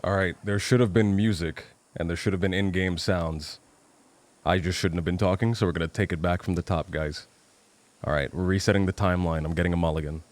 Alright, there should have been music, and there should have been in-game sounds. I just shouldn't have been talking, so we're gonna take it back from the top, guys. Alright, we're resetting the timeline. I'm getting a mulligan.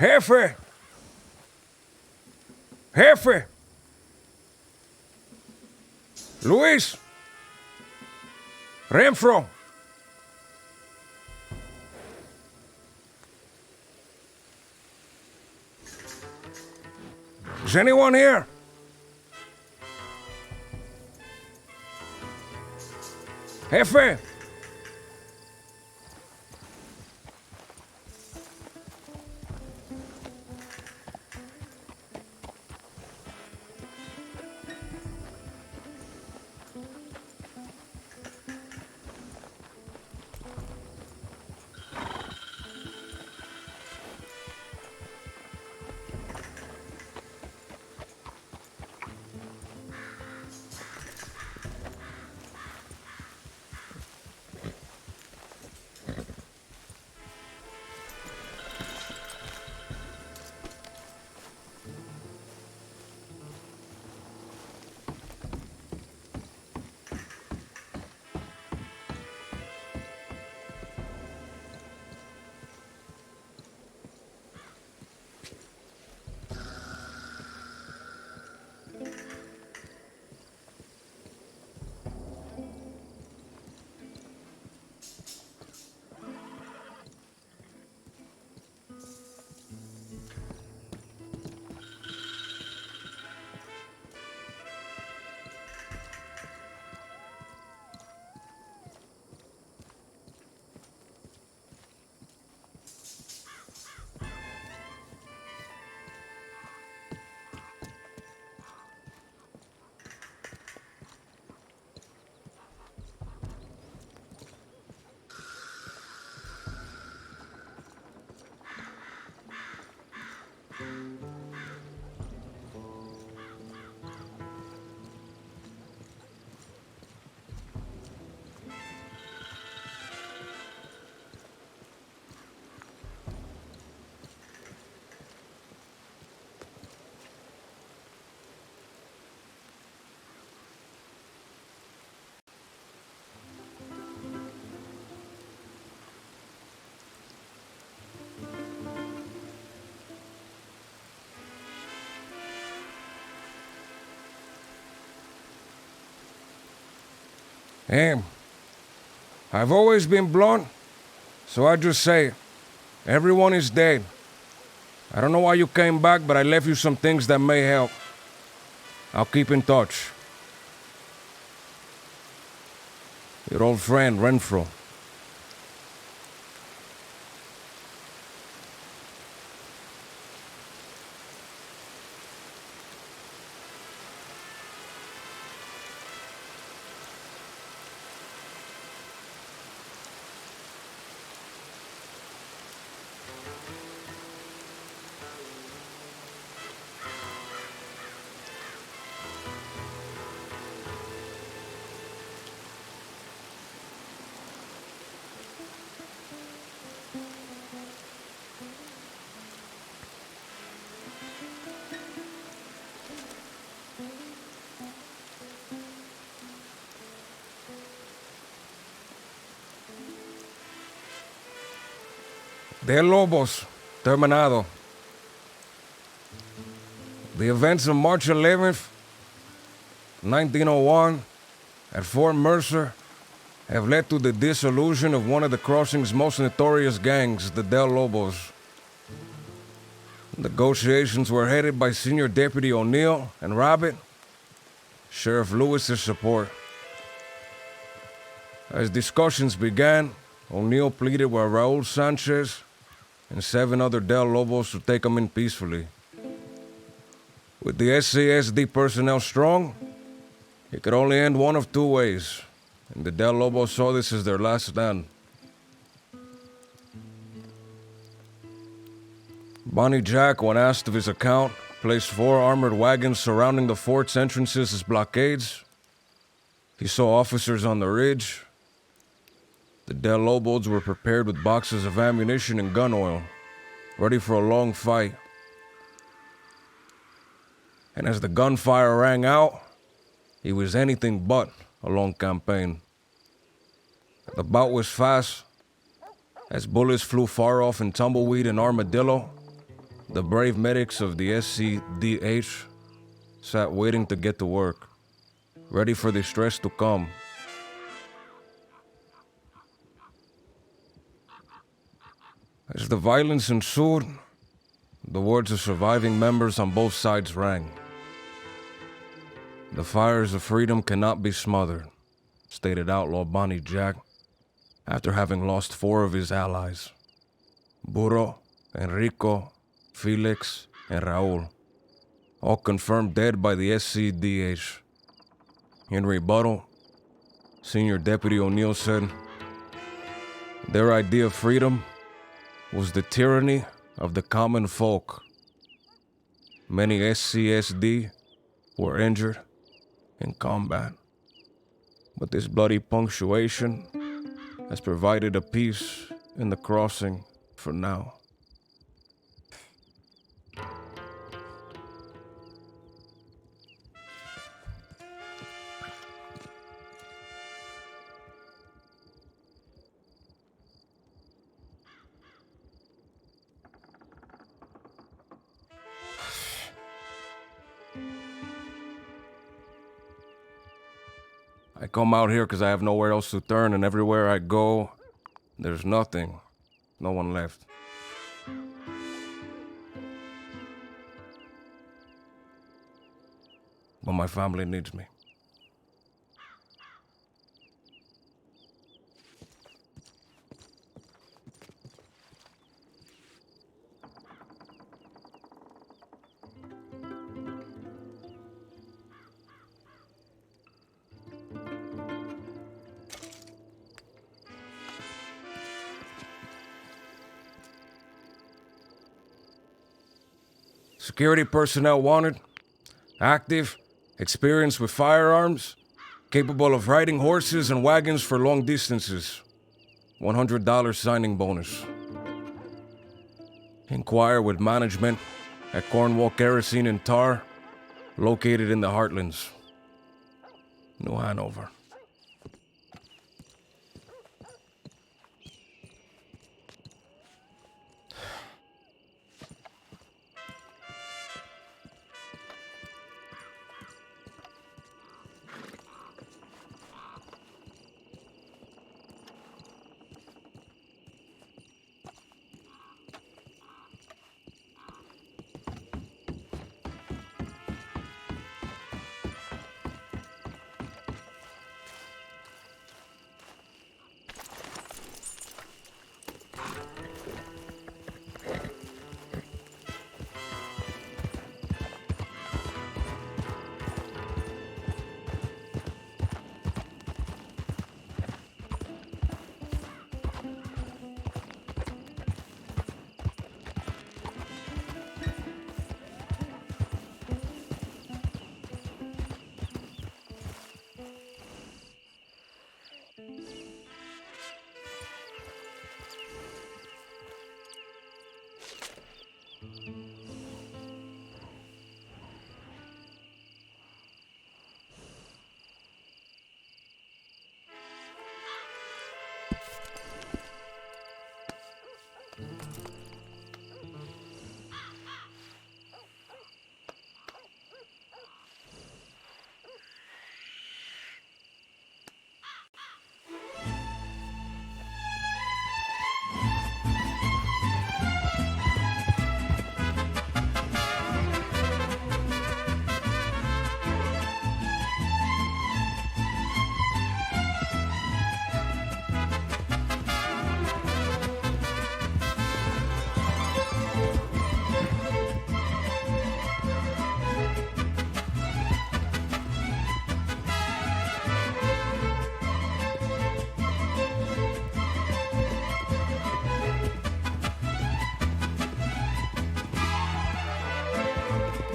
Jefe! Jefe! Luis! Renfro! Is anyone here? Jefe! I've always been blunt, so I just say it. Everyone is dead. I don't know why you came back, but I left you some things that may help. I'll keep in touch. Your old friend, Renfro. De Lobos, terminado. The events of March 11th, 1901, at Fort Mercer, have led to the dissolution of one of the crossing's most notorious gangs, the Del Lobos. Negotiations were headed by Senior Deputy O'Neill and Robert, Sheriff Lewis's support. As discussions began, O'Neill pleaded with Raul Sanchez and 7 other Del Lobos to take him in peacefully. With the SCSD personnel strong, it could only end one of 2 ways, and the Del Lobos saw this as their last stand. Bonnie Jack, when asked of his account, placed 4 armored wagons surrounding the fort's entrances as blockades. He saw officers on the ridge. The Del Lobos were prepared with boxes of ammunition and gun oil, ready for a long fight. And as the gunfire rang out, it was anything but a long campaign. The bout was fast, as bullets flew far off in Tumbleweed and Armadillo, The brave medics of the SCDH sat waiting to get to work, ready for the stress to come. As the violence ensued, the words of surviving members on both sides rang. The fires of freedom cannot be smothered, stated outlaw Bonnie Jack, after having lost 4 of his allies, Burro, Enrico, Felix, and Raul, all confirmed dead by the SCDH. In rebuttal, Senior Deputy O'Neill said, their idea of freedom was the tyranny of the common folk. Many SCSD were injured in combat, but this bloody punctuation has provided a peace in the crossing for now. I come out here because I have nowhere else to turn, and everywhere I go, there's nothing. No one left. But my family needs me. Security personnel wanted, active, experienced with firearms, capable of riding horses and wagons for long distances. $100 signing bonus. Inquire with management at Cornwall Kerosene and Tar, located in the Heartlands, New Hanover.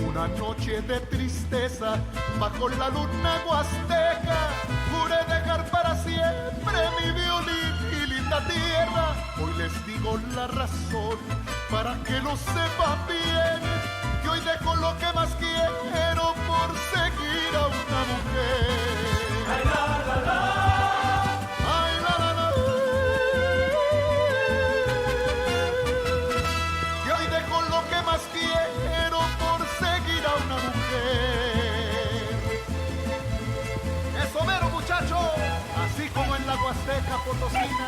Una noche de tristeza bajo la luna huasteca, juré dejar para siempre mi violín y linda tierra. Hoy les digo la razón para que lo sepan bien, que hoy dejo lo que más quiero por seguir a una mujer. Ay, la, la, la. Ay, la, la, la. Que hoy dejo lo que más en la Huasteca Potosina.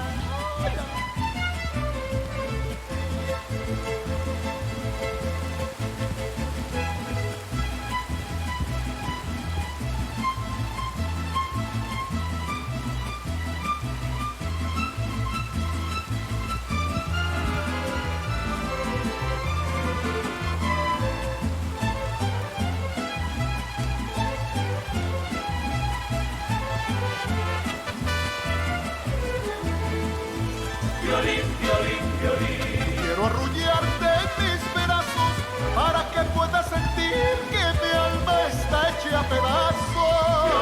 Quiero arrullarte en mis brazos para que puedas sentir que mi alma está hecha a pedazos.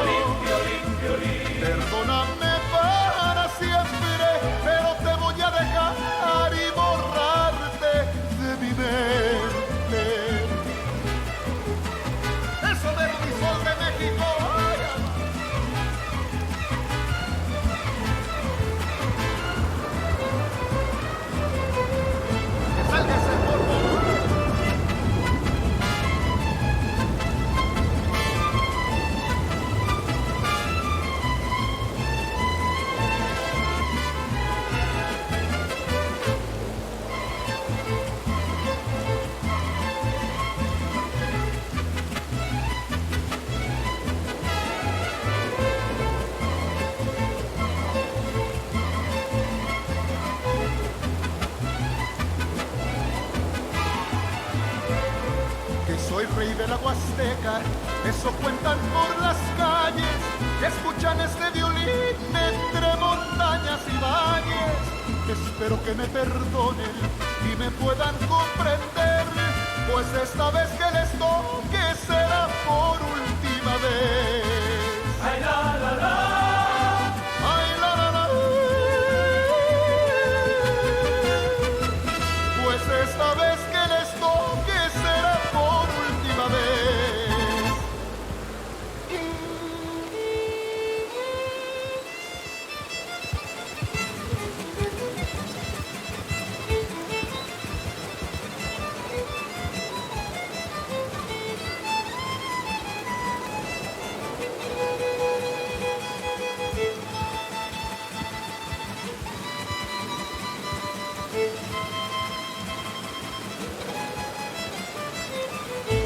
Perdóname para siempre, pero te voy a dejar y borrarte de mi mente. Eso de mi sol de México. Soy rey de la Huasteca, eso cuentan por las calles, que escuchan este violín entre montañas y valles. Espero que me perdonen y me puedan comprender, pues esta vez que les toque será por última vez. Ay, la, la, la. Ay, la, la, la. Pues esta vez que les toque será por última vez.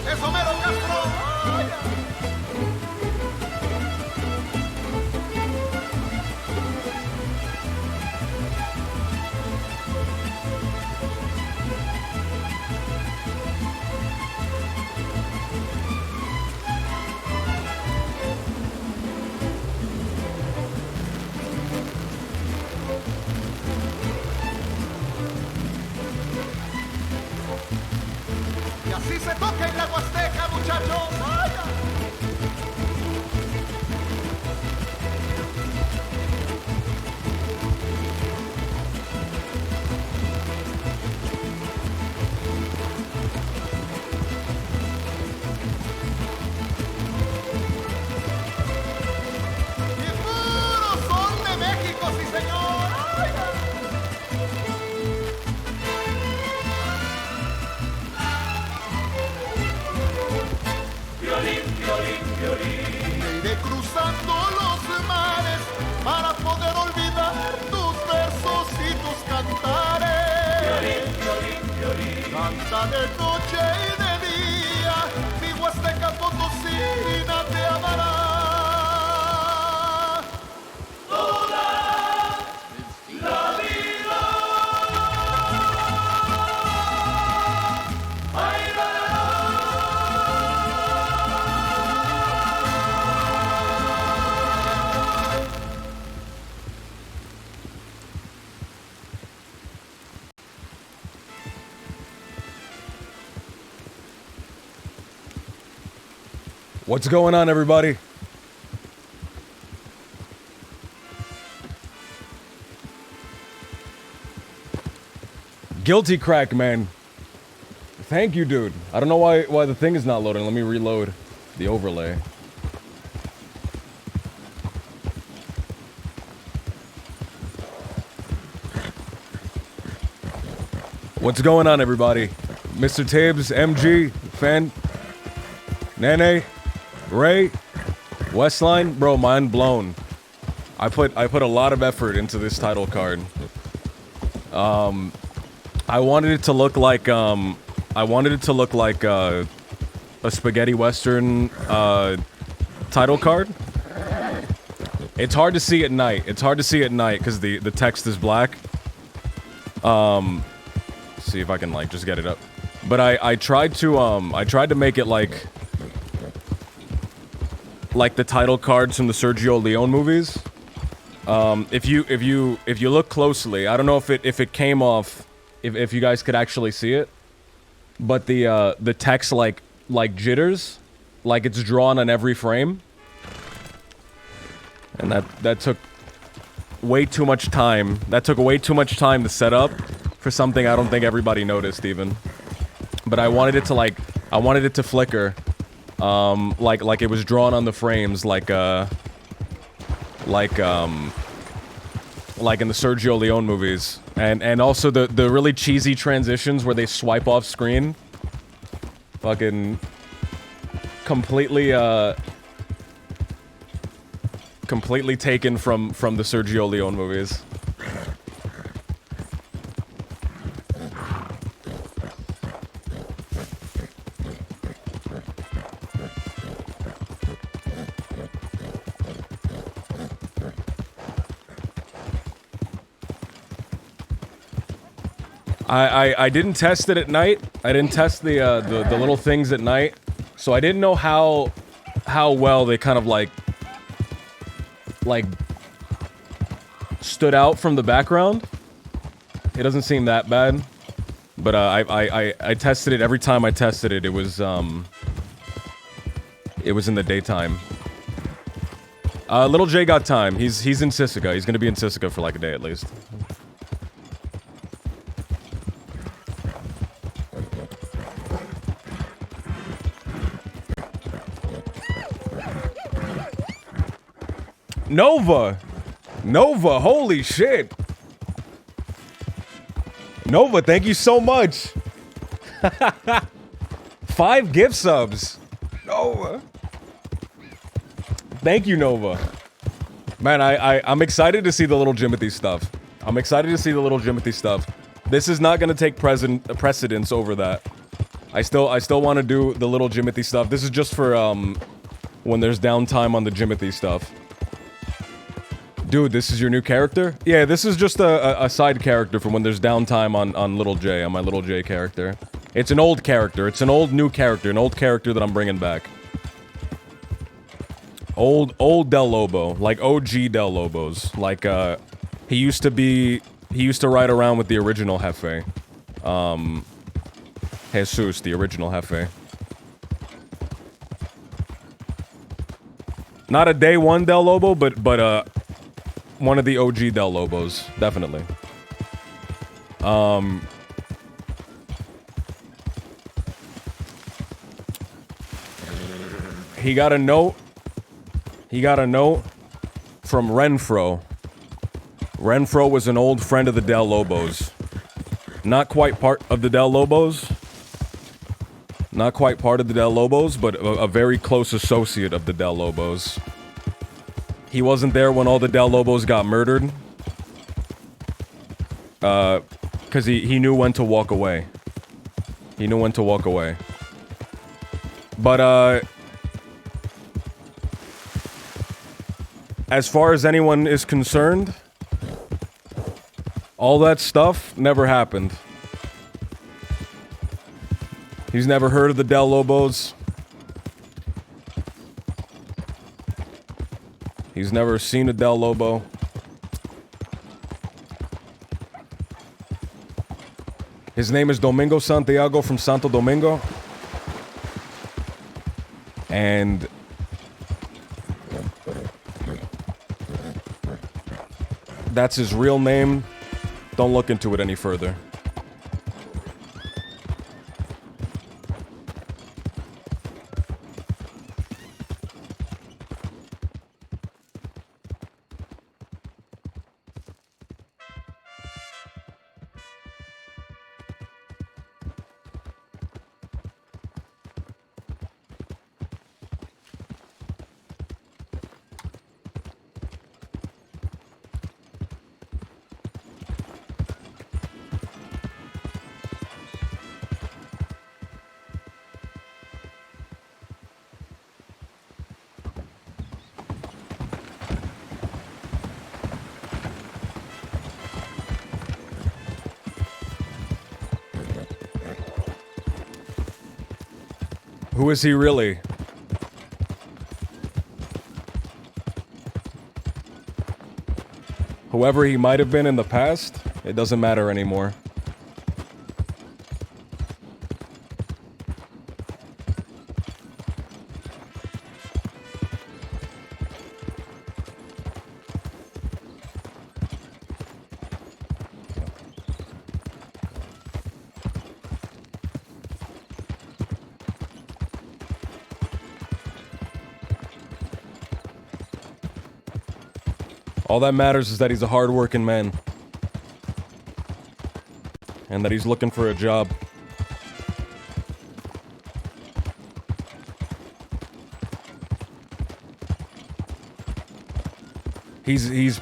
Eso mero, Castro. Y así se toca en la Huasteca, muchachos. ¡Vaya! Y puro sol de México, sí señor. ¡Vaya! Me iré cruzando los mares para poder olvidar tus versos y tus cantares. Canta de noche y de día, mi Huasteca Potosina te amará. Toda la vida. Ay, la, la, la. What's going on, everybody? Guilty crack, man. Thank you, dude. I don't know why the thing is not loading. Let me reload the overlay. What's going on, everybody? Mr. Tibbs, MG, Fan, Nene, Ray, Westline, bro, mind blown. I put a lot of effort into this title card. I wanted it to look like a spaghetti western title card. It's hard to see at night. It's hard to see at night because the text is black. See if I can like just get it up. But I tried to make it like the title cards from the Sergio Leone movies. If you look closely, I don't know if it came off, if you guys could actually see it, but the text like jitters, like it's drawn on every frame, and that took way too much time. That took way too much time to set up for something I don't think everybody noticed even. But I wanted it to flicker, like it was drawn on the frames, like in the Sergio Leone movies, and also the really cheesy transitions where they swipe off screen, fucking completely taken from the Sergio Leone movies. I didn't test it at night. I didn't test the little things at night, so I didn't know how well they kind of like stood out from the background. It doesn't seem that bad, but I tested it. Every time I tested it, it was in the daytime. Little J got time. He's in Sisika. He's gonna be in Sisika for like a day at least. Nova, holy shit. Nova, thank you so much. 5 gift subs. Nova. Thank you, Nova. Man, I'm excited to see the little Jimothy stuff. This is not gonna take precedence over that. I still want to do the little Jimothy stuff. This is just for when there's downtime on the Jimothy stuff. Dude, this is your new character? Yeah, this is just a side character from when there's downtime on Little J, on my Little J character. It's an old character. It's an old new character. An old character that I'm bringing back. Old Del Lobo. Like OG Del Lobos. Like, he used to ride around with the original Jefe. Jesus, the original Jefe. Not a day one Del Lobo, but one of the OG Del Lobos, definitely. He got a note from Renfro. Renfro was an old friend of the Del Lobos. Not quite part of the Del Lobos. But a very close associate of the Del Lobos. He wasn't there when all the Del Lobos got murdered. Because he knew when to walk away. But, as far as anyone is concerned, all that stuff never happened. He's never heard of the Del Lobos. He's never seen a Del Lobo. His name is Domingo Santiago from Santo Domingo. And that's his real name. Don't look into it any further. Who is he really? Whoever he might have been in the past, it doesn't matter anymore. All that matters is that he's a hard-working man. And that he's looking for a job. He's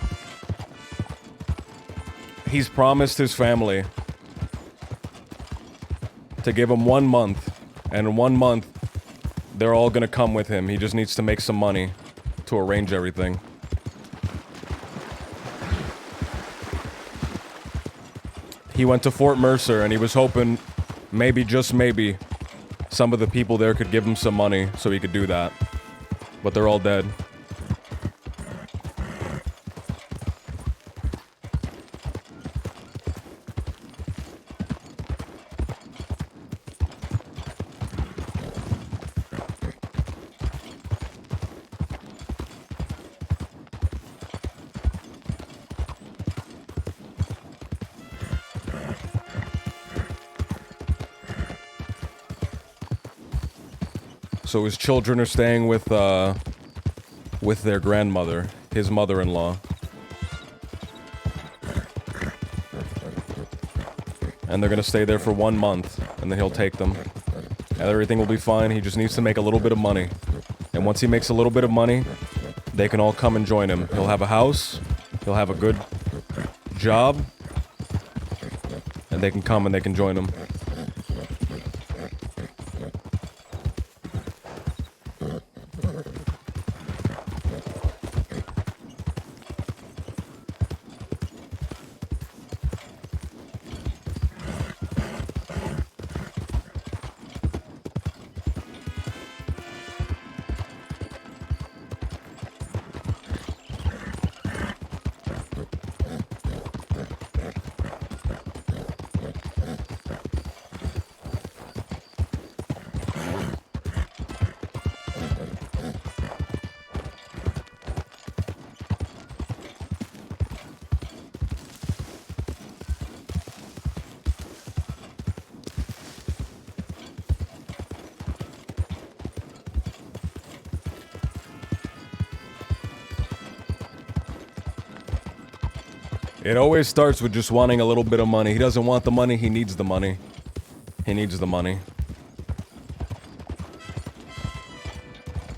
promised his family to give him 1 month. And in 1 month, they're all gonna come with him. He just needs to make some money to arrange everything. He went to Fort Mercer and he was hoping, maybe, just maybe, some of the people there could give him some money so he could do that. But they're all dead. So his children are staying with their grandmother, his mother-in-law. And they're gonna stay there for 1 month, and then he'll take them. And everything will be fine, he just needs to make a little bit of money. And once he makes a little bit of money, they can all come and join him. He'll have a house, he'll have a good job, and they can come and they can join him. It always starts with just wanting a little bit of money. He doesn't want the money, he needs the money. He needs the money.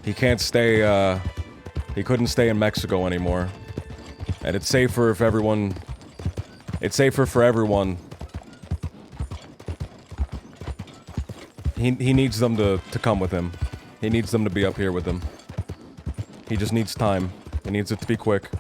He can't stay, he couldn't stay in Mexico anymore. And it's safer if everyone... It's safer for everyone. He needs them to come with him. He needs them to be up here with him. He just needs time. He needs it to be quick.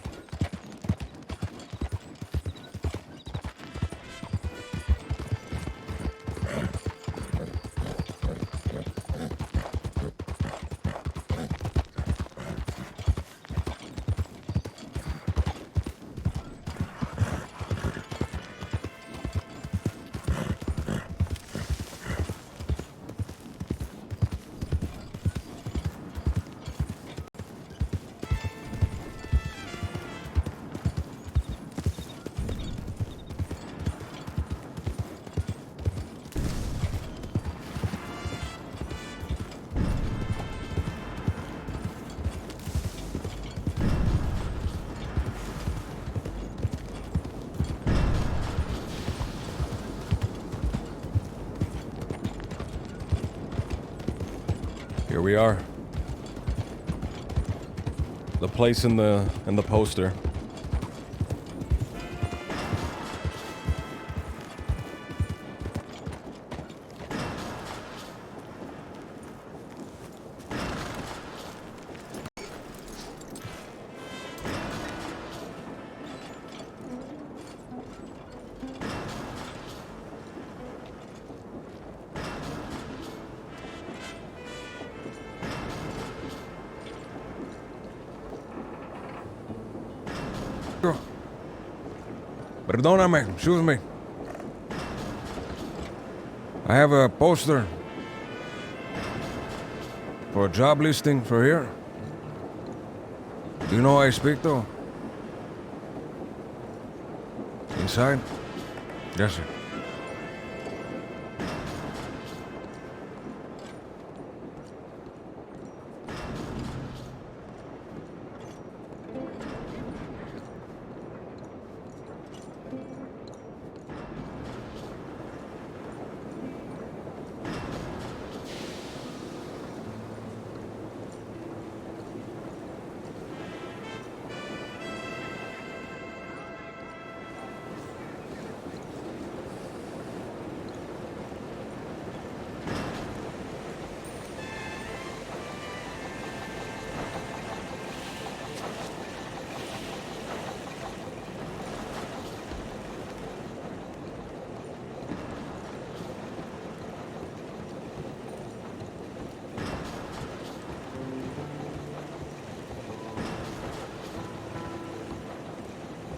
Here we are. The place in the poster. Perdóname, excuse me. I have a poster for a job listing for here. Do you know who I speak to? Inside? Yes, sir.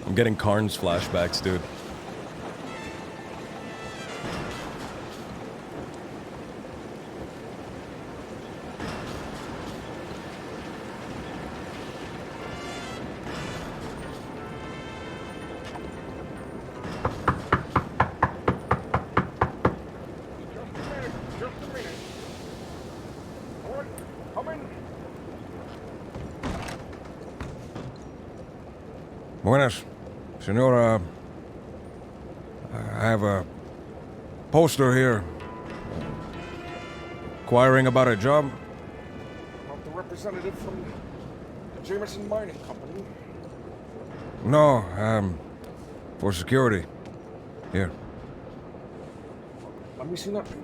I'm getting Karn's flashbacks, dude. Just a minute. All right, come in. Buenas. Senora, I have a poster here. Inquiring about a job? Not the representative from the Jameson Mining Company. No, for security. Here. Let me see that paper.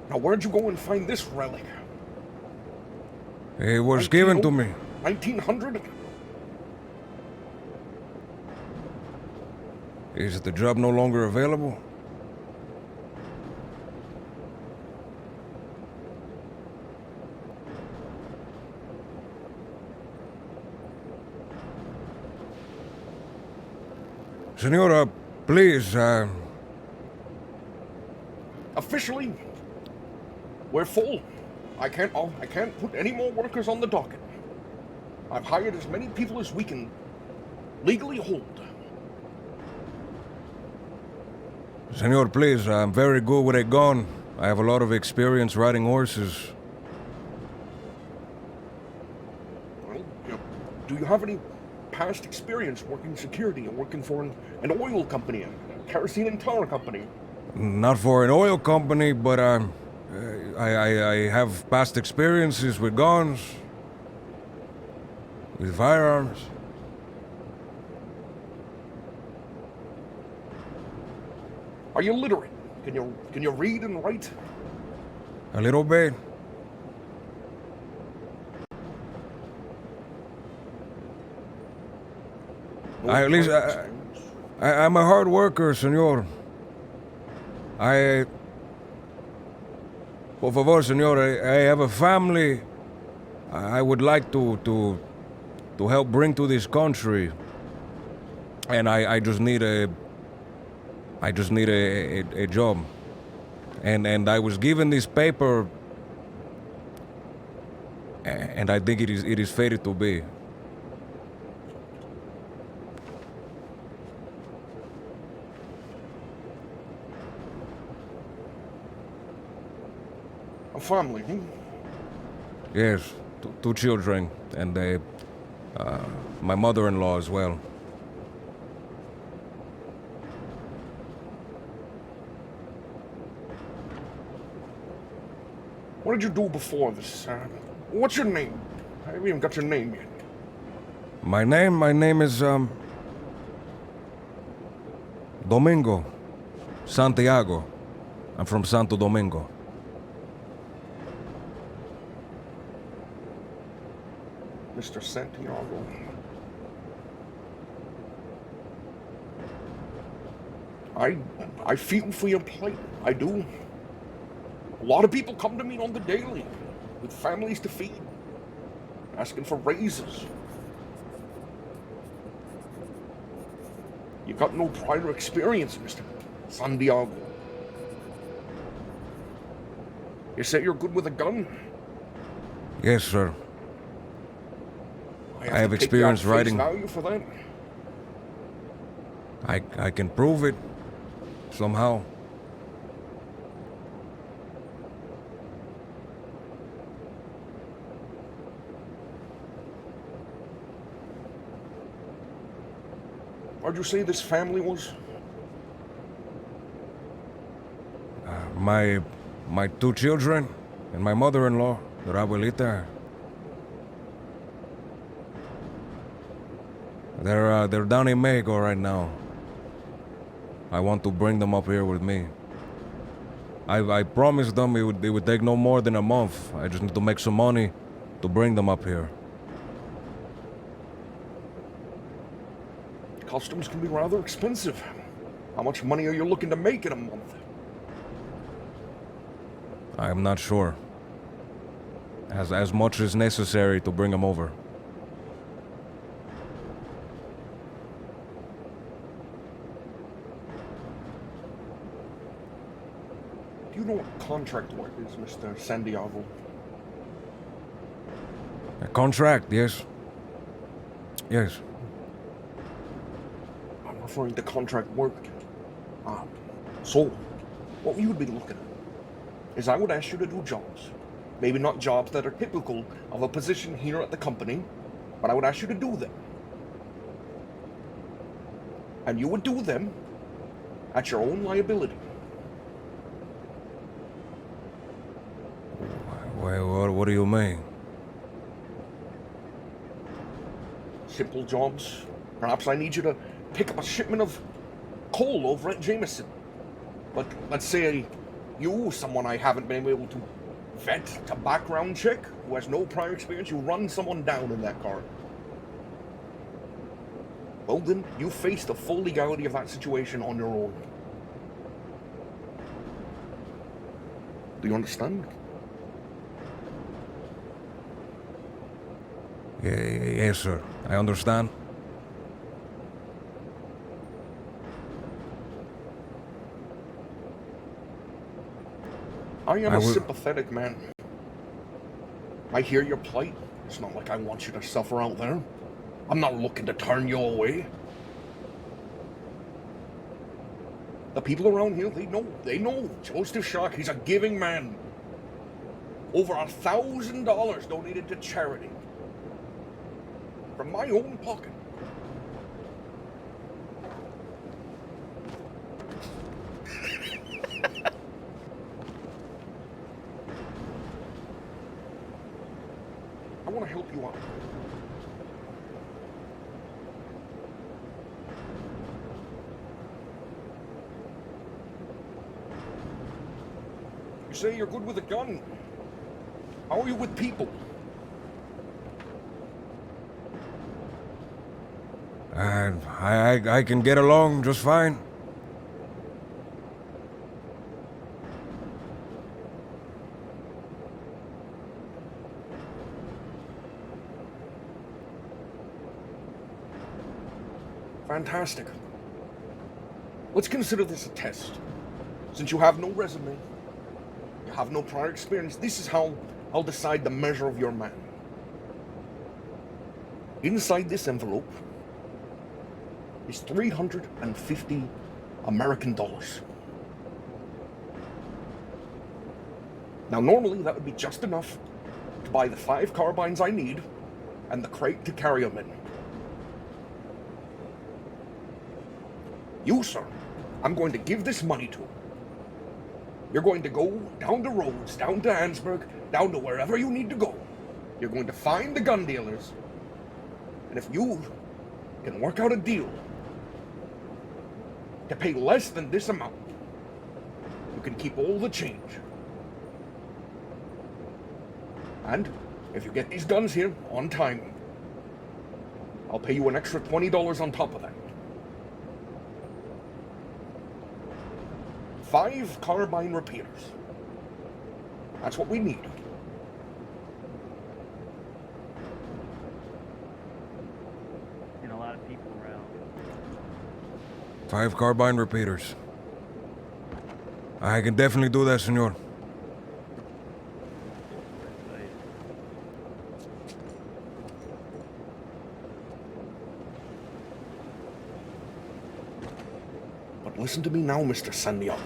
Now, where'd you go and find this relic? It was given to me. 1900? Is the job no longer available? Senora, please, Officially, we're full. I can't put any more workers on the docket. I've hired as many people as we can legally hold. Senor, please, I'm very good with a gun. I have a lot of experience riding horses. Well, do you have any past experience working security and working for an oil company, a kerosene and tar company? Not for an oil company, but I have past experiences with guns, with firearms. Are you literate? Can you read and write? A little bit. No At least prior experience? I'm a hard worker, senor. Por favor, senor, I have a family I would like to help bring to this country. And I just need a job. And I was given this paper, and I think it is fated to be. A family, hmm? Yes, two children, and my mother-in-law as well. What did you do before this? What's your name? I haven't even got your name yet. My name is Domingo. Santiago. I'm from Santo Domingo. Mr. Santiago. I feel for your plight. I do. A lot of people come to me on the daily with families to feed, asking for raises. You got no prior experience, Mr. Santiago. You say you're good with a gun? Yes, sir. I have to take experience you at face riding. value for that? I can prove it. Somehow. Where'd you say this family was? My two children and my mother-in-law, the abuelita. They're down in Mexico right now. I want to bring them up here with me. I promised them it would take no more than a month. I just need to make some money to bring them up here. Customs can be rather expensive. How much money are you looking to make in a month? I'm not sure. As much as necessary to bring them over. Do you know what contract work is, Mr. Santiago? A contract, yes. Yes. I'm referring to contract work. So, what you would be looking at is I would ask you to do jobs. Maybe not jobs that are typical of a position here at the company, but I would ask you to do them. And you would do them at your own liability. What do you mean? Simple jobs. Perhaps I need you to pick up a shipment of coal over at Jameson. But let's say you, someone I haven't been able to vet, to background check, who has no prior experience, you run someone down in that car. Well then, you face the full legality of that situation on your own. Do you understand? Yes, sir. I understand. I am a sympathetic man. I hear your plight. It's not like I want you to suffer out there. I'm not looking to turn you away. The people around here, they know. Joseph Shock, he's a giving man. Over $1,000 donated to charity. From my own pocket. I want to help you out. You say you're good with a gun. How are you with people? I can get along just fine. Fantastic. Let's consider this a test. Since you have no resume, you have no prior experience, this is how I'll decide the measure of your man. Inside this envelope is 350 American dollars. Now, normally that would be just enough to buy the 5 carbines I need and the crate to carry them in. You, sir, I'm going to give this money to. You're going to go down the roads, down to Ansburg, down to wherever you need to go. You're going to find the gun dealers, and if you can work out a deal to pay less than this amount, You can keep all the change. And if you get these guns here on time, I'll pay you an extra $20 on top of that. 5 carbine repeaters. That's what we need. And a lot of people around. 5 carbine repeaters. I can definitely do that, senor. But listen to me now, Mr. Santiago.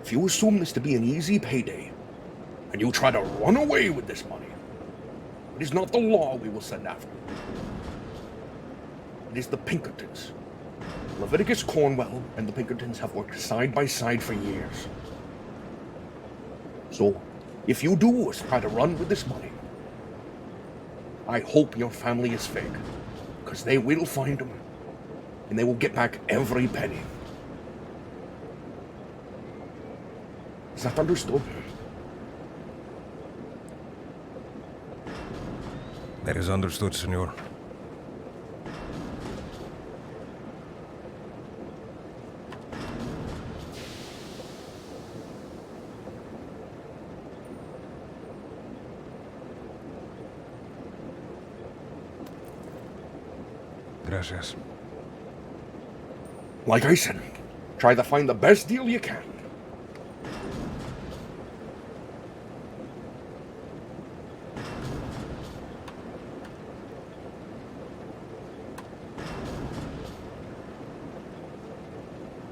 If you assume this to be an easy payday, and you try to run away with this money, it is not the law we will send after. It is the Pinkertons. Leviticus Cornwell and the Pinkertons have worked side by side for years. So, if you do try to run with this money, I hope your family is fake, because they will find them, and they will get back every penny. Is that understood? That is understood, senor. Gracias. Like I said, try to find the best deal you can.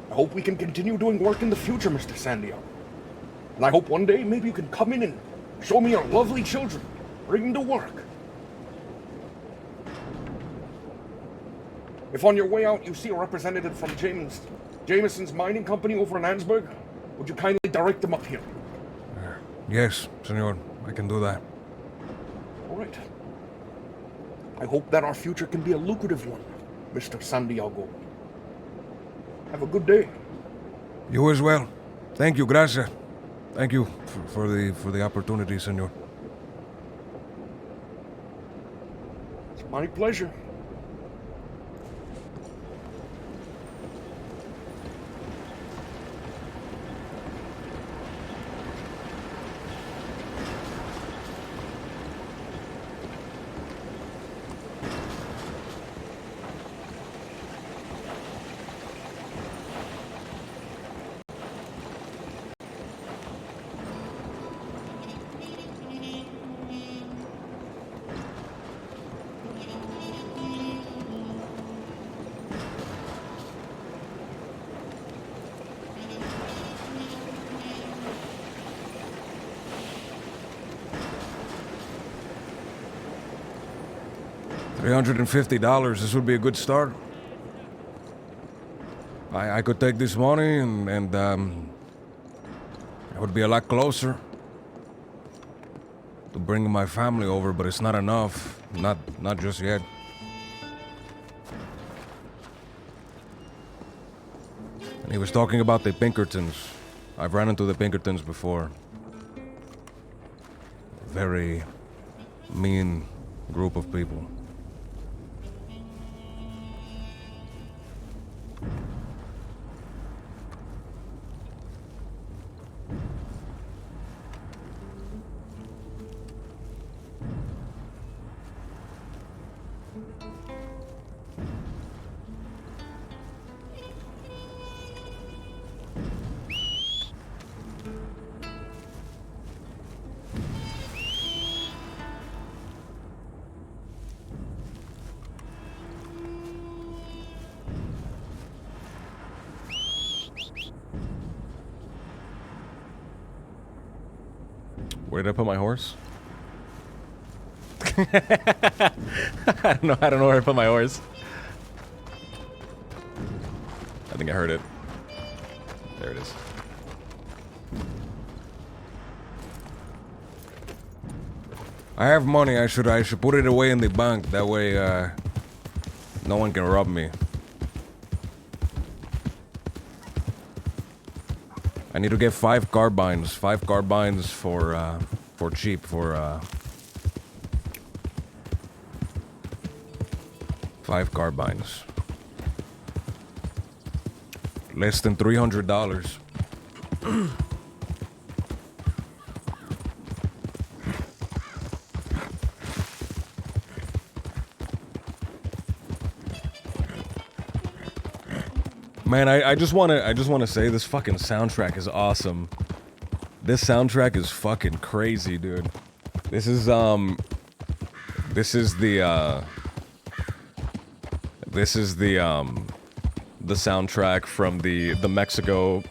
I hope we can continue doing work in the future, Mr. Santiago. And I hope one day maybe you can come in and show me your lovely children, bring them to work. If on your way out you see a representative from Jameson's mining company over in Ansburg, would you kindly direct them up here? Yes, senor. I can do that. All right. I hope that our future can be a lucrative one, Mr. Santiago. Have a good day. You as well. Thank you, gracias. Thank you for the opportunity, senor. It's my pleasure. $350, this would be a good start. I could take this money and I would be a lot closer to bringing my family over, but it's not enough. Not just yet. And he was talking about the Pinkertons. I've ran into the Pinkertons before. Very mean group of people. Where did I put my horse? I don't know where I put my horse. I think I heard it. There it is. I have money. I should put it away in the bank. That way, no one can rob me. I need to get 5 carbines. 5 carbines for cheap, 5 carbines. Less than $300. Man, I just wanna say this fucking soundtrack is awesome. This soundtrack is fucking crazy, dude. This is the soundtrack from the Mexico.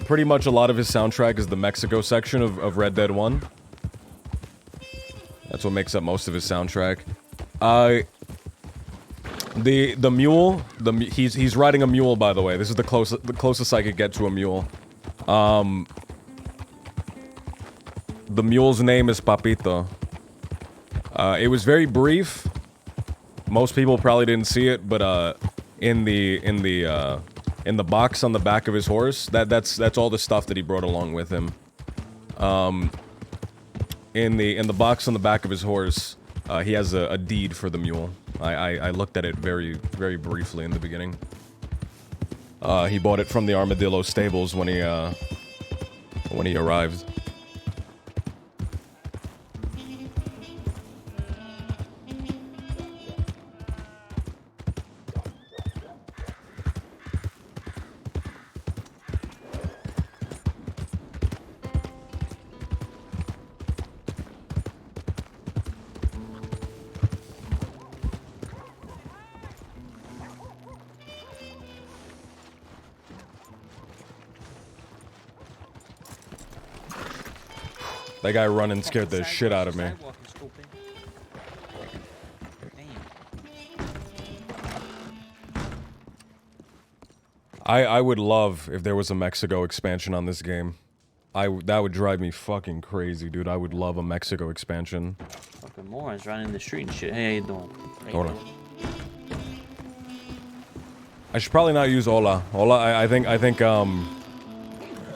Pretty much a lot of his soundtrack is the Mexico section of Red Dead 1. That's what makes up most of his soundtrack. The mule, he's riding a mule, by the way. This is the closest I could get to a mule. The mule's name is Papito. It was very brief. Most people probably didn't see it, but in the box on the back of his horse, that's all the stuff that he brought along with him. In the box on the back of his horse, he has a deed for the mule. I looked at it very, very briefly in the beginning. He bought it from the Armadillo stables when he arrived. That guy running scared the shit out of me. I would love if there was a Mexico expansion on this game. That would drive me fucking crazy, dude. I would love a Mexico expansion. Fucking morons running in the street and shit. Hey, how you doing? Hold on. I should probably not use hola. Hola, I think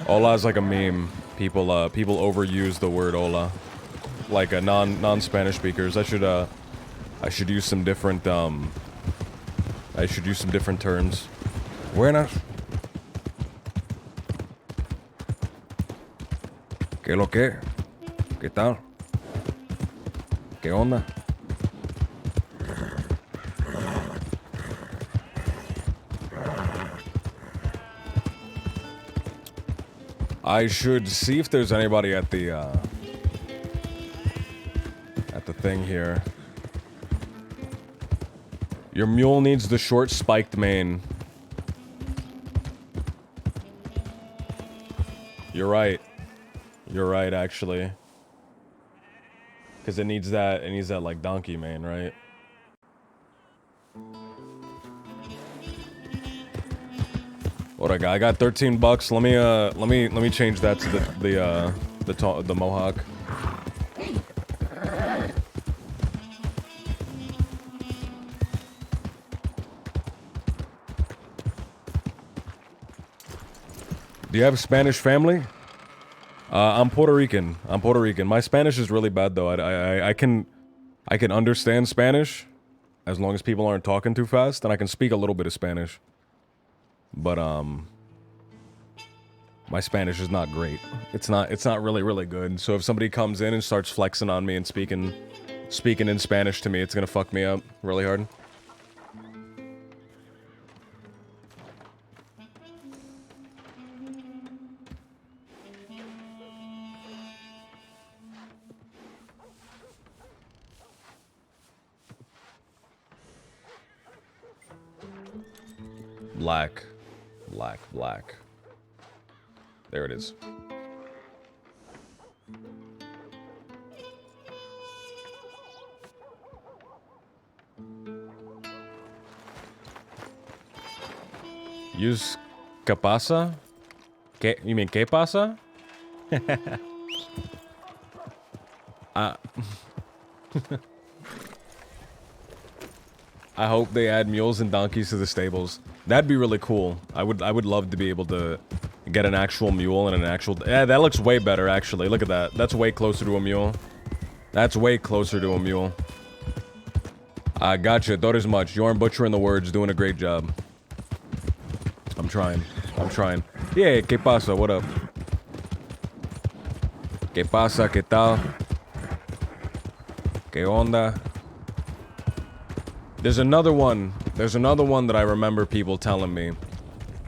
hola is like a meme. People overuse the word hola, like non-Spanish speakers. I should use some different terms. Buenas. ¿Qué lo que? ¿Qué tal? ¿Qué onda? I should see if there's anybody at the thing here. Your mule needs the short spiked mane. You're right. You're right, actually. Because it needs that like donkey mane, right? What I got 13 bucks. Let me change that to the mohawk. Do you have a Spanish family? I'm Puerto Rican. My Spanish is really bad though. I can understand Spanish as long as people aren't talking too fast, and I can speak a little bit of Spanish. But my Spanish is not great. It's not really good. So if somebody comes in and starts flexing on me and speaking in Spanish to me, it's gonna fuck me up really hard. Black. There it is. Use ¿qué pasa? ¿Qué? You mean ¿qué pasa? I hope they add mules and donkeys to the stables. That'd be really cool. I would love to be able to Get an actual mule and an actual... Yeah, that looks way better, actually. Look at that. That's way closer to a mule. That's way closer to a mule. I gotcha. Thought as much. You aren't butchering the words. Doing a great job. I'm trying. I'm trying. Yeah, ¿qué pasa? What up? ¿Qué pasa? ¿Qué tal? ¿Qué onda? There's another one. There's another one that I remember people telling me.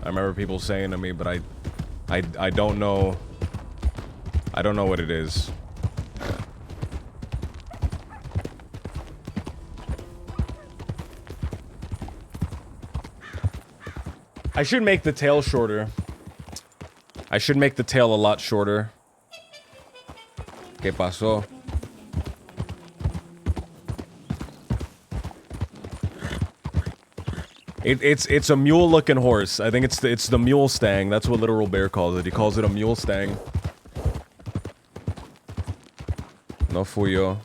I remember people saying to me, but I don't know. I don't know what it is. I should make the tail shorter. I should make the tail a lot shorter. ¿Qué pasó? It's a mule-looking horse. I think it's the mule stang. That's what Literal Bear calls it. He calls it a mule stang. No fuyo.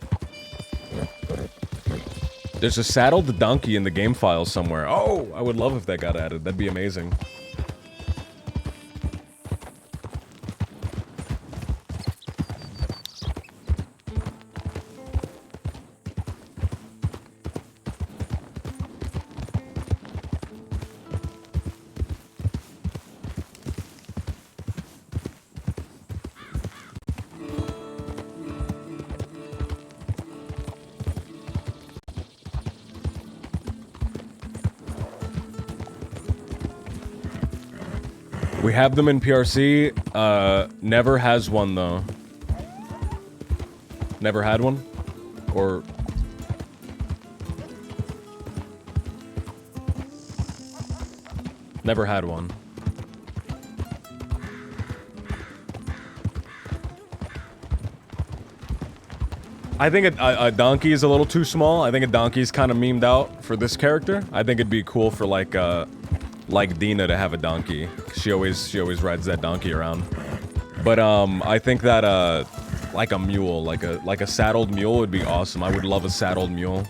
There's a saddled donkey in the game file somewhere. Oh, I would love if that got added. That'd be amazing. We have them in PRC. Never has one though. Never had one? Or... Never had one. I think a donkey is a little too small. I think a donkey's kind of memed out for this character. I think it'd be cool for like Dina to have a donkey. She always rides that donkey around. But I think that like a mule, like a saddled mule would be awesome. I would love a saddled mule.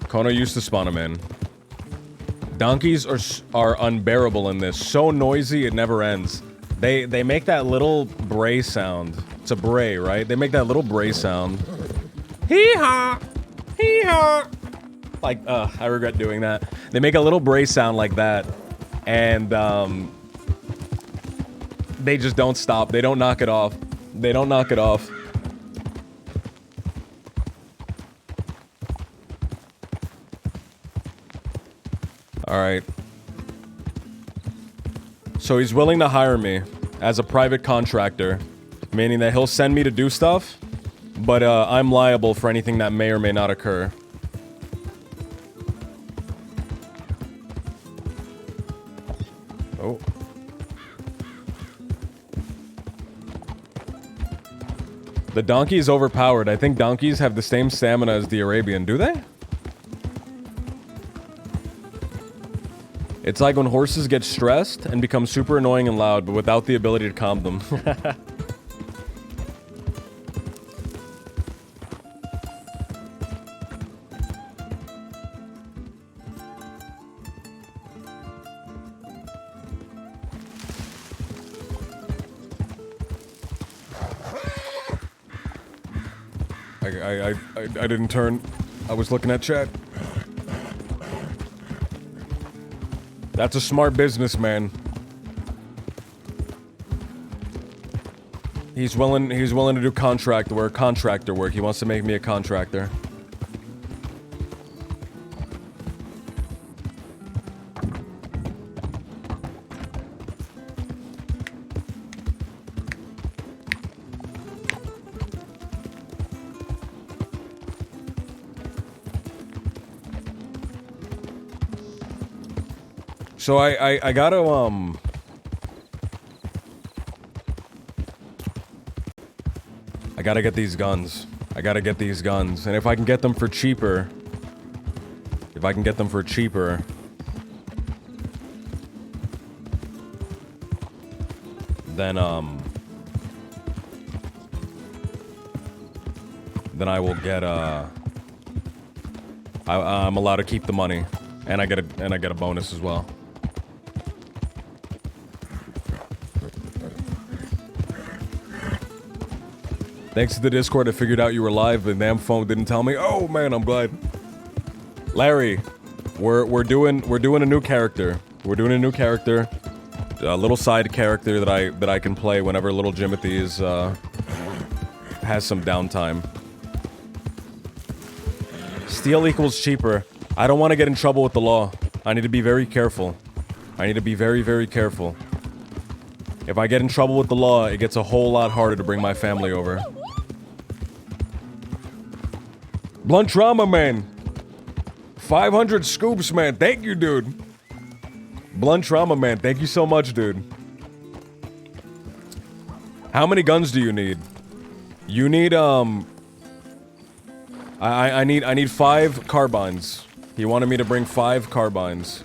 Kono used to spawn him in. Donkeys are unbearable in this. So noisy, it never ends. They make that little bray sound. It's a bray, right? They make that little bray sound. Hee-haw! Hee-haw! Like, I regret doing that. They make a little bray sound like that. And, they just don't stop. They don't knock it off. They don't knock it off. Alright. So he's willing to hire me as a private contractor, meaning that he'll send me to do stuff, but I'm liable for anything that may or may not occur. Oh. The donkey is overpowered. I think donkeys have the same stamina as the Arabian, do they? It's like when horses get stressed and become super annoying and loud, but without the ability to calm them. I didn't turn. I was looking at chat. That's a smart businessman. He's willing to do contractor work. He wants to make me a contractor. So I gotta, I gotta get these guns. I gotta get these guns. And if I can get them for cheaper... then I will get I'm allowed to keep the money, and I get a bonus as well. Thanks to the Discord, I figured out you were live, but damn phone didn't tell me. Oh man, I'm glad. Larry, we're doing a new character. We're doing a new character, a little side character that I can play whenever Little Jimothy has some downtime. Steel equals cheaper. I don't want to get in trouble with the law. I need to be very careful. I need to be very, very careful. If I get in trouble with the law, it gets a whole lot harder to bring my family over. Blunt Trauma, man. 500 scoops, man. Thank you, dude. Blunt Trauma, man. Thank you so much, dude. How many guns do you need? You need, I need 5 carbines. He wanted me to bring 5 carbines.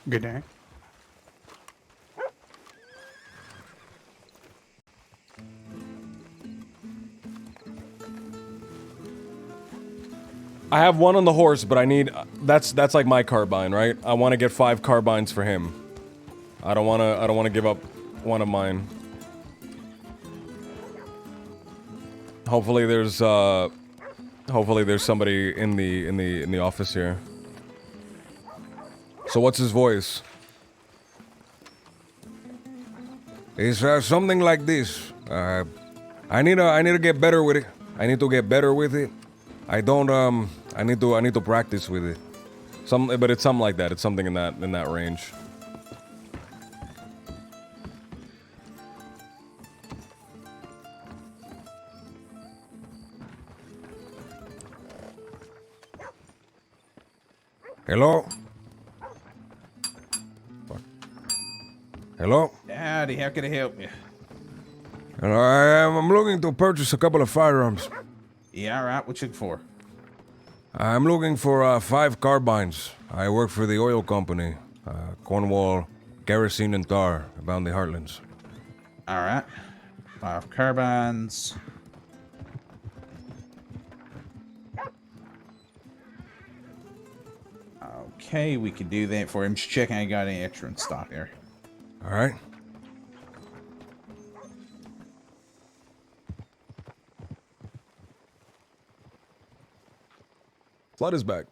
Good day. I have one on the horse, but I need... That's like my carbine, right? I want to get 5 carbines for him. I don't want to give up one of mine. Hopefully there's somebody in the office here. So what's his voice? It's something like this. I need to get better with it. I need to get better with it. I need to practice with it. But it's something like that. It's something in that range. Hello? Hello? Howdy, how can I help you? I'm looking to purchase a couple of firearms. Yeah, alright, what you looking for? I'm looking for 5 carbines. I work for the oil company, Cornwall, Kerosene and Tar, around the Heartlands. Alright. 5 carbines. Okay, we can do that for him. Just checking I got any extra in stock there. Alright. Flood is back.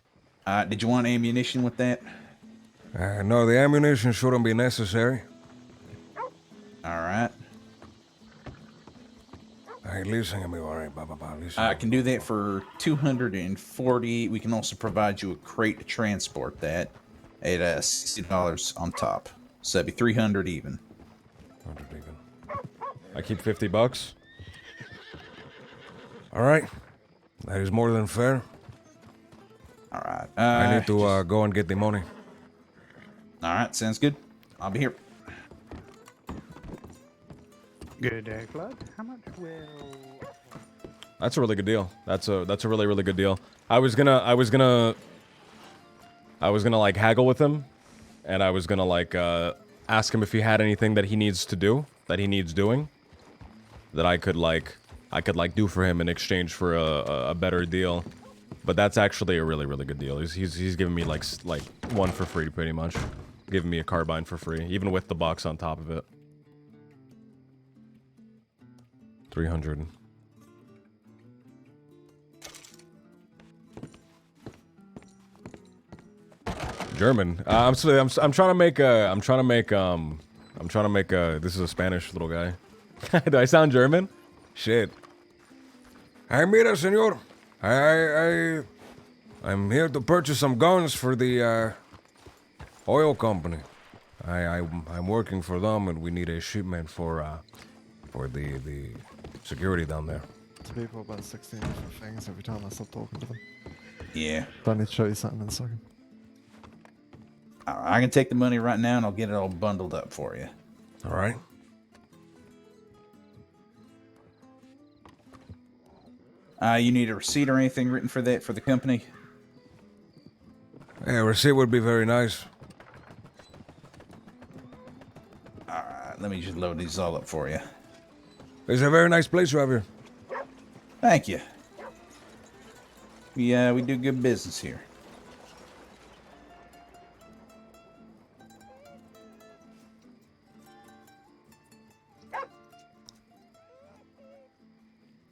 Did you want ammunition with that? No, the ammunition shouldn't be necessary. Alright. Alright, listen to me, alright, listen. I can do that for 240. We can also provide you a crate to transport that at $60 on top. So that'd be 300 even. I keep $50. Alright. That is more than fair. Alright. I need to go and get the money. Alright, sounds good. I'll be here. Good day, Flood. How much will... That's a really good deal. That's a really, really good deal. I was gonna like haggle with him, and I was gonna like ask him if he had anything that he needs to do, that he needs doing, that I could do for him in exchange for a better deal. But that's actually a really, really good deal. He's giving me like one for free pretty much, giving me a carbine for free, even with the box on top of it. 300. German. I'm trying to make this is a Spanish little guy. Do I sound German? Shit. Hey, mira, senor. I'm here to purchase some guns for the oil company. I'm working for them, and we need a shipment for the security down there. To people about 16 different things every time I stop talking to them. Yeah. But I need to show you something in a second. I can take the money right now and I'll get it all bundled up for you. All right. You need a receipt or anything written for that for the company? Yeah, receipt would be very nice. Let me just load these all up for you. It's a very nice place you have here. Thank you. We do good business here.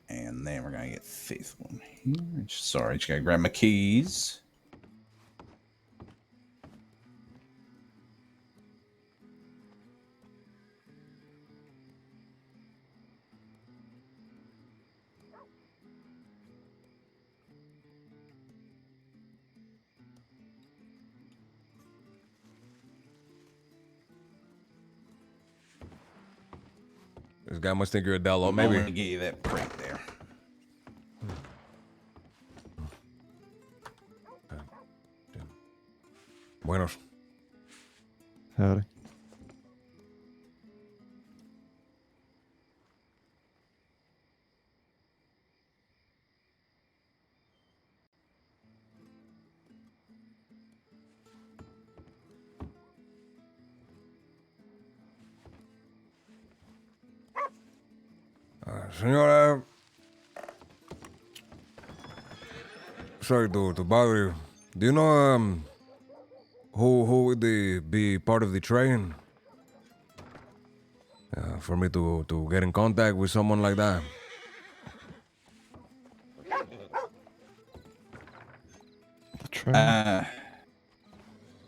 And then we're gonna get fifth one here. Sorry, just gotta grab my keys. This guy must think you're a Dello. I'm gonna Maybe. give you that crate there. Buenos. Howdy. Senora. Sorry to bother you. Do you know who would be part of the train? For me to get in contact with someone like that. The train?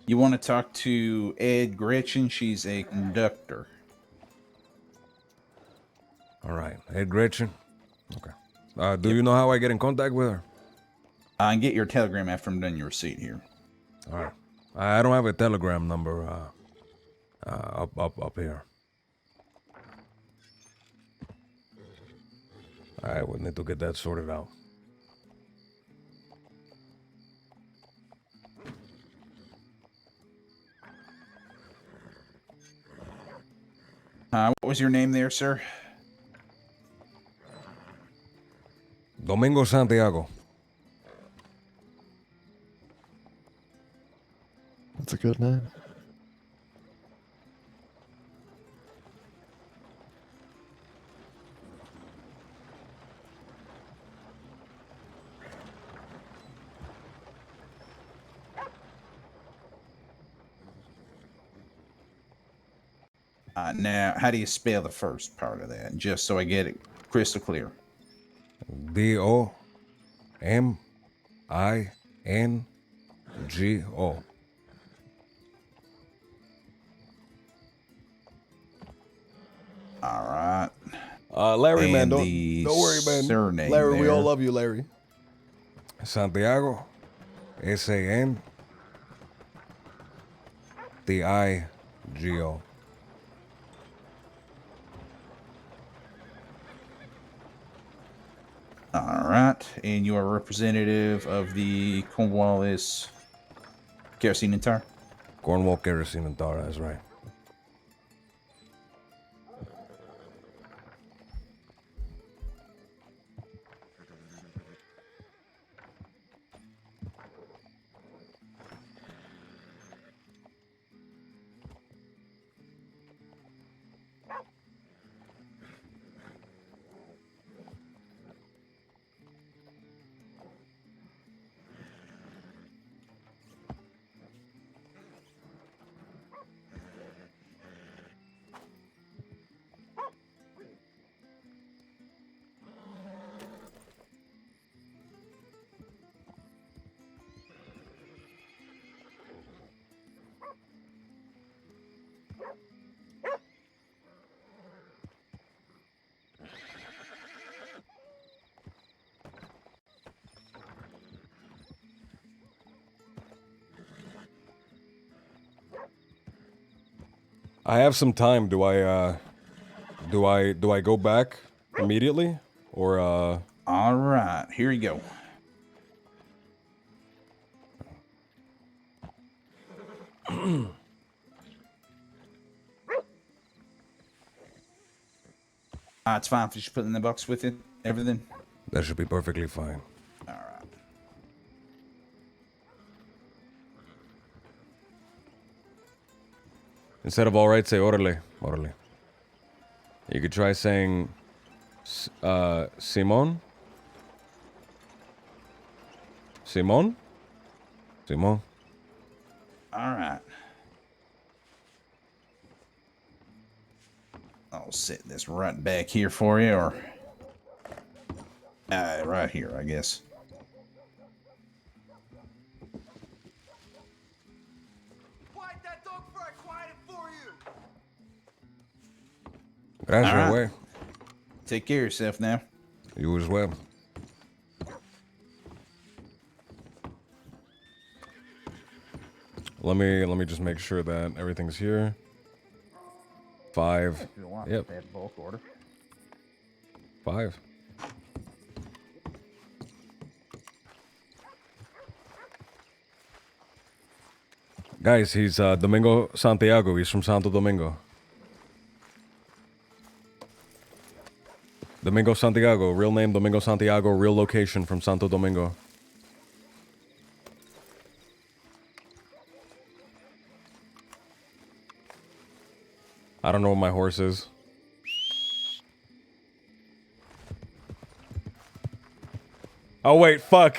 You want to talk to Ed Gretchen? She's a conductor. All right, Ed Gretchen. Okay. Do you know how I get in contact with her? I can get your telegram after I'm done your receipt here. All right. I don't have a telegram number up here. I would need to get that sorted out. What was your name there, sir? Domingo Santiago. That's a good name. Now, how do you spell the first part of that? Just so I get it crystal clear. Dominggo. All right. Larry, man, And don't the worry, man. surname Larry, we all there. love you, Larry. Santiago. Santigo. All right. And you are a representative of the Cornwallis Kerosene and Tar? Cornwall Kerosene and Tar, that's right. I have some time. Do I go back immediately or All right. Here you go. It's fine if you just put it in the box with it, everything. That should be perfectly fine. All right. Instead of alright, say orale. Orale. You could try saying Simon. Simon? Simon. All right. I'll set this right back here for you, or right here, I guess. Quiet that dog before I quiet it for you. Gracias, All way. right. Take care of yourself now. You as well. Let me just make sure that everything's here. 5. Yep. Bulk order. 5. Guys, he's Domingo Santiago. He's from Santo Domingo. Domingo Santiago. Real name Domingo Santiago. Real location from Santo Domingo. I don't know what my horse is. Oh, wait, fuck.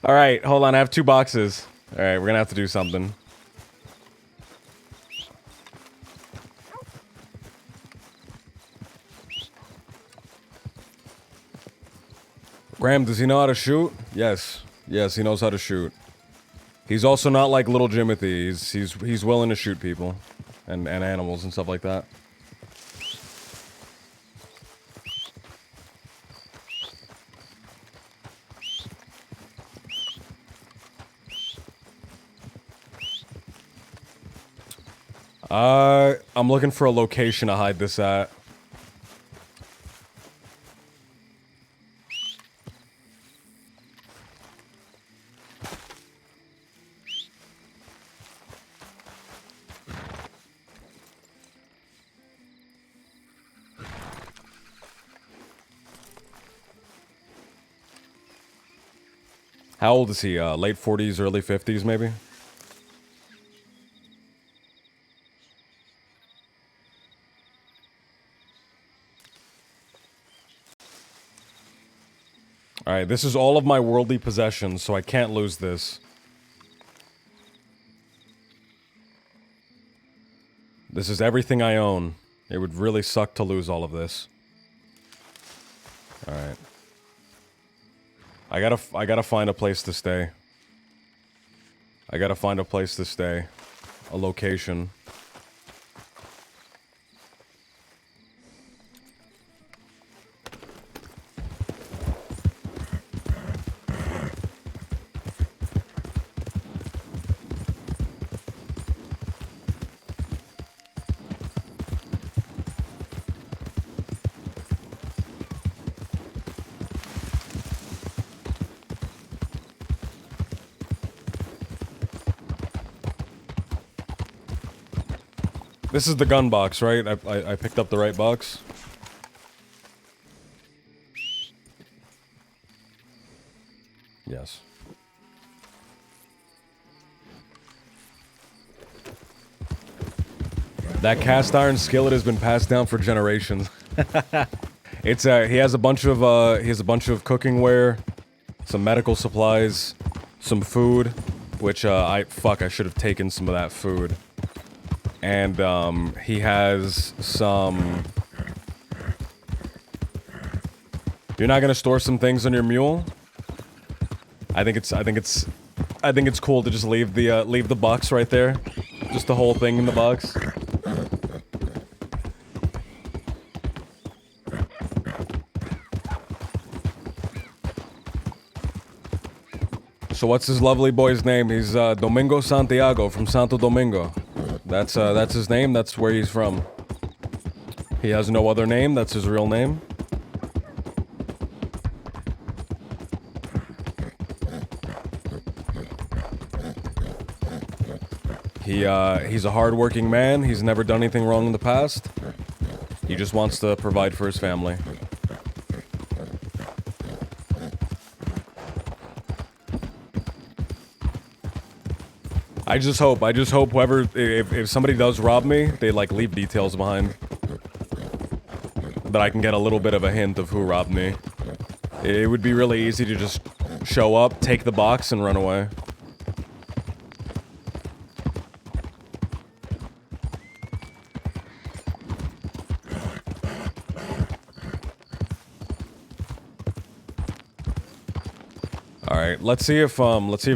All right, hold on. I have 2 boxes. All right, we're going to have to do something. Graham, does he know how to shoot? Yes. Yes, he knows how to shoot. He's also not like little Jimothy. He's willing to shoot people and animals and stuff like that. I'm looking for a location to hide this at. How old is he? Late 40s, early 50s, maybe? Alright, this is all of my worldly possessions, so I can't lose this. This is everything I own. It would really suck to lose all of this. Alright. I gotta find a place to stay. I gotta find a place to stay. A location. This is the gun box, right? I picked up the right box. Yes. That cast iron skillet has been passed down for generations. It's he has a bunch of cooking ware, some medical supplies, some food, which I should have taken some of that food. And he has some. You're not gonna store some things on your mule? I think it's cool to just leave the box right there, just the whole thing in the box. So what's his lovely boy's name? He's Domingo Santiago from Santo Domingo. That's his name. That's where he's from. He has no other name. That's his real name. He's a hard-working man. He's never done anything wrong in the past. He just wants to provide for his family. I just hope whoever, if somebody does rob me, they like leave details behind. That I can get a little bit of a hint of who robbed me. It would be really easy to just show up, take the box, and run away. Alright, let's see if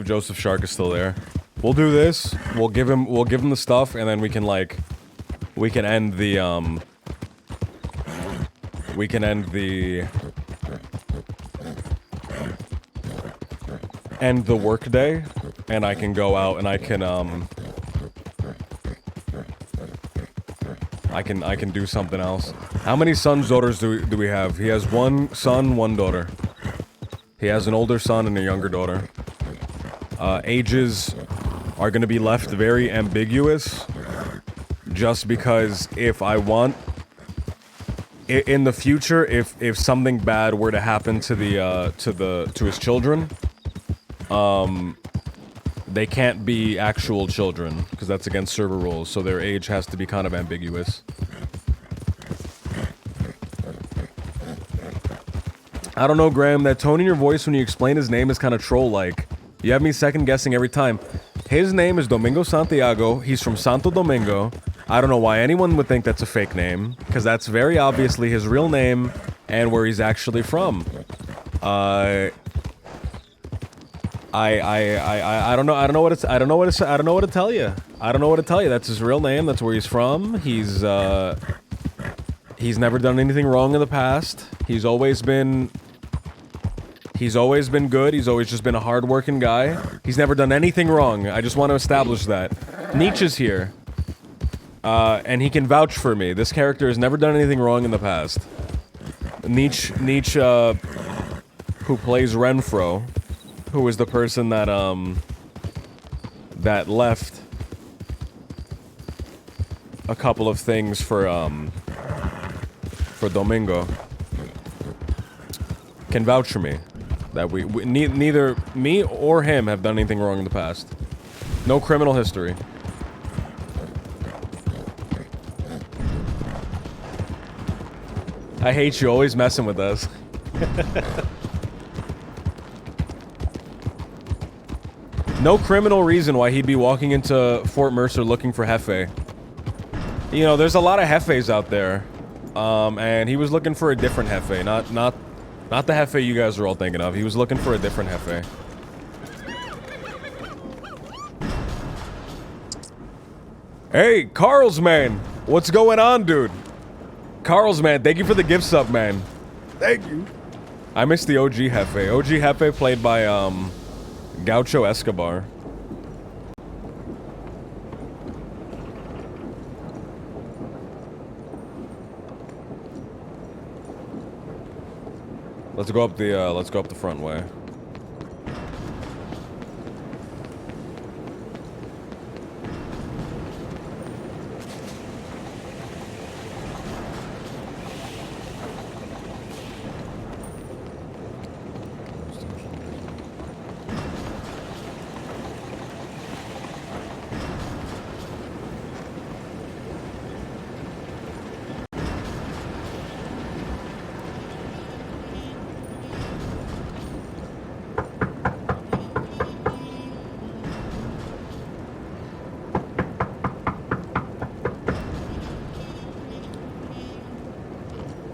Joseph Shark is still there. We'll do this. We'll give him the stuff, and then we can end the workday, and I can go out and I can do something else. How many sons, daughters do we have? He has one son, one daughter. He has an older son and a younger daughter. Ages are gonna be left very ambiguous, just because if I want, in the future, if something bad were to happen to his children, they can't be actual children because that's against server rules. So their age has to be kind of ambiguous. I don't know, Graham. That tone in your voice when you explain his name is kind of troll-like. You have me second-guessing every time. His name is Domingo Santiago. He's from Santo Domingo. I don't know why anyone would think that's a fake name, because that's very obviously his real name and where he's actually from. I don't know. I don't know what to tell you. I don't know what to tell you. That's his real name. That's where he's from. He's never done anything wrong in the past. He's always been good. He's always just been a hard-working guy. He's never done anything wrong. I just want to establish that. Nietzsche's here. And he can vouch for me. This character has never done anything wrong in the past. Nietzsche, who plays Renfro, who is the person that that left a couple of things for Domingo, can vouch for me that neither me or him have done anything wrong in the past. No criminal history. I hate you, always messing with us. No criminal reason why he'd be walking into Fort Mercer looking for Hefe. You know, there's a lot of Hefes out there. And he was looking for a different Hefe, not the Hefe you guys are all thinking of. He was looking for a different Hefe. Hey, Carlsman! What's going on, dude? Carlsman, thank you for the gift sub, man. Thank you. I missed the OG Hefe. OG Hefe played by, Gaucho Escobar. Let's go up the front way.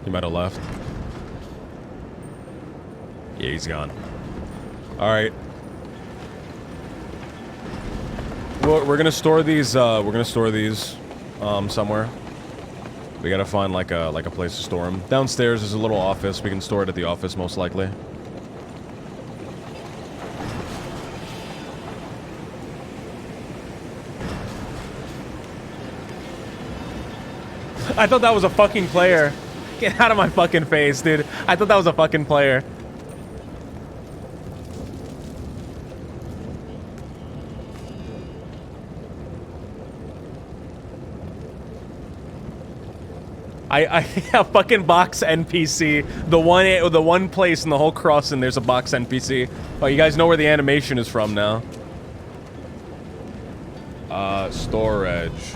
He might have left. Yeah, he's gone. Alright. Well, we're gonna store these, somewhere. We gotta find, like a place to store them. Downstairs is a little office. We can store it at the office, most likely. I thought that was a fucking player. Get out of my fucking face, dude. I thought that was a fucking player. I a fucking box NPC. The one place in the whole crossing there's a box NPC. Oh, you guys know where the animation is from now. Storage.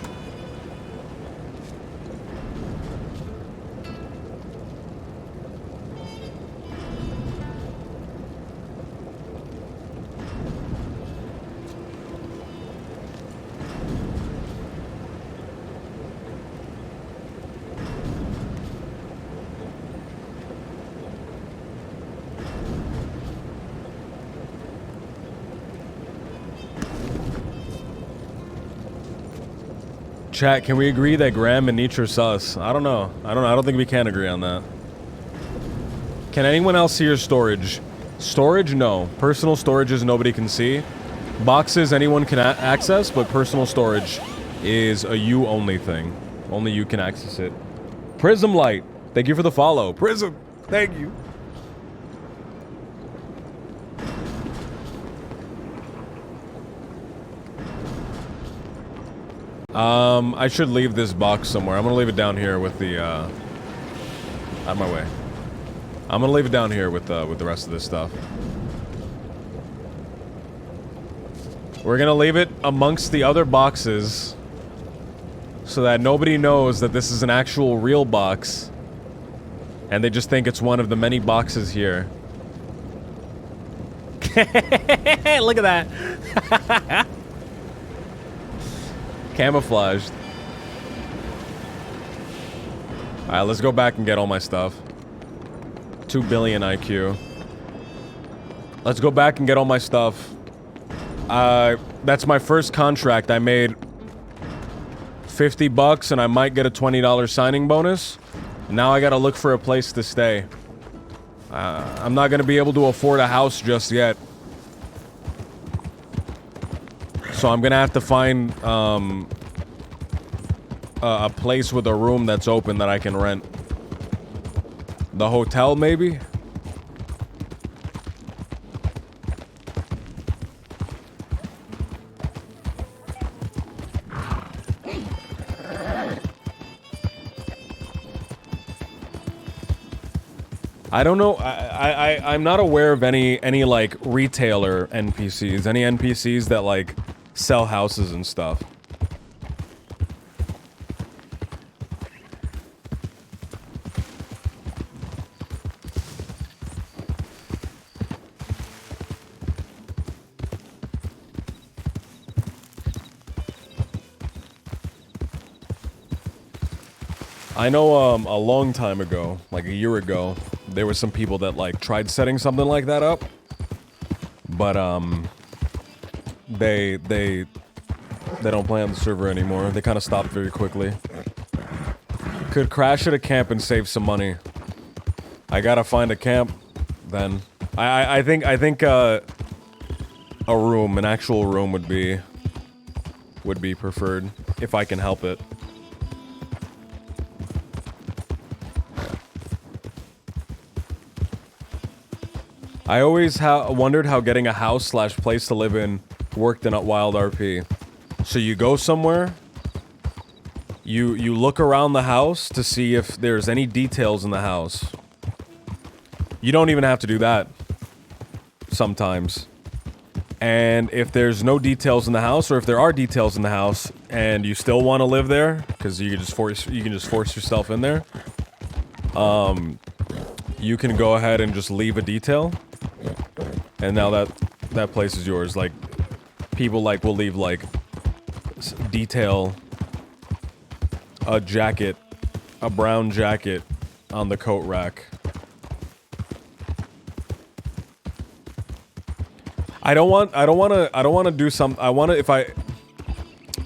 Chat, can we agree that Graham and Nietzsche are sus? I don't know. I don't think we can agree on that. Can anyone else see your storage? Storage, no. Personal storages nobody can see. Boxes anyone can access, but personal storage is a you only thing. Only you can access it. Prism Light, thank you for the follow. Prism, thank you. I should leave this box somewhere. I'm gonna leave it down here with the, out of my way. I'm gonna leave it down here with the rest of this stuff. We're gonna leave it amongst the other boxes so that nobody knows that this is an actual real box and they just think it's one of the many boxes here. Look at that. Camouflaged. Alright, let's go back and get all my stuff. 2 billion IQ. Let's go back and get all my stuff. That's my first contract. I made 50 bucks and I might get a $20 signing bonus. Now I gotta look for a place to stay. I'm not gonna be able to afford a house just yet. So I'm gonna have to find a place with a room that's open that I can rent. The hotel, maybe? I don't know. I'm not aware of any like retailer NPCs. Any NPCs that like sell houses and stuff. I know a long time ago, like a year ago, there were some people that like tried setting something like that up, but they don't play on the server anymore. They kind of stopped very quickly. Could crash at a camp and save some money. I gotta find a camp, then. I think a room, an actual room would be preferred if I can help it. I always wondered how getting a house / place to live in worked in a Wild RP. So you go somewhere, you look around the house to see if there's any details in the house. You don't even have to do that sometimes. And if there's no details in the house, or if there are details in the house and you still want to live there because you can just force yourself in there, you can go ahead and just leave a detail. And now that place is yours. Like, people like will leave like detail, a jacket, a brown jacket on the coat rack. I don't want to do some. I want to, if I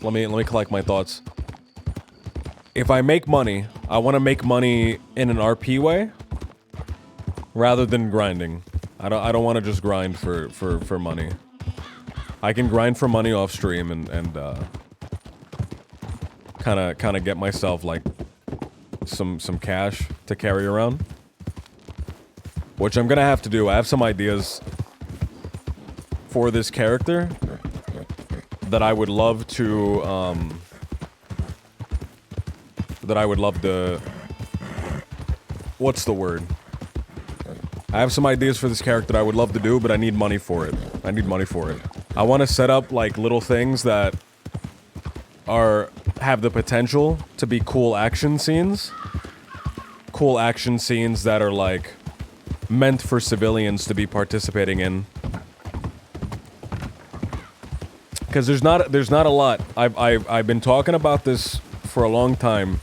let me collect my thoughts. If I make money, I want to make money in an RP way rather than grinding. I don't want to just grind for money. I can grind for money off stream and kind of get myself like some cash to carry around, which I'm gonna have to do. I have some ideas for this character that I would love to what's the word? I have some ideas for this character that I would love to do, but I need money for it. I want to set up like little things that have the potential to be cool action scenes. Cool action scenes that are like meant for civilians to be participating in. Because there's not a lot. I've been talking about this for a long time,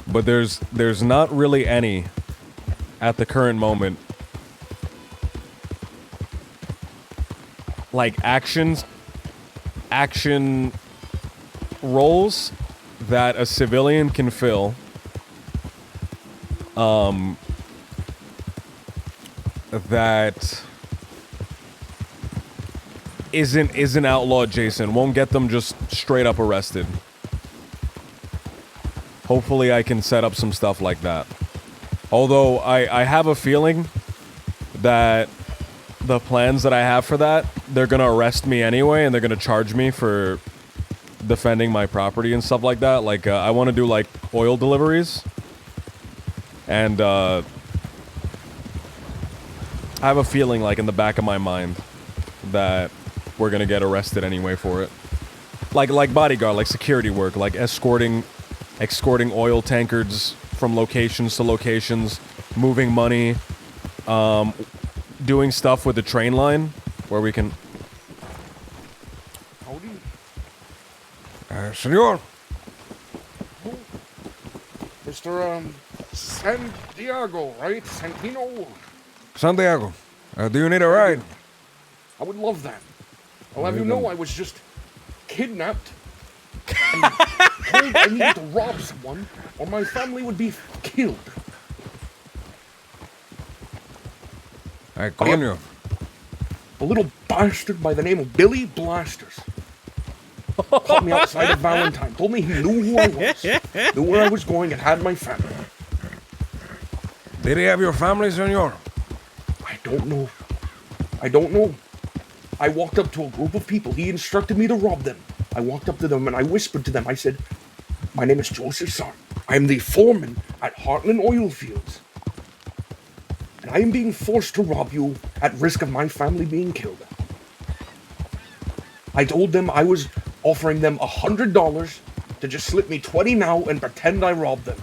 but there's not really any at the current moment. Like action roles that a civilian can fill. That isn't outlaw Jason. Won't get them just straight up arrested. Hopefully I can set up some stuff like that. Although I have a feeling that the plans that I have for that, they're gonna arrest me anyway, and they're gonna charge me for defending my property and stuff like that. Like I want to do like oil deliveries, and I have a feeling like in the back of my mind that we're gonna get arrested anyway for it. Like bodyguard, like security work, like escorting oil tankers from locations to locations, moving money, doing stuff with the train line where we can. Howdy. Senor. Mr. San Diego, right? Santino? Santiago. Do you need a ride? I would love that. I'll have you know I was just kidnapped and told I needed to rob someone or my family would be killed. Ay, coño. A little bastard by the name of Billy Blasters caught me outside of Valentine, told me he knew who I was, knew where I was going, and had my family. Did he have your family, senor? I don't know. I don't know. I walked up to a group of people. He instructed me to rob them. I walked up to them and I whispered to them. I said, "My name is Joseph Sarn. I am the foreman at Heartland Oil Fields. And I am being forced to rob you at risk of my family being killed." I told them I was offering them $100 to just slip me 20 now and pretend I robbed them.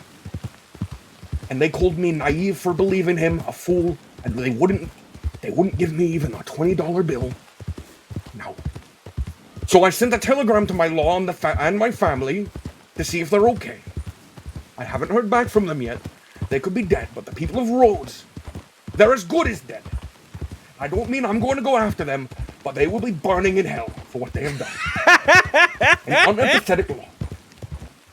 And they called me naive for believing him, a fool, and they wouldn't give me even a $20 bill. No. So I sent a telegram to my law and my family to see if they're okay. I haven't heard back from them yet. They could be dead, but the people of Rhodes, they're as good as dead. I don't mean I'm going to go after them, but they will be burning in hell for what they have done. An unempathetic law.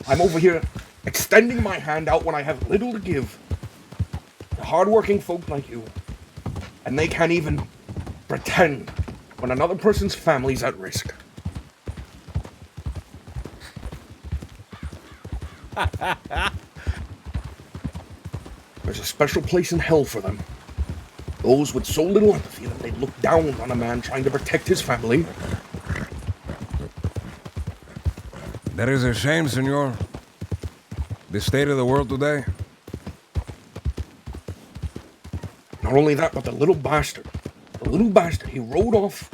I'm over here extending my hand out when I have little to give to hardworking folk like you, and they can't even pretend when another person's family's at risk. There's a special place in hell for them. Those with so little empathy that they look down on a man trying to protect his family. That is a shame, senor. The state of the world today. Not only that, but the little bastard, he rode off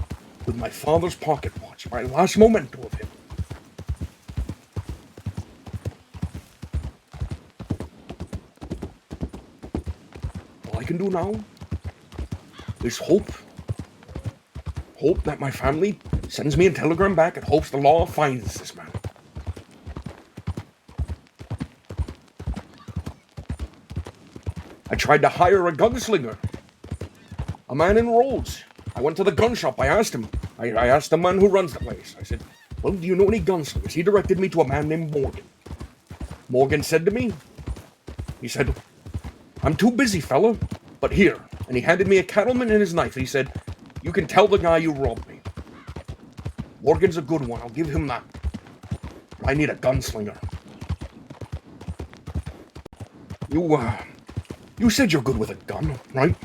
with my father's pocket watch, my last memento of him. All I can do now is hope that my family sends me a telegram back and hopes the law finds this man. I tried to hire a gunslinger, a man in Rhodes. I went to the gun shop. I asked him. I asked the man who runs the place. I said, "Well, do you know any gunslingers?" He directed me to a man named Morgan. Morgan said to me, he said, "I'm too busy, fella, but here." And he handed me a cattleman and his knife. He said, "You can tell the guy you robbed me." Morgan's a good one. I'll give him that. I need a gunslinger. You said you're good with a gun, right?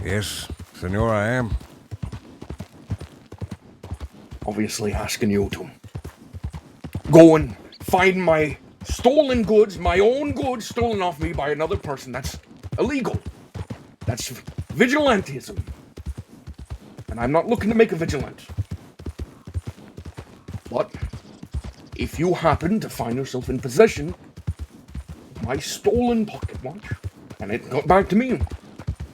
Yes, senor, I am. Obviously asking you to go and find my stolen goods, my own goods stolen off me by another person. That's illegal. That's vigilantism. And I'm not looking to make a vigilante. But if you happen to find yourself in possession of my stolen pocket watch, and it got back to me,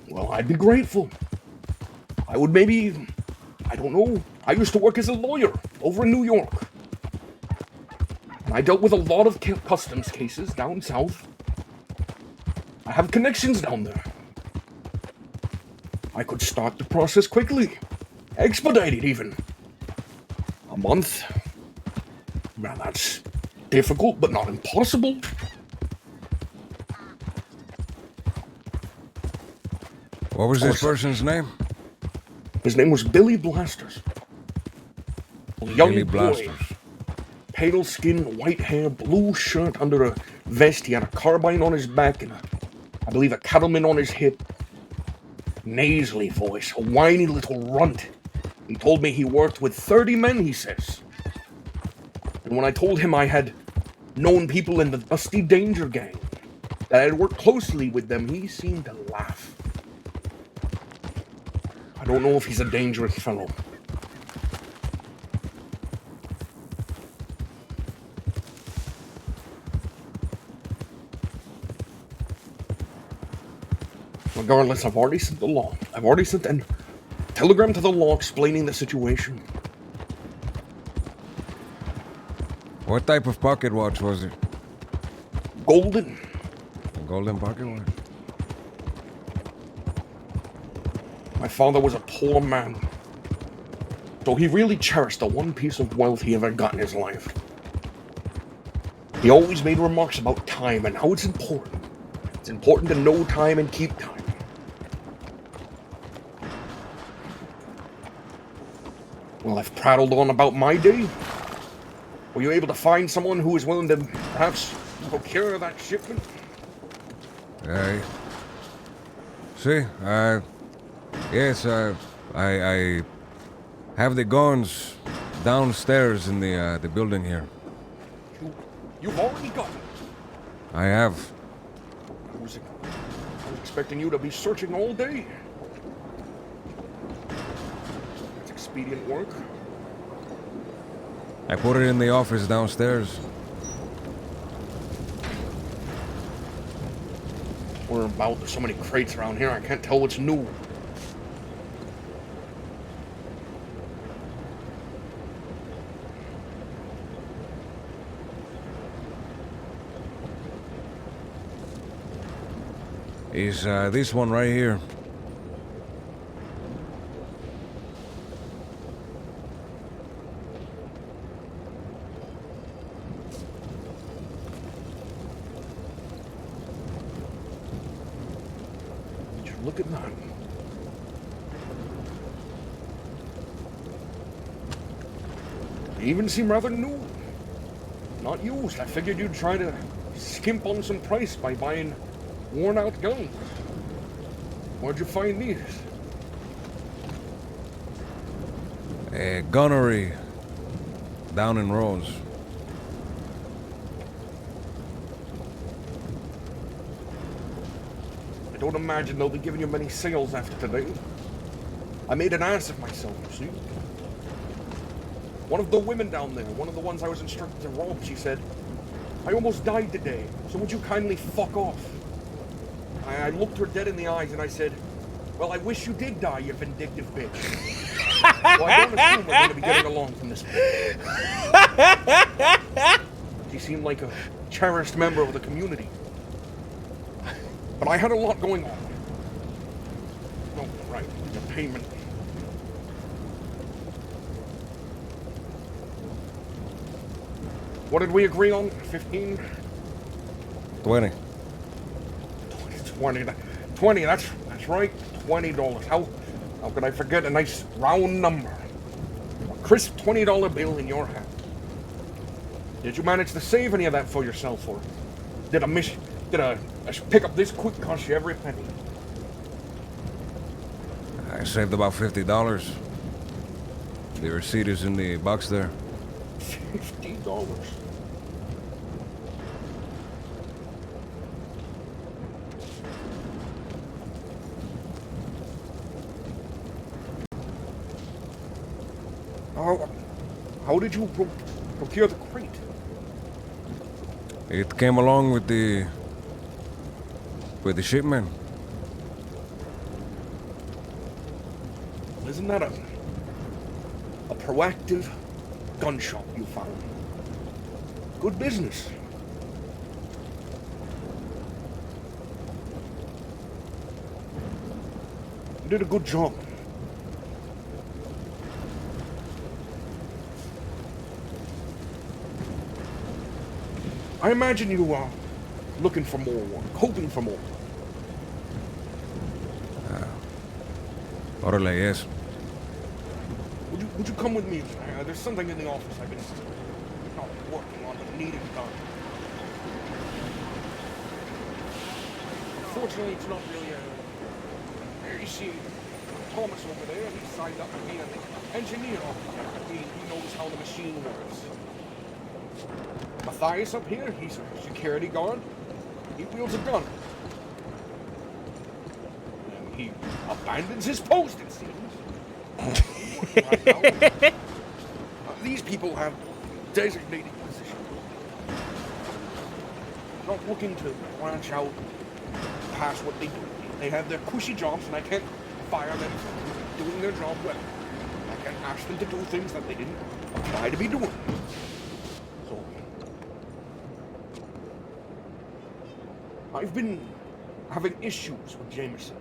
well, I'd be grateful. I would maybe, I don't know, I used to work as a lawyer over in New York. And I dealt with a lot of customs cases down south. I have connections down there. I could start the process quickly. Expedite it even. A month. Well, that's difficult, but not impossible. What was this person's name? His name was Billy Blasters. A young Billy boy. Blasters. Pale skin, white hair, blue shirt under a vest. He had a carbine on his back and I believe a cattleman on his hip. Nasally voice, a whiny little runt. He told me he worked with 30 men, he says. And when I told him I had known people in the Dusty Danger Gang, that I had worked closely with them, he seemed to laugh. I don't know if he's a dangerous fellow. Regardless, I've already sent the law. I've already sent a telegram to the law explaining the situation. What type of pocket watch was it? Golden. A golden pocket watch? My father was a poor man, so he really cherished the one piece of wealth he ever got in his life. He always made remarks about time and how it's important. It's important to know time and keep time. Well, I've prattled on about my day. Were you able to find someone who is willing to perhaps procure that shipment? See, yes, I have the guns downstairs in the building here. You've already got it. I have. I was expecting you to be searching all day. It's expedient work. I put it in the office downstairs. We're about there's so many crates around here, I can't tell what's new. Is this one right here. Just look at that. They even seem rather new. Not used. I figured you'd try to skimp on some price by buying worn out guns. Where'd you find these? A gunnery down in Rose. I don't imagine they'll be giving you many sales after today. I made an ass of myself, you see. One of the women down there, one of the ones I was instructed to rob, she said, "I almost died today, so would you kindly fuck off?" I looked her dead in the eyes and I said, "Well, I wish you did die, you vindictive bitch." Well, I don't assume we're going to be getting along from this point. She seemed like a cherished member of the community. But I had a lot going on. Oh, right, the payment. What did we agree on? 15? 20. 20, that's right, $20. How could I forget a nice round number? A crisp $20 bill in your hand. Did you manage to save any of that for yourself, or did a pick up this quick cost you every penny? I saved about $50. The receipt is in the box there. $50. How how did you procure the crate? It came along with the shipment. Isn't that a proactive gun shop you found? Good business. You did a good job. I imagine you are looking for more work, hoping for more. Orale, yes. Would you come with me? There's something in the office I've been not working on but needed done. Unfortunately, it's not really a... You see, Thomas over there, he signed up to be an engineer. He knows how the machine works. Matthias up here, he's a security guard. He wields a gun. And he abandons his post, it seems. Right now. These people have designated positions. Not looking to branch out past what they do. They have their cushy jobs, and I can't fire them for doing their job well. I can't ask them to do things that they didn't apply to be doing. So, I've been having issues with Jameson.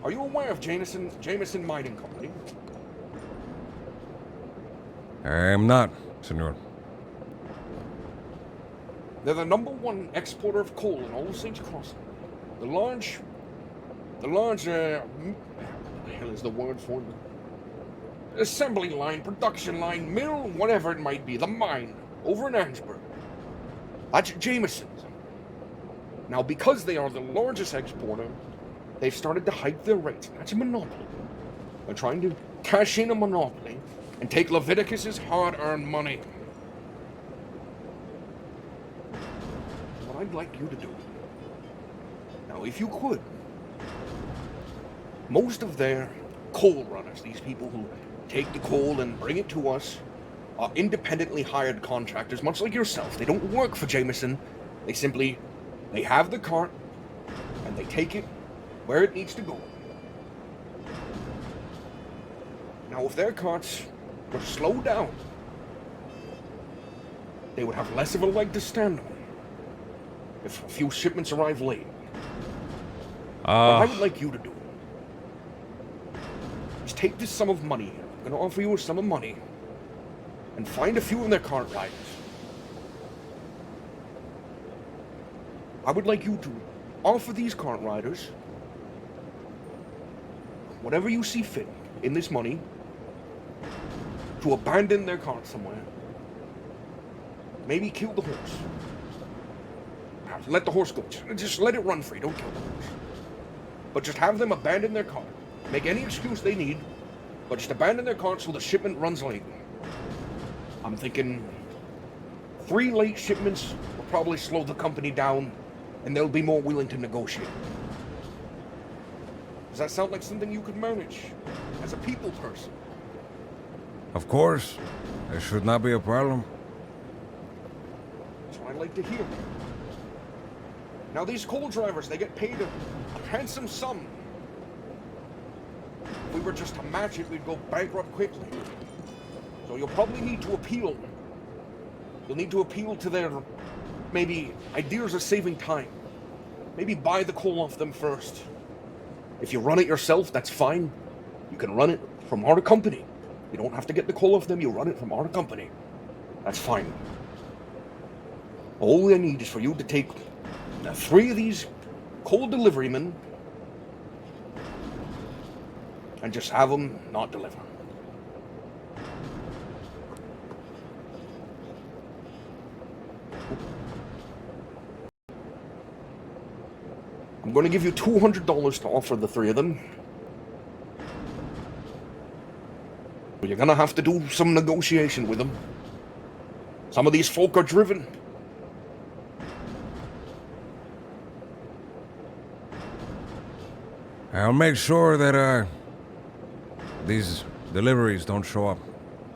Are you aware of Jameson Mining Company? I am not, senor. They're the #1 exporter of coal in all of St. Crossing. The large, what the hell is the word for it? Assembly line, production line, mill, whatever it might be, the mine, over in Ansburg. That's Jameson's. Now, because they are the largest exporter, they've started to hike their rates. That's a monopoly. They're trying to cash in a monopoly and take Leviticus's hard-earned money. What I'd like you to do, now if you could, most of their coal runners, these people who take the coal and bring it to us, are independently hired contractors, much like yourself. They don't work for Jameson. They have the cart, and they take it where it needs to go. Now, if their carts were slowed down, they would have less of a leg to stand on if a few shipments arrive late. What I would like you to do is take this sum of money. I'm going to offer you a sum of money and find a few of their cart riders. I would like you to offer these cart riders whatever you see fit in this money to abandon their cart somewhere. Maybe kill the horse. Perhaps let the horse go. Just let it run free. Don't kill the horse. But just have them abandon their cart. Make any excuse they need, but just abandon their cart so the shipment runs late. I'm thinking 3 late shipments will probably slow the company down, and they'll be more willing to negotiate. Does that sound like something you could manage as a people person? Of course. There should not be a problem. That's what I'd like to hear. Now these coal drivers, they get paid a handsome sum. If we were just to match it, we'd go bankrupt quickly. So you'll probably need to appeal. You'll need to appeal to their, maybe, ideas of saving time. Maybe buy the coal off them first. If you run it yourself, that's fine. You can run it from our company. You don't have to get the coal off them, you run it from our company. That's fine. All I need is for you to take 3 of these coal deliverymen and just have them not deliver. I'm going to give you $200 to offer the 3 of them. But you're going to have to do some negotiation with them. Some of these folk are driven. I'll make sure that these deliveries don't show up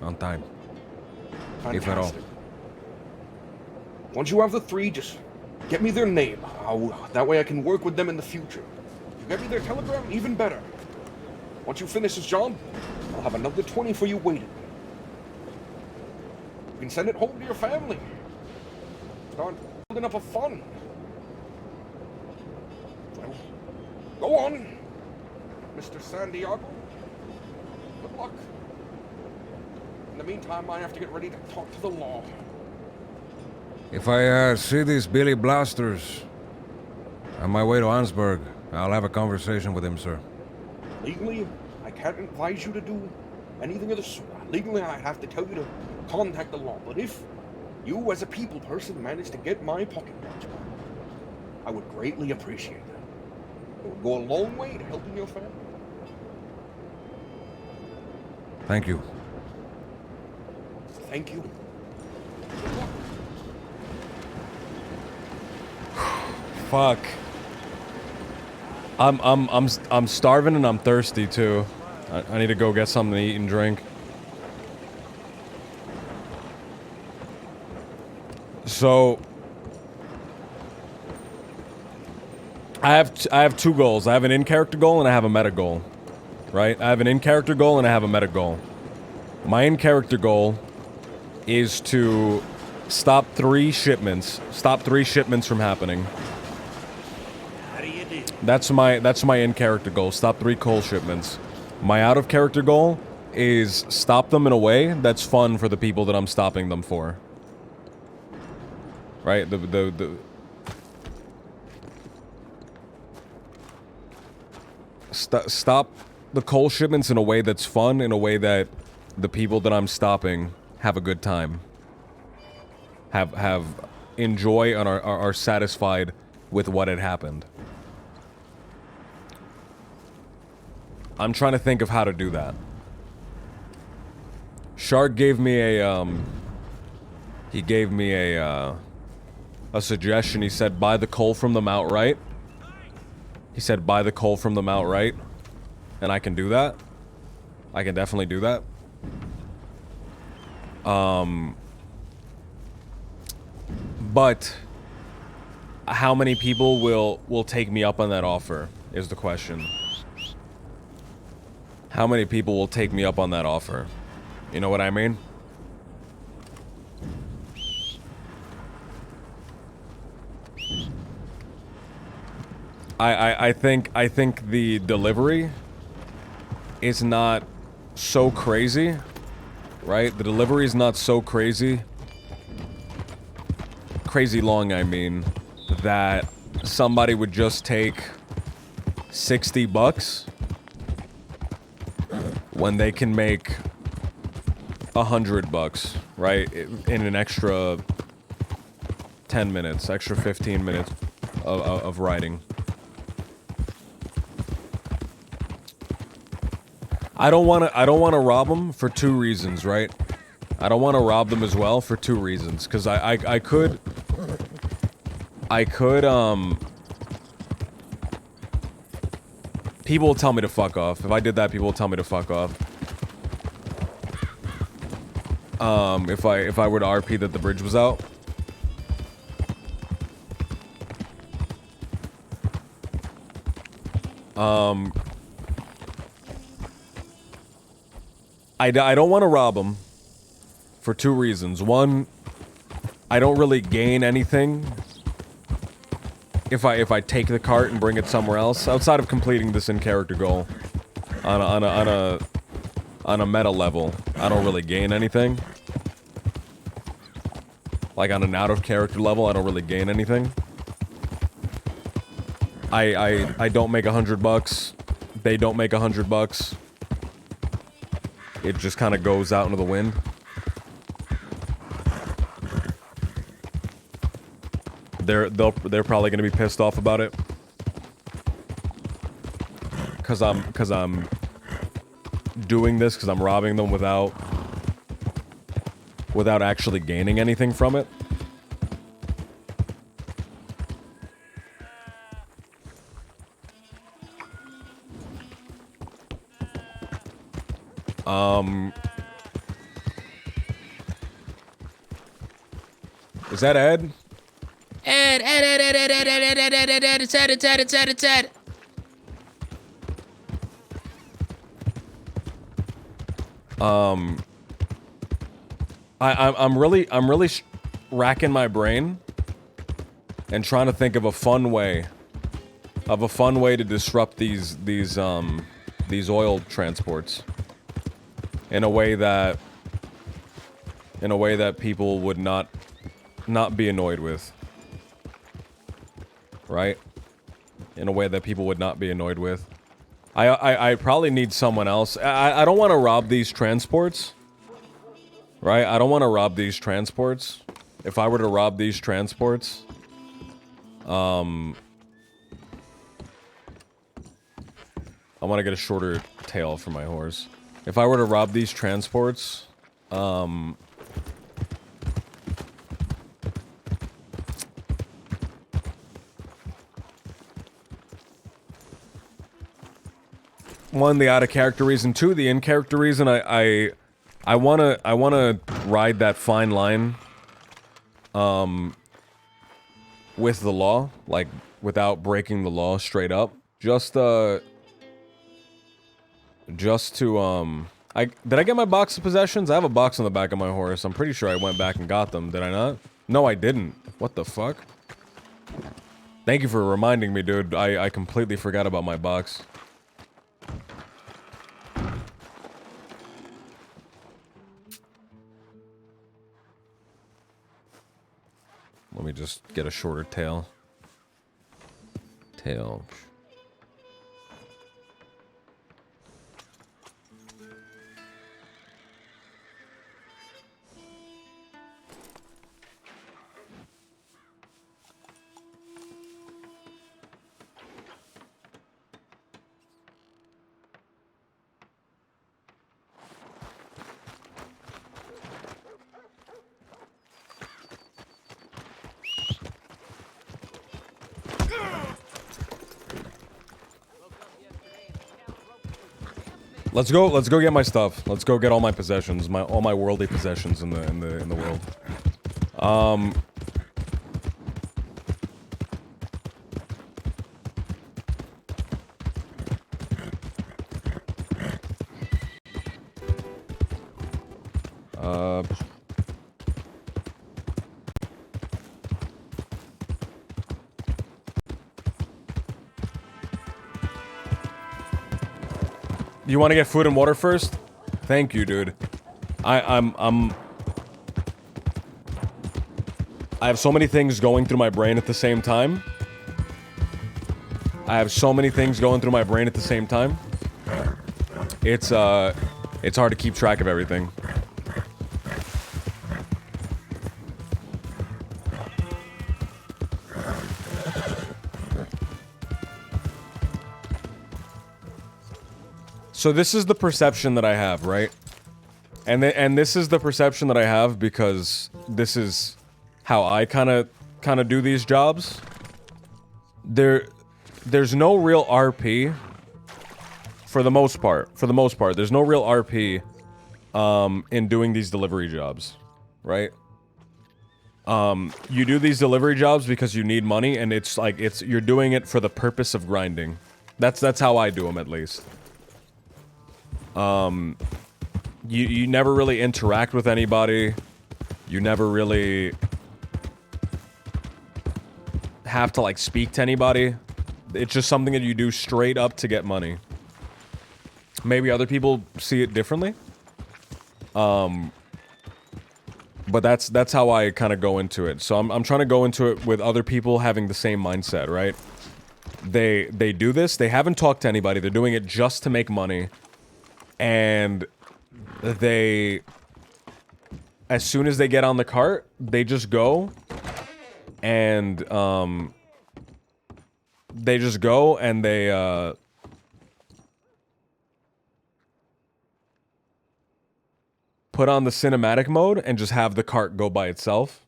on time. if at all. Fantastic. Once you have the 3, just get me their name. That way I can work with them in the future. If you get me their telegram, even better. Once you finish this job, I'll have another 20 for you waiting. You can send it home to your family. Start building up a fund. Well, go on, Mr. Santiago. Good luck. In the meantime, I have to get ready to talk to the law. If I see these Billy Blasters on my way to Ansburg, I'll have a conversation with him, sir. Legally, I can't advise you to do anything of the sort. Legally, I have to tell you to contact the law. But if you, as a people person, manage to get my pocket watch, I would greatly appreciate that. It would go a long way to helping your family. Thank you. Thank you. Good luck. Fuck. I'm starving and I'm thirsty too. I need to go get something to eat and drink. So I have 2 goals. I have an in-character goal and I have a meta goal. Right? I have an in-character goal and I have a meta goal. My in-character goal is to stop 3 shipments. Stop 3 shipments from happening. That's my in-character goal. Stop 3 coal shipments. My out-of-character goal is stop them in a way that's fun for the people that I'm stopping them for. Right? Stop the coal shipments in a way that's fun, in a way that the people that I'm stopping have a good time. Have enjoy and are satisfied with what had happened. I'm trying to think of how to do that. Shark gave me a he gave me a suggestion. He said buy the coal from them outright. He said buy the coal from them outright. And I can do that. I can definitely do that. But how many people will take me up on that offer is the question. How many people will take me up on that offer? You know what I mean? I think the delivery is not so crazy, right? The delivery is not so crazy long, I mean, that somebody would just take $60 when they can make $100, right? In an extra 10 minutes, extra 15 minutes of riding. I don't want to rob them for 2 reasons, right? I don't want to rob them as well for 2 reasons, because I could people will tell me to fuck off. If I did that, people will tell me to fuck off. If I were to RP that the bridge was out. I don't want to rob them for 2 reasons. One, I don't really gain anything if I take the cart and bring it somewhere else outside of completing this in-character goal on a meta level. I don't really gain anything. Like on an out-of-character level, I don't really gain anything. I don't make $100. They don't make $100. It just kind of goes out into the wind. They're probably gonna be pissed off about it. Cause I'm doing this, cause I'm robbing them without actually gaining anything from it. Is that Ed? Ed, it's Ed. I'm really racking my brain and trying to think of a fun way to disrupt these oil transports in a way that people would not be annoyed with, right? In a way that people would not be annoyed with. I probably need someone else. I don't want to rob these transports, right? I don't want to rob these transports. If I were to rob these transports, I want to get a shorter tail for my horse. If I were to rob these transports, one, the out of character reason. Two, the in character reason. I wanna ride that fine line, with the law, like without breaking the law straight up. Just to did I get my box of possessions? I have a box on the back of my horse. I'm pretty sure I went back and got them. Did I not? No, I didn't. What the fuck? Thank you for reminding me, dude. I completely forgot about my box. Let me just get a shorter tail. Tail. Let's go get my stuff. Let's go get all my possessions, all my worldly possessions in the world. You want to get food and water first? Thank you, dude. I have so many things going through my brain at the same time. It's hard to keep track of everything. So this is the perception that I have, right? And this is the perception that I have because this is how I kind of do these jobs. There's no real RP for the most part. There's no real RP in doing these delivery jobs, right? You do these delivery jobs because you need money, and it's like you're doing it for the purpose of grinding. That's how I do them, at least. You never really interact with anybody. You never really have to, like, speak to anybody. It's just something that you do straight up to get money. Maybe other people see it differently. But that's how I kind of go into it. So I'm trying to go into it with other people having the same mindset, right? They do this. They haven't talked to anybody. They're doing it just to make money. And as soon as they get on the cart, they just go and they put on the cinematic mode and just have the cart go by itself.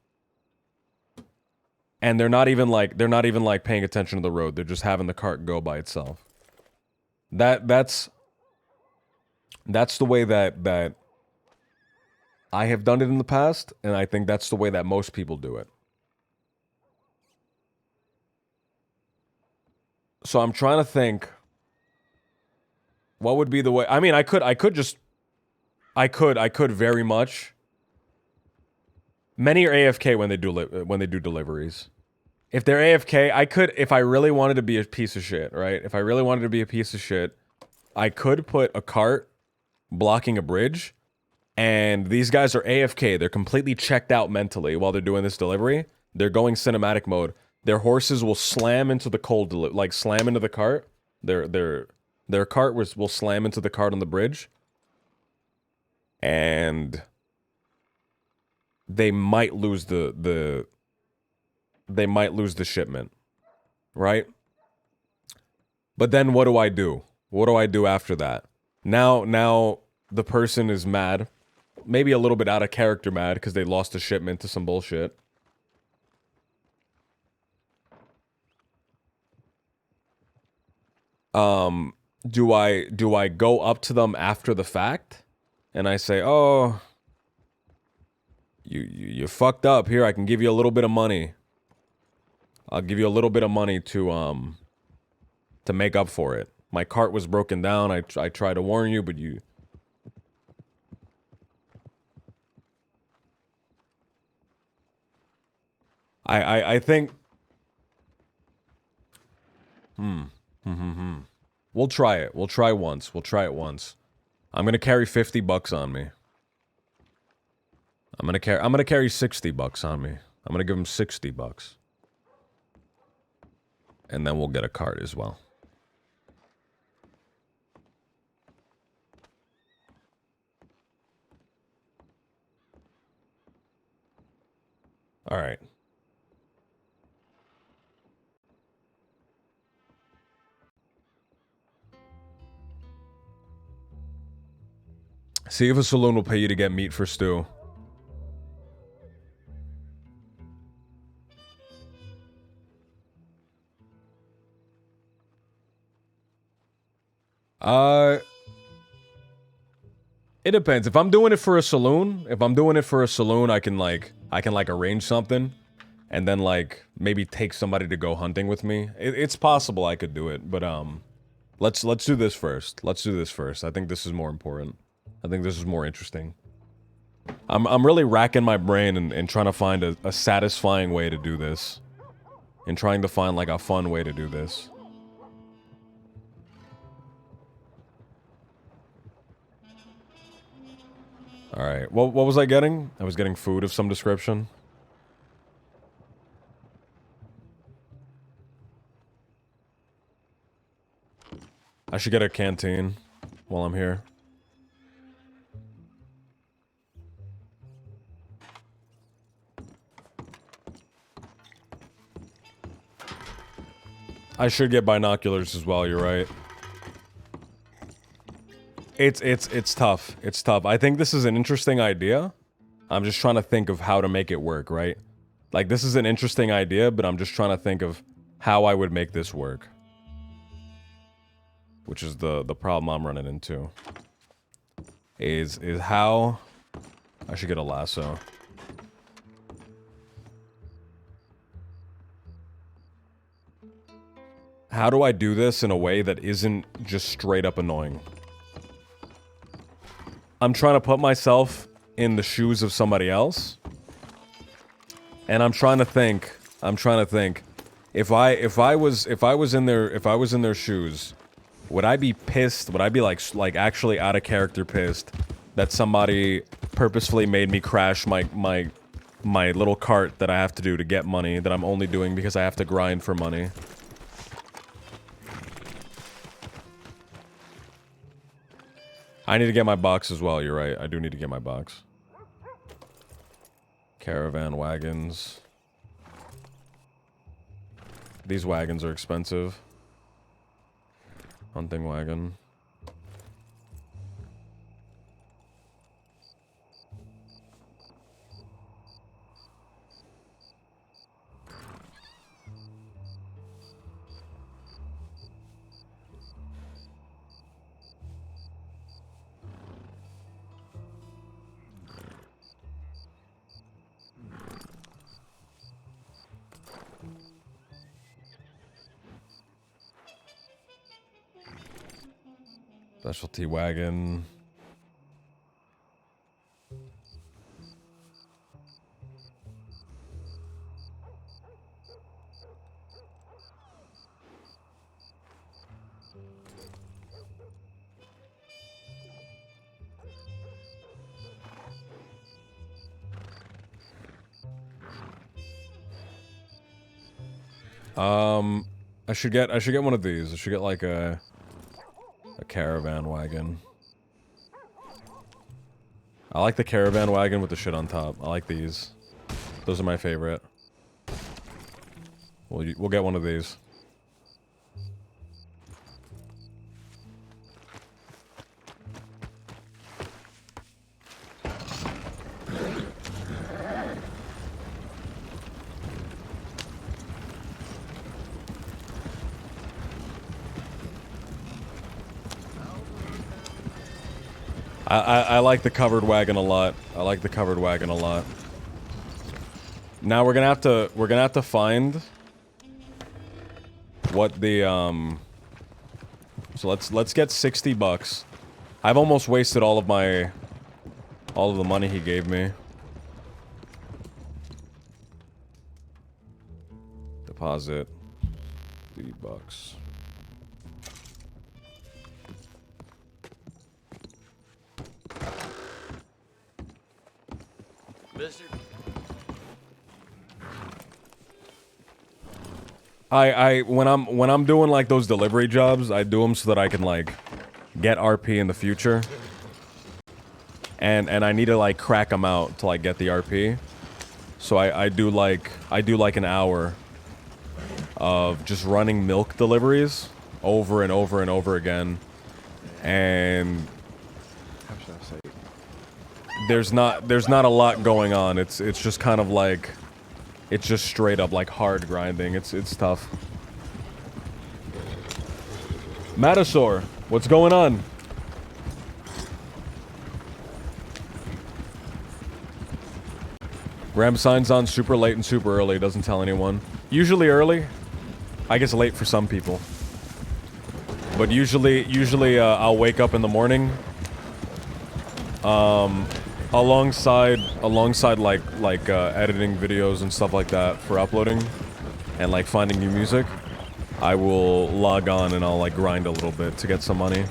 And they're not even like paying attention to the road. They're just having the cart go by itself. That's the way that I have done it in the past, and I think that's the way that most people do it. So I'm trying to think, what would be the way? I mean, I could very much. Many are AFK when they do deliveries. If they're AFK, I could, if I really wanted to be a piece of shit, right? If I really wanted to be a piece of shit, I could put a cart blocking a bridge, and these guys are AFK. They're completely checked out mentally while they're doing this delivery. They're going cinematic mode. Their horses will slam into the like slam into the cart. Their cart will slam into the cart on the bridge, and they might lose the shipment, right? But then what do I do? What do I do after that? Now the person is mad, maybe a little bit out of character mad because they lost a shipment to some bullshit. Do I go up to them after the fact and I say, "Oh, you fucked up. Here, I can give you a little bit of money. I'll give you a little bit of money to make up for it. My cart was broken down. I tried to warn you, but you..." I think... We'll try it. We'll try once. We'll try it once. I'm gonna carry 50 bucks on me. I'm gonna carry 60 bucks on me. I'm gonna give him 60 bucks. And then we'll get a cart as well. All right. See if a saloon will pay you to get meat for stew. It depends. If I'm doing it for a saloon, I can arrange something and then like maybe take somebody to go hunting with me. It's possible I could do it, but let's do this first. Let's do this first. I think this is more important. I think this is more interesting. I'm really racking my brain and trying to find a satisfying way to do this. And trying to find like a fun way to do this. Alright, what was I getting? I was getting food of some description. I should get a canteen while I'm here. I should get binoculars as well, you're right. It's tough. It's tough. I think this is an interesting idea. I'm just trying to think of how to make it work, right? Like, this is an interesting idea, but I'm just trying to think of how I would make this work. Which is the problem I'm running into. Is how... I should get a lasso. How do I do this in a way that isn't just straight up annoying? I'm trying to put myself in the shoes of somebody else. And I'm trying to think, if I was in their shoes, would I be pissed? Would I be like actually out of character pissed that somebody purposefully made me crash my little cart that I have to do to get money that I'm only doing because I have to grind for money? I need to get my box as well, you're right. I do need to get my box. Caravan wagons. These wagons are expensive. Hunting wagon. Specialty wagon. I should get one of these. I should get like a caravan wagon. I like the caravan wagon with the shit on top. I like these. Those are my favorite. We'll get one of these. I like the covered wagon a lot. I like the covered wagon a lot. Now we're gonna have to find what the so let's get 60 bucks. I've almost wasted all of the money he gave me. Deposit 3 bucks. When I'm doing like those delivery jobs, I do them so that I can like get RP in the future. And I need to like crack them out to like get the RP. So I do like an hour of just running milk deliveries over and over and over again. And How should I say it? there's not a lot going on. It's just kind of like, it's just straight up like hard grinding. It's tough. Matasaur, what's going on? Ram signs on super late and super early. Doesn't tell anyone. Usually early. I guess late for some people. But usually I'll wake up in the morning. Alongside like editing videos and stuff like that for uploading, and like finding new music, I will log on and I'll like grind a little bit to get some money.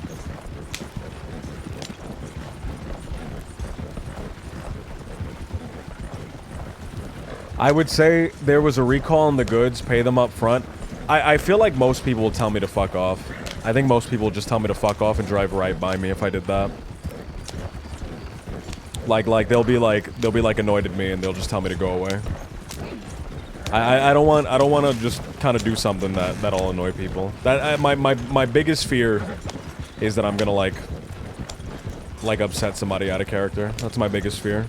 I would say there was a recall on the goods, pay them up front. I feel like most people will tell me to fuck off. I think most people will just tell me to fuck off and drive right by me if I did that. Like they'll be like annoyed at me and they'll just tell me to go away. I don't want to just kind of do something that'll annoy people. My biggest fear is that I'm gonna like upset somebody out of character. That's my biggest fear.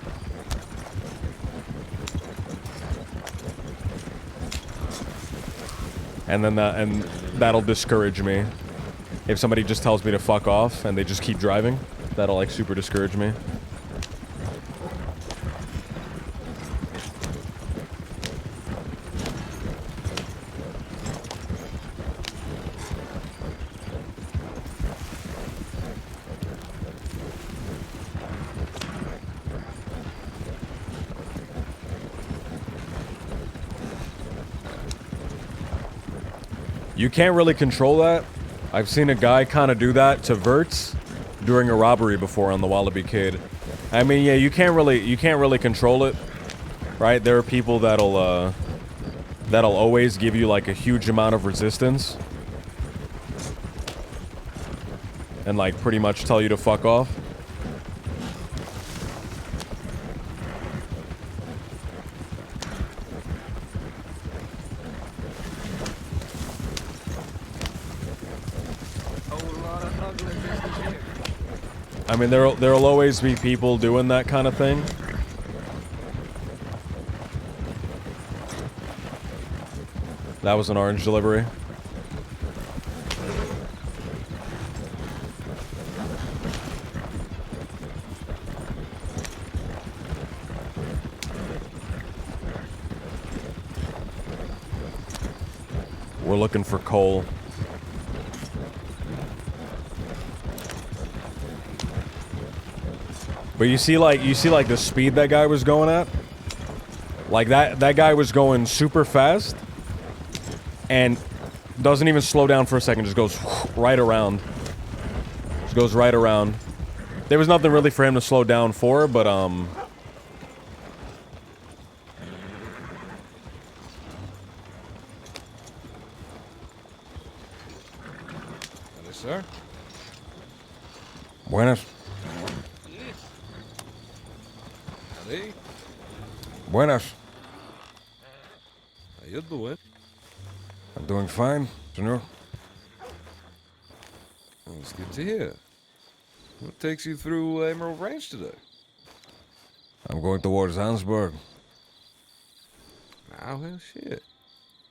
And then that'll discourage me. If somebody just tells me to fuck off and they just keep driving, that'll like super discourage me. You can't really control that. I've seen a guy kind of do that to Verts during a robbery before on the Wallaby Kid. I mean, yeah, you can't really control it, right? There are people that'll always give you like a huge amount of resistance and like pretty much tell you to fuck off. I mean, there'll always be people doing that kind of thing. That was an orange delivery. We're looking for coal. But you see like the speed that guy was going at? Like that guy was going super fast and doesn't even slow down for a second, just goes right around. Just goes right around. There was nothing really for him to slow down for, but Yes, sir. Buenas. Hey, Buenas. how you doing? I'm doing fine, senor. Oh, it's good to hear. What takes you through Emerald Range today? I'm going towards Hansburg. Ah, well, shit.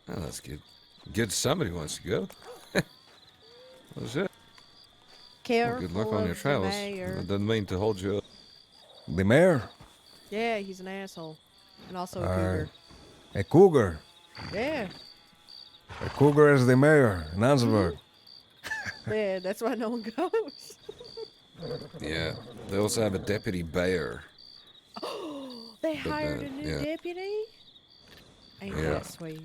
Oh, that's good. Good somebody wants to go. Well, shit. Well, Careful good luck on your of the travels. mayor. I didn't mean to hold you up. The mayor? Yeah, he's an asshole. And also a cougar. A cougar. Yeah. A cougar is the mayor in Hansburg. Yeah, that's why no one goes. Yeah, they also have a deputy bear. They hired a new yeah. deputy? Ain't Yeah. that sweet?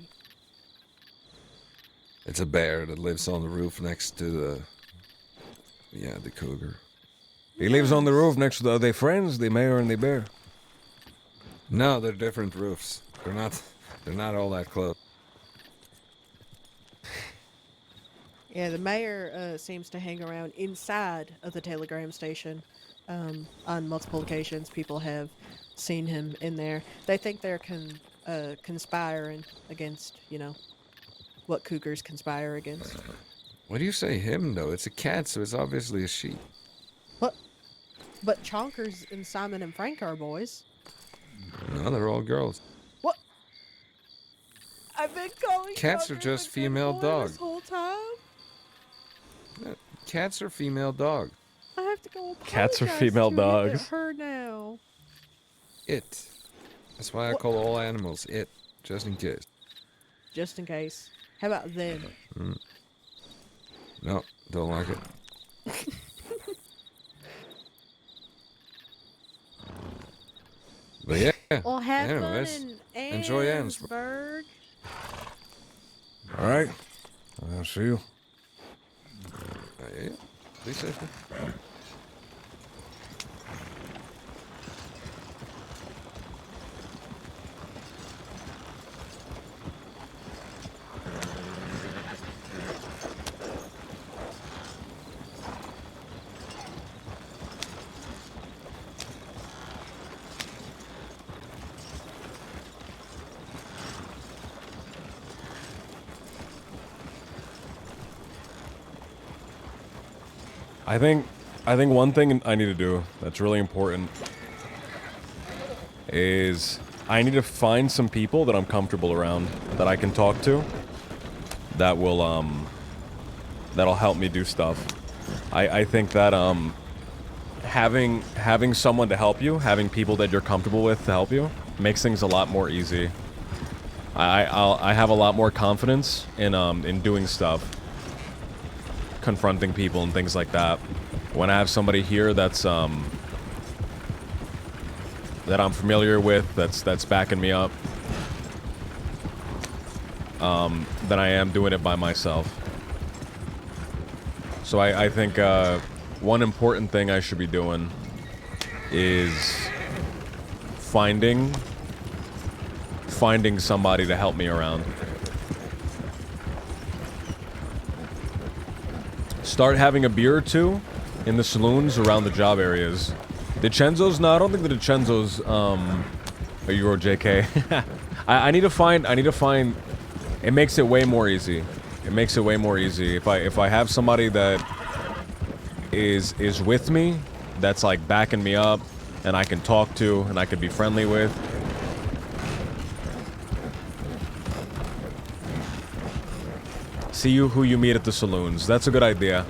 It's a bear that lives on the roof next to the cougar. He lives on the roof next to the other friends, the mayor and the bear. No, they're different roofs. They're not all that close. Yeah, the mayor seems to hang around inside of the telegram station. On multiple occasions, people have seen him in there. They think they're conspiring against, what cougars conspire against. Why do you say him, though? It's a cat, so it's obviously a sheep. But Chonkers and Simon and Frank are boys. No, they're all girls. What? I've been calling Cats are Chonkers just a good female boy dog. this whole time. Cats are female dogs. I have to go apologize Cats are female to dogs. her now. It. That's why I call all animals it, just in case. Just in case. How about them? No, don't like it. But yeah, Well, have anyways, fun in enjoy Ansburg. Ansburg. All right. I'll see you. Yeah, be safe. I think one thing I need to do that's really important is I need to find some people that I'm comfortable around, that I can talk to, that will that'll help me do stuff. I think that having someone to help you, having people that you're comfortable with to help you, makes things a lot more easy. I have a lot more confidence in doing stuff, confronting people and things like that. When I have somebody here that's that I'm familiar with, that's backing me up, than I am doing it by myself. So I think one important thing I should be doing is finding somebody to help me around. Start having a beer or two in the saloons around the job areas. DiCenzo's? No, I don't think the DiCenzo's, are you or JK? I need to find, it makes it way more easy. It makes it way more easy. If I have somebody that is with me, that's like backing me up, and I can talk to, and I can be friendly with. See who you meet at the saloons. That's a good idea.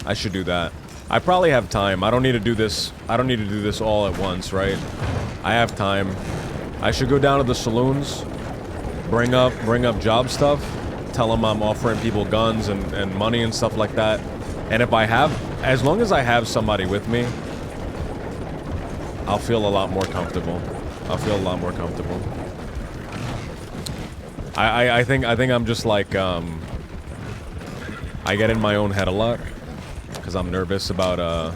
I should do that. I probably have time. I don't need to do this all at once, right? I have time. I should go down to the saloons, bring up job stuff, tell them I'm offering people guns and money and stuff like that. And if I have, as long as I have somebody with me, I'll feel a lot more comfortable. I'll feel a lot more comfortable. I think I'm just like I get in my own head a lot because I'm nervous about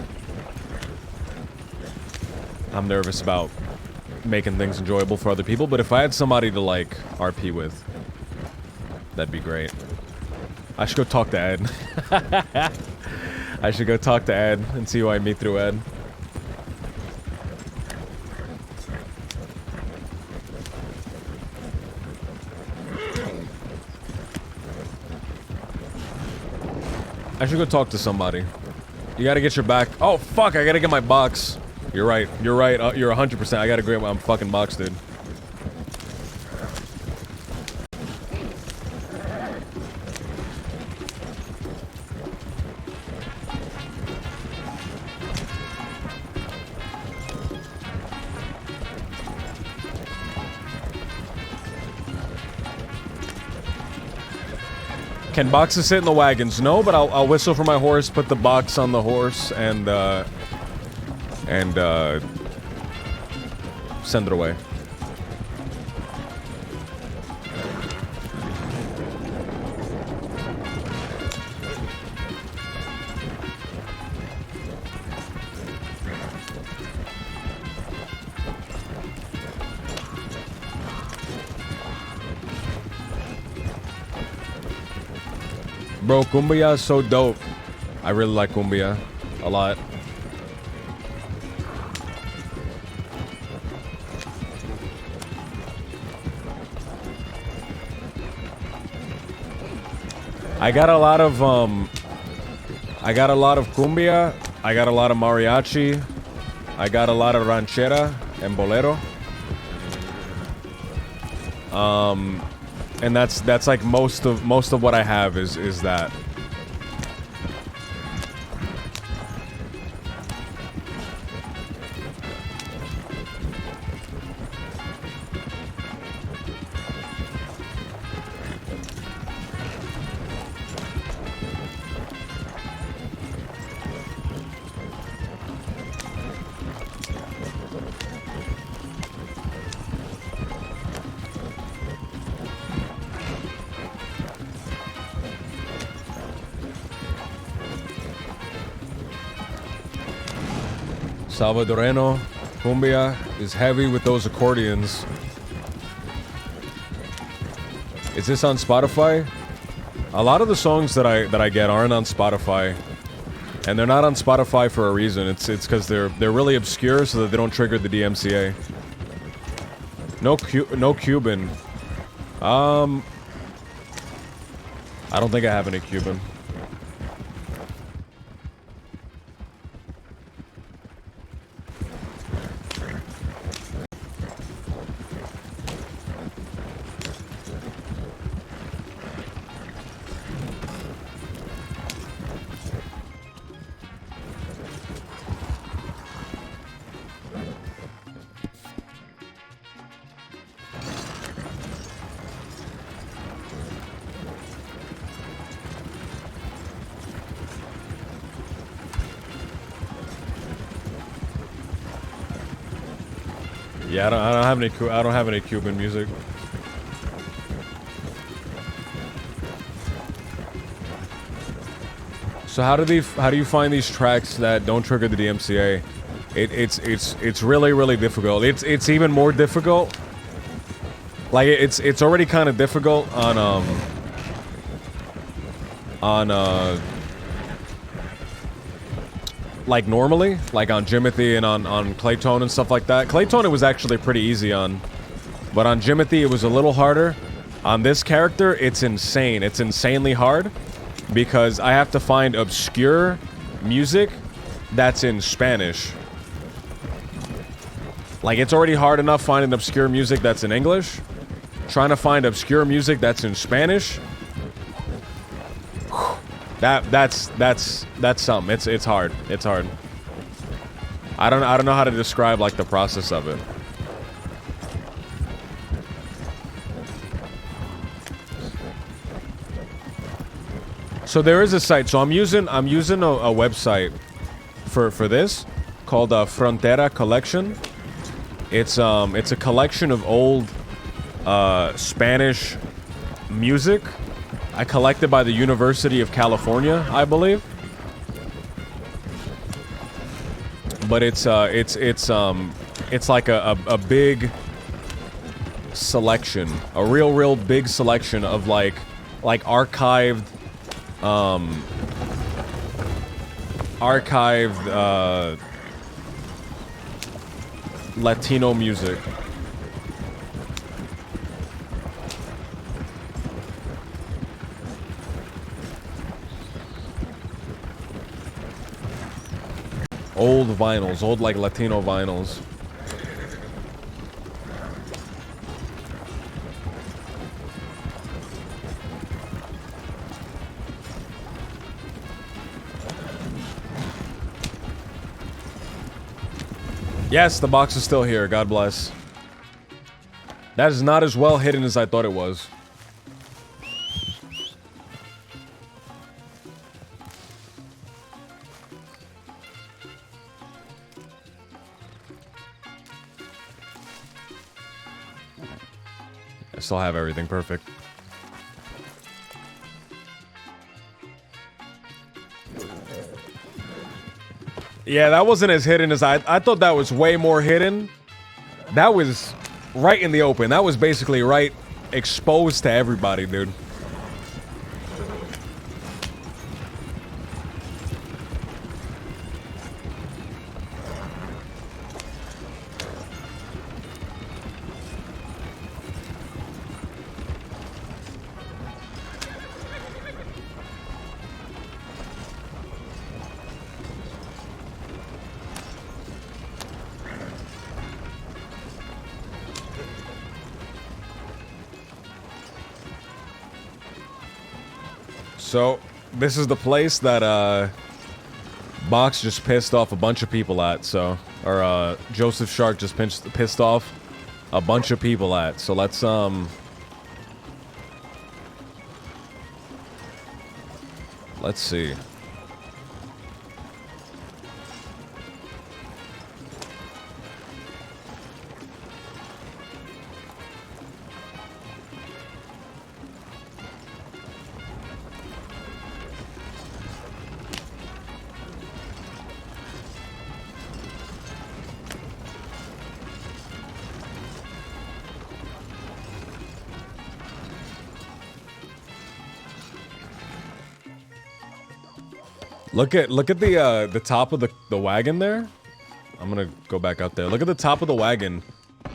making things enjoyable for other people. But if I had somebody to like RP with, that'd be great. I should go talk to Ed. I should go talk to Ed and see who I meet through Ed. I should go talk to somebody. You gotta get your back. Oh, fuck, I gotta get my box. You're right. You're right. You're 100%. I gotta get my fucking box, dude. Can boxes sit in the wagons? No, but I'll whistle for my horse, put the box on the horse, and send it away. Bro, Cumbia is so dope. I really like Cumbia a lot. I got a lot of cumbia, I got a lot of mariachi, I got a lot of ranchera and bolero. And that's like most of what I have is that. Salvadoreno cumbia is heavy with those accordions. Is this on Spotify? A lot of the songs that I get aren't on Spotify, and they're not on Spotify for a reason. It's because they're really obscure, so that they don't trigger the DMCA. No Cuban. I don't think I have any Cuban. Yeah, I don't have any Cuban music. So how do you find these tracks that don't trigger the DMCA? It's really difficult. It's even more difficult. Like it's already kind of difficult on like normally, like on Jimothy and on Claytone and stuff like that. Claytone it was actually pretty easy on, but on Jimothy it was a little harder. On this character, it's insane. It's insanely hard because I have to find obscure music that's in Spanish. Like it's already hard enough finding obscure music that's in English. Trying to find obscure music that's in Spanish. That's something. It's hard. It's hard. I don't know how to describe like the process of it. So there is a site. So I'm using a website for this, called Frontera Collection. It's a collection of old Spanish music. I collected by the University of California, I believe. But it's like a big selection, a real big selection of like archived Latino music. Old vinyls, old like Latino vinyls. Yes, the box is still here. God bless. That is not as well hidden as I thought it was. I still have everything perfect. Yeah, that wasn't as hidden as I thought. That was way more hidden. That was right in the open. That was basically right exposed to everybody, dude. So, this is the place that, Box just pissed off a bunch of people at, so... Or, Joseph Shark just pissed off a bunch of people at, so let's, let's see. Look at the top of the wagon there. I'm gonna go back up there. Look at the top of the wagon.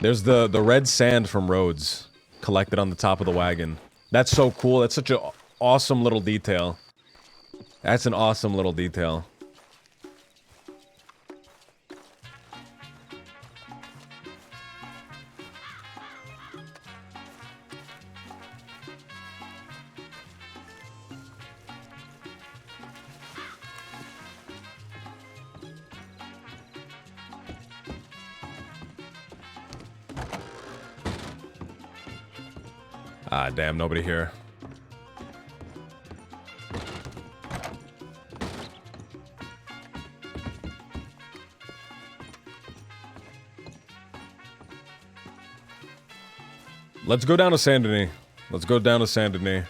There's the red sand from Rhodes collected on the top of the wagon. That's so cool. That's such an awesome little detail. That's an awesome little detail. Ah, damn, nobody here. Let's go down to Saint Denis. Let's go down to Saint Denis.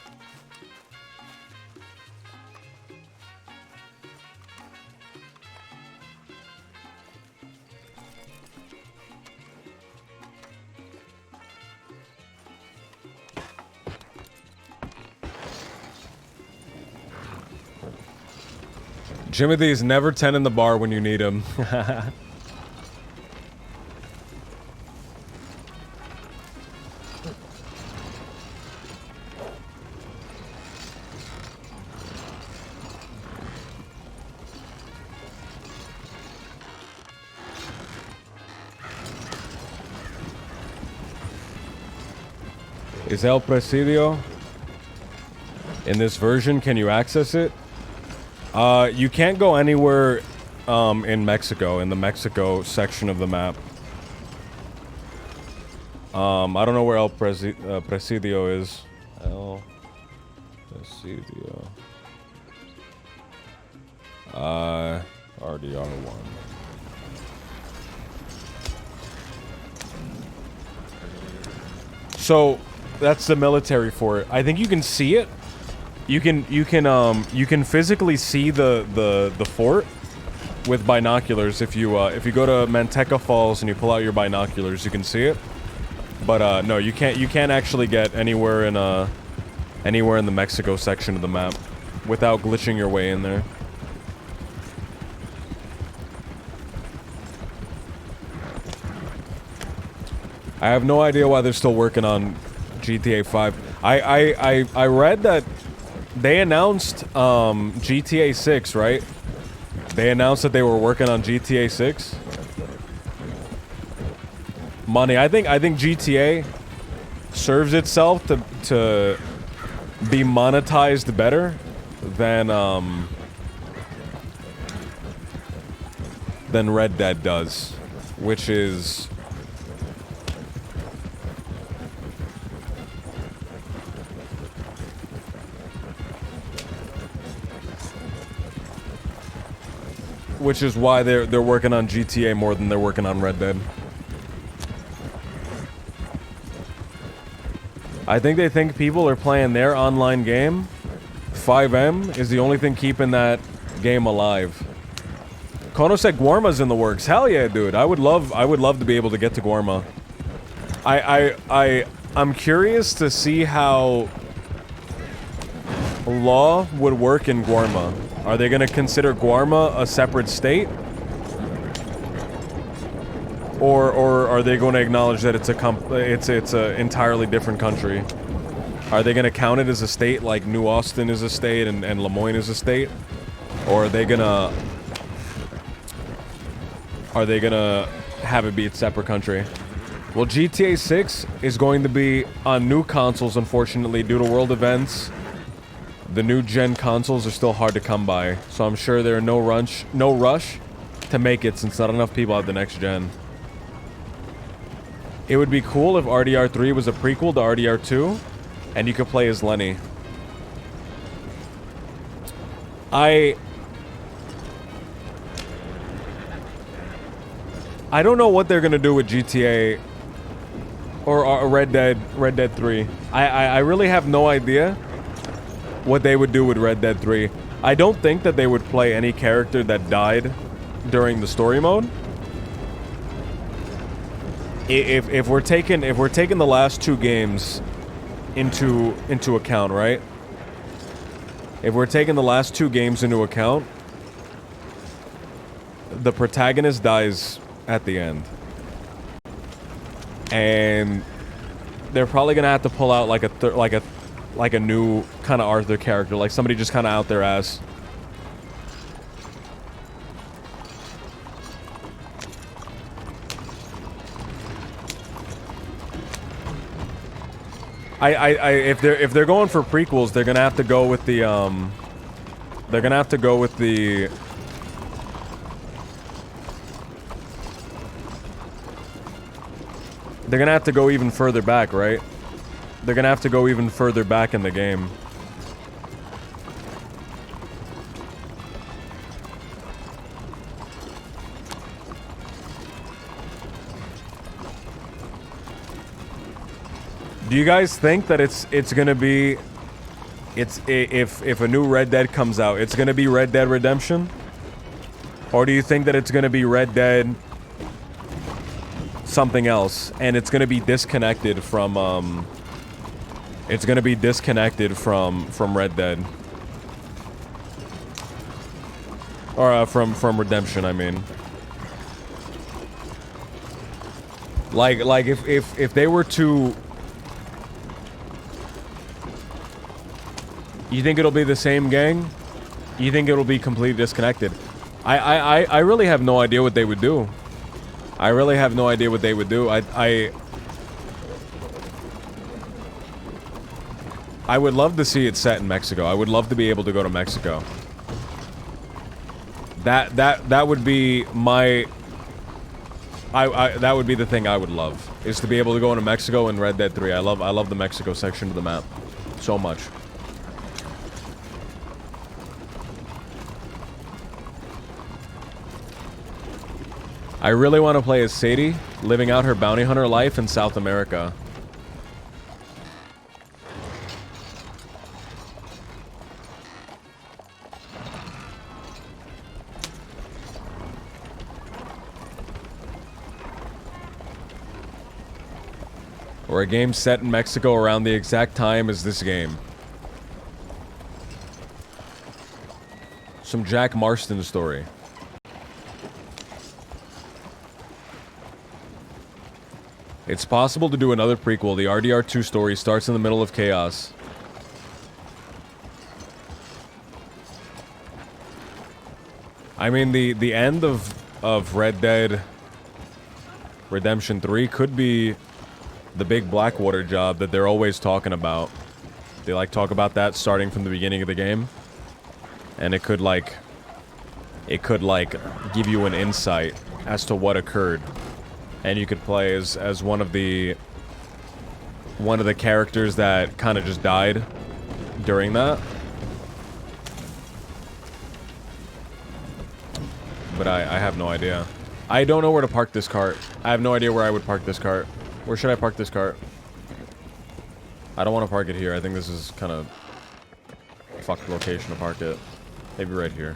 Jimothy's never tending the bar when you need him. Is El Presidio in this version? Can you access it? You can't go anywhere in Mexico, in the Mexico section of the map. I don't know where El Presidio is. El Presidio. RDR1. So that's the military fort. I think you can see it. You can physically see the fort with binoculars. If you go to Manteca Falls and you pull out your binoculars, you can see it. But no, you can't actually get anywhere in the Mexico section of the map without glitching your way in there. I have no idea why they're still working on GTA 5. I read that they announced GTA 6, right? They announced that they were working on GTA 6. Money. I think GTA serves itself to be monetized better than Red Dead does, which is why they're working on GTA more than they're working on Red Dead. I think they think people are playing their online game. 5M is the only thing keeping that game alive. Kono said Guarma's in the works. Hell yeah, dude. I would love to be able to get to Guarma. I'm curious to see how law would work in Guarma. Are they going to consider Guarma a separate state? Or are they going to acknowledge that it's a entirely different country? Are they going to count it as a state like New Austin is a state and Lemoyne is a state? Or are they going to have it be a separate country? Well, GTA 6 is going to be on new consoles, unfortunately, due to world events. The new gen consoles are still hard to come by, so I'm sure there are no rush to make it since not enough people have the next gen. It would be cool if RDR 3 was a prequel to RDR 2, and you could play as Lenny. I don't know what they're gonna do with GTA or Red Dead 3. I really have no idea what they would do with Red Dead 3. I don't think that they would play any character that died during the story mode. If we're taking the last two games into account, right? If we're taking the last two games into account, the protagonist dies at the end. And they're probably gonna have to pull out like a new kind of Arthur character, like somebody just kind of out their ass. If they're going for prequels, they're gonna have to go with the they're gonna have to go even further back, right? They're gonna have to go even further back in the game. Do you guys think that it's gonna be if a new Red Dead comes out, it's gonna be Red Dead Redemption? Or do you think that it's gonna be Red Dead something else and it's gonna be disconnected from from Red Dead? Or from Redemption, I mean. Like if they were to, you think it'll be the same gang? You think it'll be completely disconnected? I really have no idea what they would do. I really have no idea what they would do. I would love to see it set in Mexico. I would love to be able to go to Mexico. That would be my that would be the thing I would love, is to be able to go into Mexico in Red Dead 3. I love the Mexico section of the map so much. I really want to play as Sadie, living out her bounty hunter life in South America. Or a game set in Mexico around the exact time as this game. Some Jack Marston story. It's possible to do another prequel. The RDR2 story starts in the middle of chaos. I mean, the end of Red Dead Redemption 3 could be the big Blackwater job that they're always talking about. They like talk about that starting from the beginning of the game. And it could like give you an insight as to what occurred. And you could play as one of the characters that kind of just died during that. But I have no idea. I don't know where to park this cart. I have no idea where I would park this cart. Where should I park this cart? I don't want to park it here. I think this is kind of fucked location to park it. Maybe right here.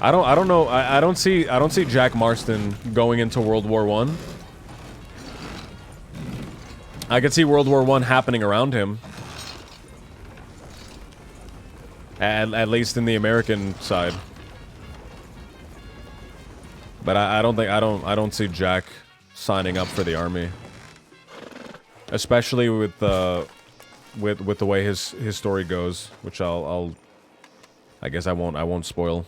I don't know. I don't see Jack Marston going into World War I. I could see World War I happening around him. At least in the American side. But I don't see Jack signing up for the army. Especially with the way his story goes, which I guess I won't spoil.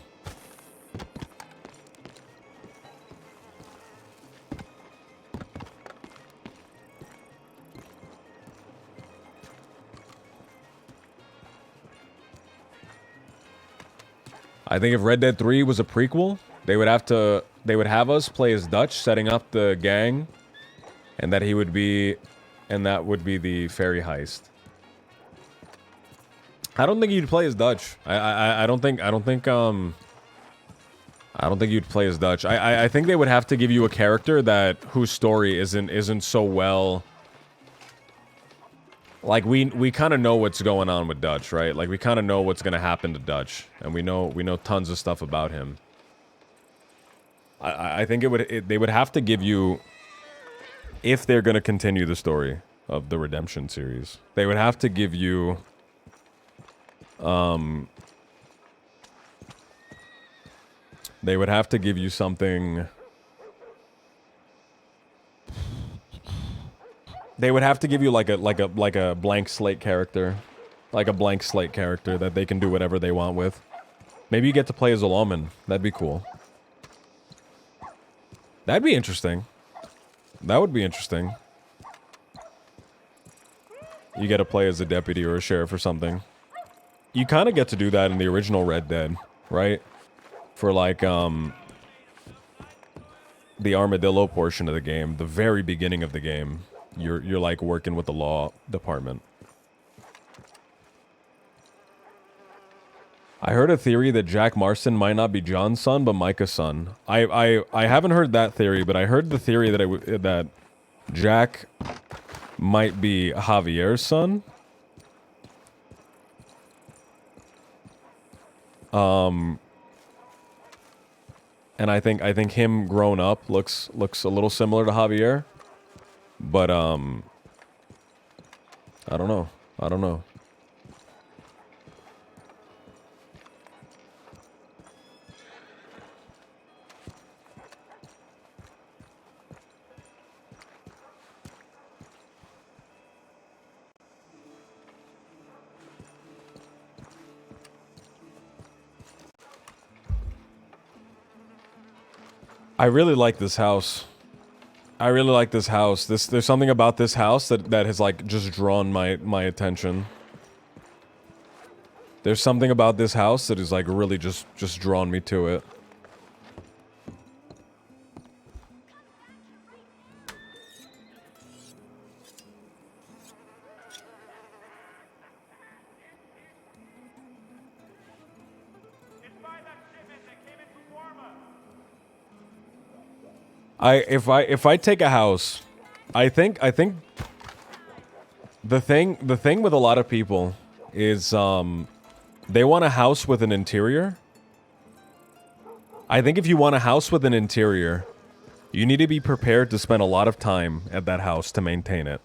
I think if Red Dead 3 was a prequel, they would have us play as Dutch, setting up the gang, and that would be the ferry heist. I don't think you'd play as Dutch. I don't think you'd play as Dutch. I think they would have to give you a character whose story isn't so well. Like we kind of know what's going on with Dutch, right? Like we kind of know what's gonna happen to Dutch, and we know tons of stuff about him. I think they would have to give you, if they're gonna continue the story of the Redemption series, they would have to give you something. They would have to give you like a blank slate character. Like a blank slate character that they can do whatever they want with. Maybe you get to play as a lawman. That'd be cool. That'd be interesting. That would be interesting. You get to play as a deputy or a sheriff or something. You kind of get to do that in the original Red Dead, right? For like, the armadillo portion of the game, the very beginning of the game. You're like working with the law department. I heard a theory that Jack Marston might not be John's son, but Micah's son. I haven't heard that theory, but I heard the theory that Jack might be Javier's son. And I think him grown up looks a little similar to Javier. But, I don't know. I really like this house. There's something about this house that has like just drawn my attention. There's something about this house that is like really just drawn me to it. If I take a house, I think the thing with a lot of people is they want a house with an interior. I think if you want a house with an interior, you need to be prepared to spend a lot of time at that house to maintain it.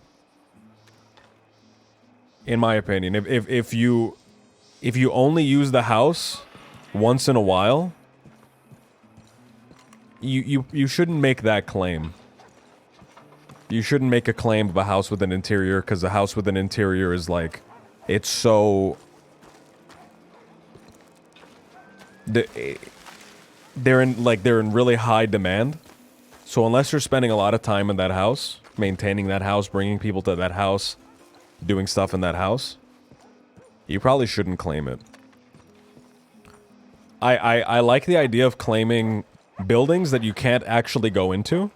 In my opinion, if you only use the house once in a while, you shouldn't make that claim. You shouldn't make a claim of a house with an interior, because a house with an interior is like, it's so... They're in really high demand. So unless you're spending a lot of time in that house, maintaining that house, bringing people to that house, doing stuff in that house, you probably shouldn't claim it. I like the idea of claiming buildings that you can't actually go into.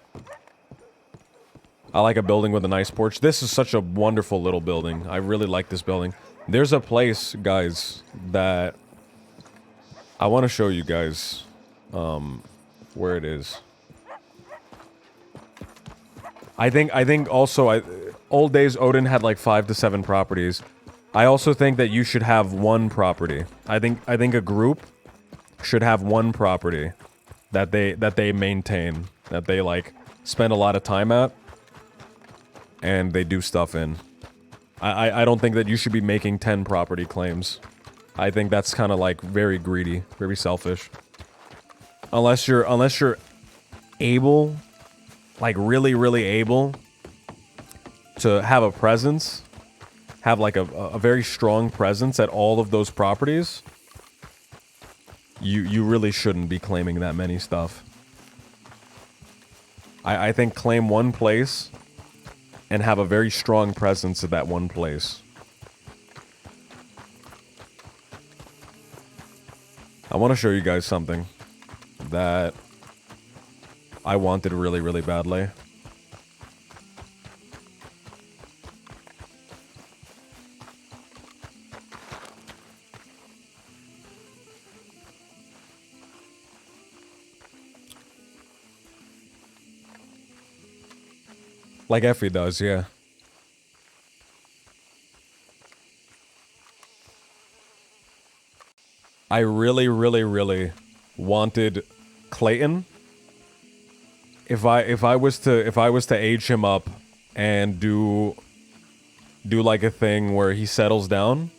I like a building with a nice porch. This is such a wonderful little building. I really like this building. There's a place, guys, that I want to show you guys where it is. I think also old days Odin had like 5 to 7 properties. I also think that you should have one property. I think a group should have one property that they maintain, that they like spend a lot of time at, and they do stuff in. I don't think that you should be making 10 property claims. I think that's kind of like very greedy, very selfish. Unless you're able, like really able to have a presence, have like a very strong presence at all of those properties, you really shouldn't be claiming that many stuff. I think claim one place and have a very strong presence at that one place. I want to show you guys something that I wanted really badly. Like Effie does, yeah. I really wanted Clayton. If I was to age him up and do like a thing where he settles down,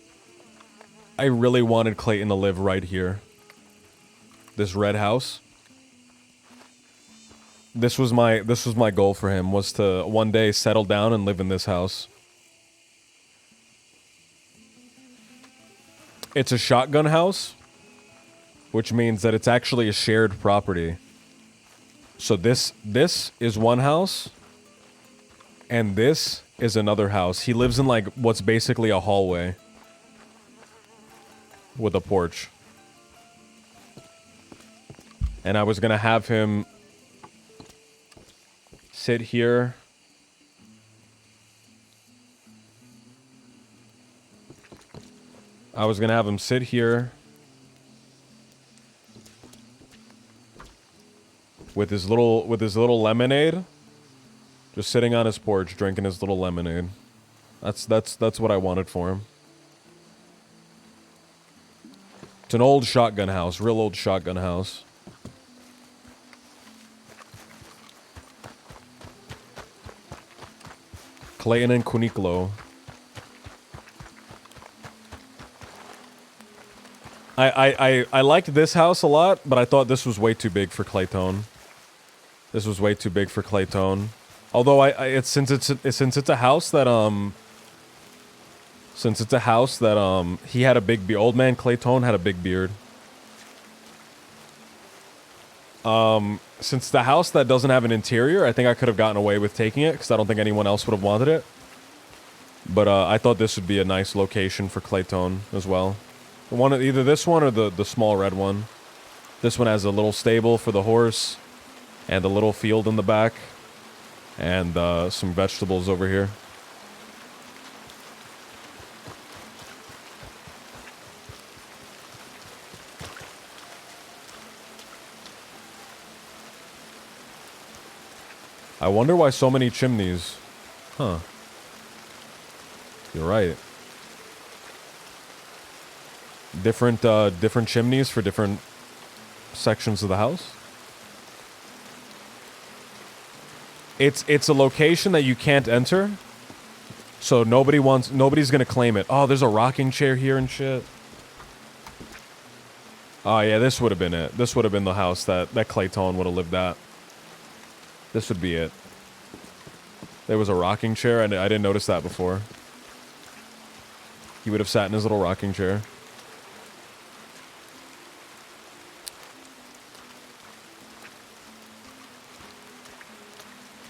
I really wanted Clayton to live right here. This red house. This was my goal for him, was to one day settle down and live in this house. It's a shotgun house, which means that it's actually a shared property. So this is one house, and this is another house. He lives in like what's basically a hallway with a porch. And I was gonna have him sit here. I was gonna have him sit here with his little lemonade, just sitting on his porch drinking his little lemonade. That's what I wanted for him. It's an old shotgun house, real old shotgun house. Clayton and Kuniklo. I liked this house a lot, but I thought this was way too big for Clayton. This was way too big for Clayton. Although since it's a house that he had a big beard. Old man Clayton had a big beard. Since the house that doesn't have an interior, I think I could have gotten away with taking it because I don't think anyone else would have wanted it. But I thought this would be a nice location for Clayton as well. Either this one or the small red one. This one has a little stable for the horse and a little field in the back and some vegetables over here. I wonder why so many chimneys. Huh. You're right. Different chimneys for different sections of the house. It's a location that you can't enter, so nobody's gonna claim it. Oh, there's a rocking chair here and shit. Oh yeah, this would have been it. This would have been the house that Clayton would have lived at. This would be it. There was a rocking chair, and I didn't notice that before. He would have sat in his little rocking chair.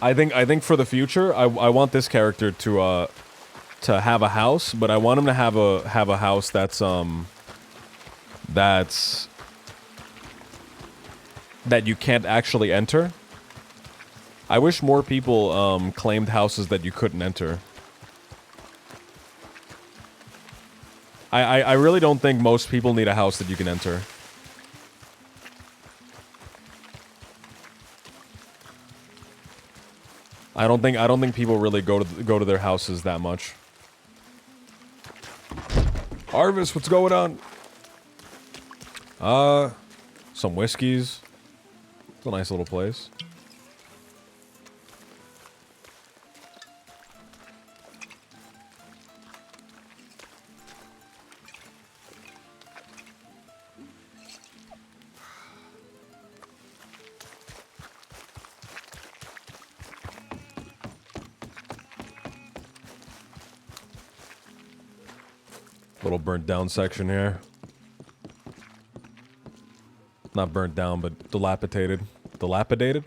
I think for the future, I want this character to have a house, but I want him to have a house that you can't actually enter. I wish more people claimed houses that you couldn't enter. I really don't think most people need a house that you can enter. I don't think people really go to their houses that much. Harvest, what's going on? Some whiskeys. It's a nice little place. Little burnt down section here. Not burnt down, but dilapidated. Dilapidated?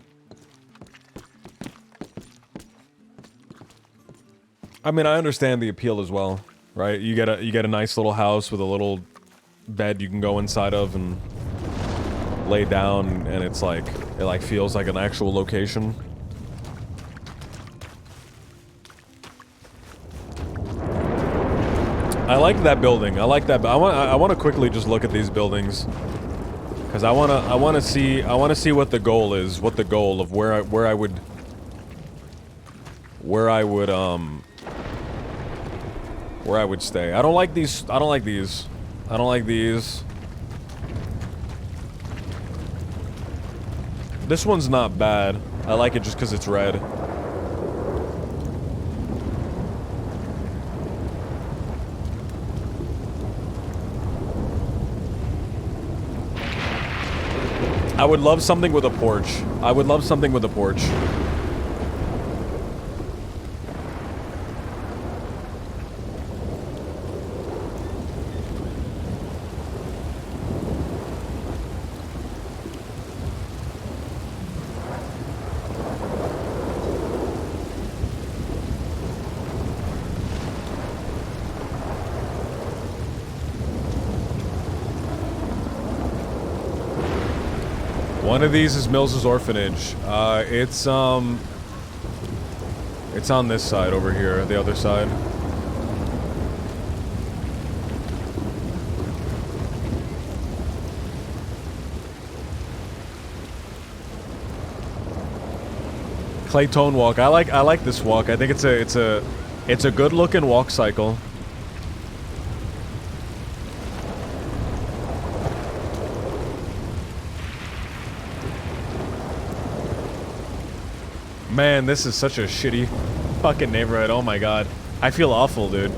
I mean, I understand the appeal as well, right? You get a nice little house with a little bed you can go inside of and lay down, and it's like it feels like an actual location. I like that building. I like that. I want to quickly just look at these buildings, because I want to see what the goal is. What the goal of where I would stay. I don't like these. I don't like these. I don't like these. This one's not bad. I like it just because it's red. I would love something with a porch. I would love something with a porch. One of these is Mills's orphanage. It's on this side over here, the other side. Clayton walk. I like this walk. I think it's a good looking walk cycle. Man, this is such a shitty fucking neighborhood. Oh my god. I feel awful, dude.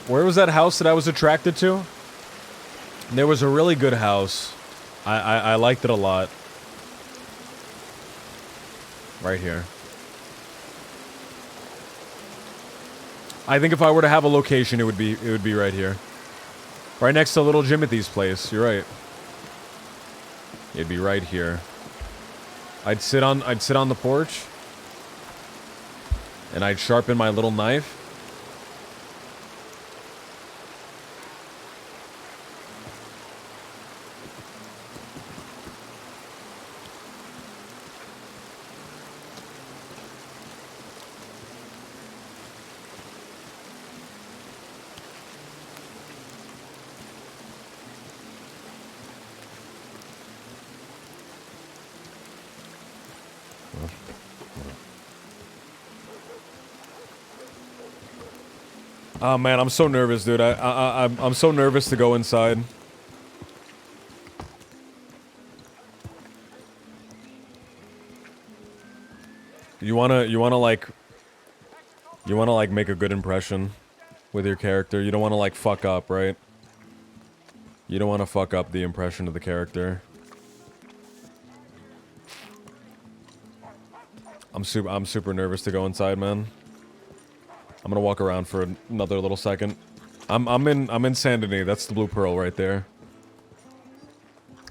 Where was that house that I was attracted to? There was a really good house. I liked it a lot. Right here. I think if I were to have a location, it would be right here. Right next to Little Jimothy's place. You're right. It'd be right here. I'd sit on the porch, and I'd sharpen my little knife. Oh man, I'm so nervous, dude. I'm so nervous to go inside. You wanna like make a good impression with your character. You don't wanna like fuck up, right? You don't wanna fuck up the impression of the character. I'm super nervous to go inside, man. I'm gonna walk around for another little second. I'm in Saint Denis. That's the Blue Pearl right there.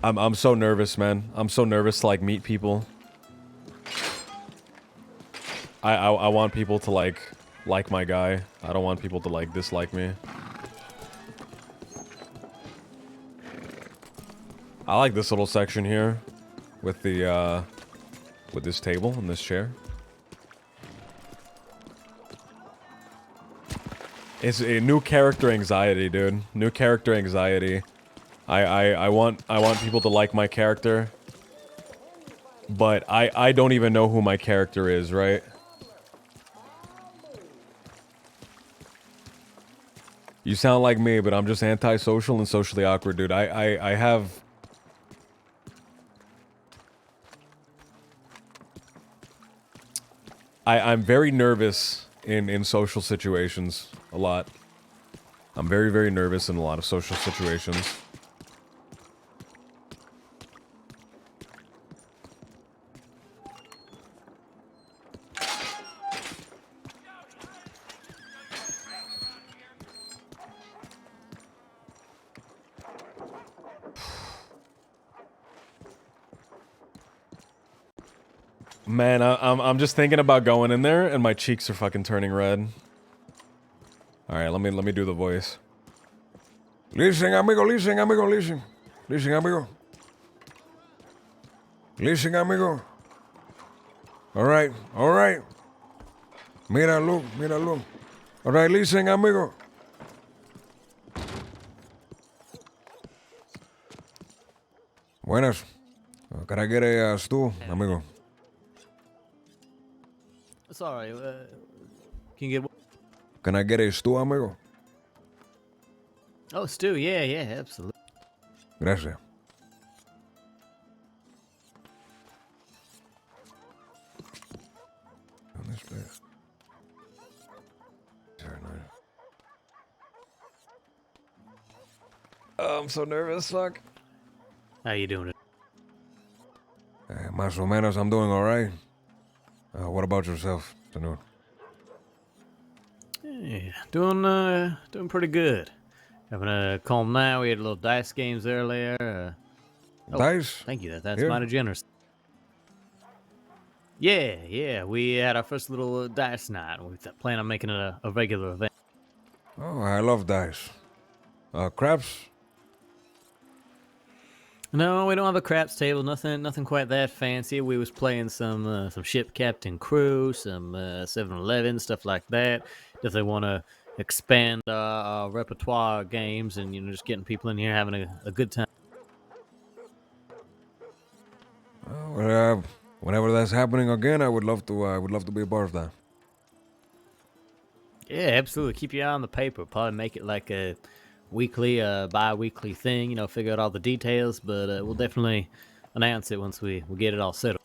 I'm so nervous, man. I'm so nervous to like meet people. I want people to like my guy. I don't want people to like dislike me. I like this little section here with the with this table and this chair. It's a new character anxiety, dude. New character anxiety. I want people to like my character. But I don't even know who my character is, right? You sound like me, but I'm just antisocial and socially awkward, dude. I have... I'm very nervous in social situations a lot. I'm very, very nervous in a lot of social situations. Man, I'm just thinking about going in there, and my cheeks are fucking turning red. All right, let me do the voice. Listen, amigo, listen, amigo, listen. Listen, amigo. Listen, amigo. All right, all right. Mira, look, mira, look. All right, listen, amigo. Buenas. Can I get a stew, amigo? Sorry, can you get... Can I get a stew, amigo? Oh, Stu, yeah, absolutely. Gracias. On this place. Very nice. Oh, I'm so nervous, fuck. How you doing? Más o menos, I'm doing all right. What about yourself, senor? Yeah, doing pretty good. Having a calm now. We had a little dice games earlier. Dice? Thank you. That's Here? mighty generous. Yeah. We had our first little dice night. We plan on making it a regular event. Oh, I love dice. Craps? No, we don't have a craps table. Nothing quite that fancy. We was playing some Ship Captain Crew, some 7-Eleven, stuff like that. If they want to expand our repertoire of games, and just getting people in here having a good time. Well, whenever that's happening again, I would love to be a part of that. Yeah, absolutely. Keep your eye on the paper. Probably make it like a weekly, bi-weekly thing. Figure out all the details, but we'll definitely announce it once we get it all settled.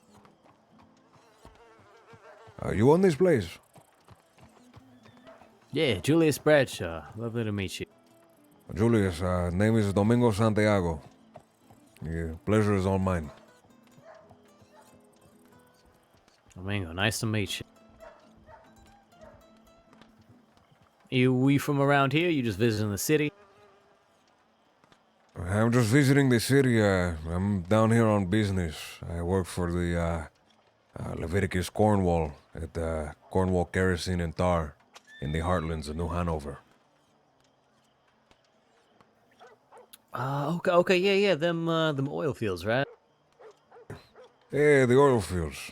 You own this place? Yeah, Julius Bradshaw. Lovely to meet you. Julius, name is Domingo Santiago. Yeah, pleasure is all mine. Domingo, nice to meet you. We from around here? You just visiting the city? I'm just visiting the city. I'm down here on business. I work for the Leviticus Cornwall at Cornwall Kerosene and Tar in the heartlands of New Hanover. Okay, yeah, them oil fields, right? Yeah, the oil fields.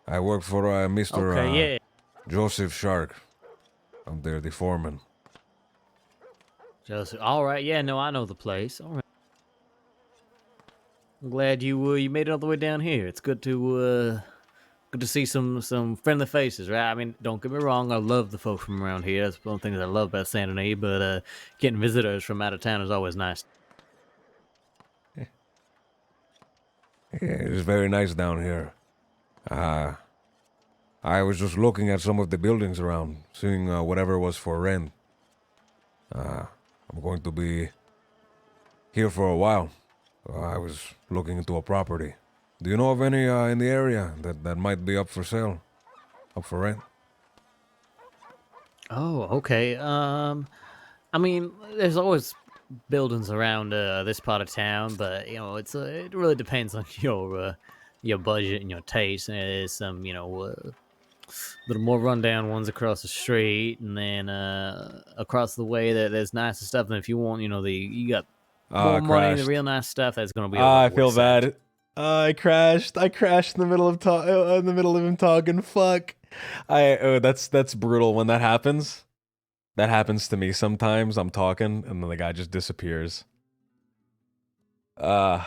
I work for Mr. Joseph Shark. I'm there, the foreman. Joseph, all right, yeah, no, I know the place. All right. I'm glad you made it all the way down here. It's good to good to see some friendly faces, right? I mean, don't get me wrong, I love the folks from around here. That's one of the things I love about Saint Denis, but getting visitors from out of town is always nice. Yeah, it's very nice down here. I was just looking at some of the buildings around, seeing whatever was for rent. I'm going to be here for a while. I was looking into a property. Do you know of any in the area that might be up for sale? Up for rent? Oh, okay. I mean, there's always buildings around this part of town, but you know, it really depends on your budget and your taste. And there's some, little more rundown ones across the street, and then across the way that there's nicer stuff. And if you want, you got more money, the Crashed. real nice stuff, that's gonna be. Over I the feel west side. bad. I crashed. I crashed in the middle of him talking. Fuck. That's brutal when that happens. That happens to me sometimes. I'm talking and then the guy just disappears. Holy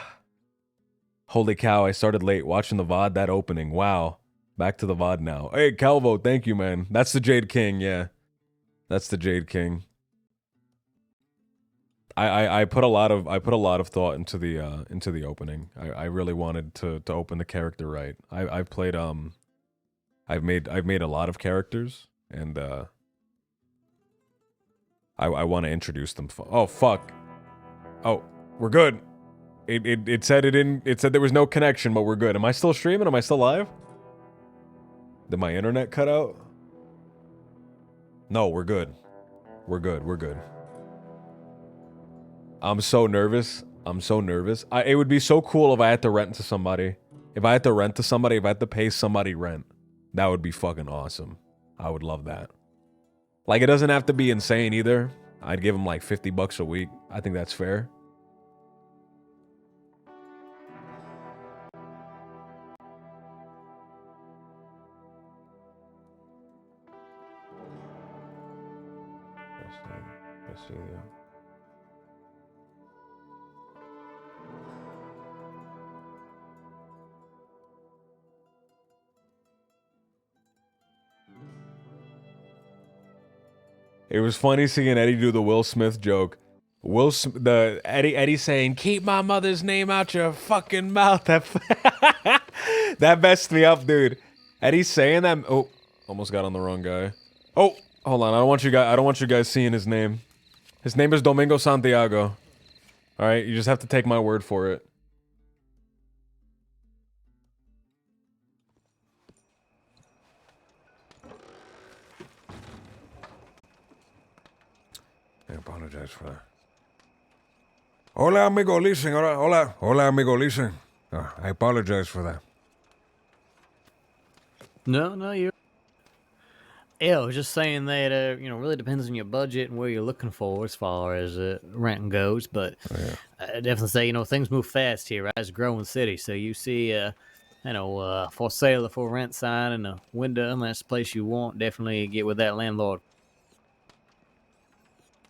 cow, I started late watching the VOD, that opening. Wow. Back to the VOD now. Hey, Calvo, thank you, man. That's the Jade King, yeah. That's the Jade King. I put a lot of thought into the opening. I really wanted to open the character right. I've played I've made a lot of characters, and I want to introduce them. Oh fuck! Oh, we're good. It said it said there was no connection, but we're good. Am I still streaming? Am I still live? Did my internet cut out? No, we're good. We're good. We're good. I'm so nervous. I'm so nervous. It would be so cool if I had to rent to somebody. If I had to pay somebody rent, that would be fucking awesome. I would love that. Like, it doesn't have to be insane either. I'd give them like $50 a week. I think that's fair. Let's see, yeah. It was funny seeing Eddie do the Will Smith joke. Eddie saying, "Keep my mother's name out your fucking mouth." That messed me up, dude. Eddie saying that. Oh, almost got on the wrong guy. Oh, hold on. I don't want you guys seeing his name. His name is Domingo Santiago. All right, you just have to take my word for it. I apologize for that. Hola, amigo, listen. Hola, amigo, listen. I apologize for that. No, you're. Yeah, I was just saying that really depends on your budget and where you're looking for as far as rent goes. But I definitely say things move fast here, right? It's a growing city, so you see for sale or for rent sign in the window, and that's the place you want. Definitely get with that landlord.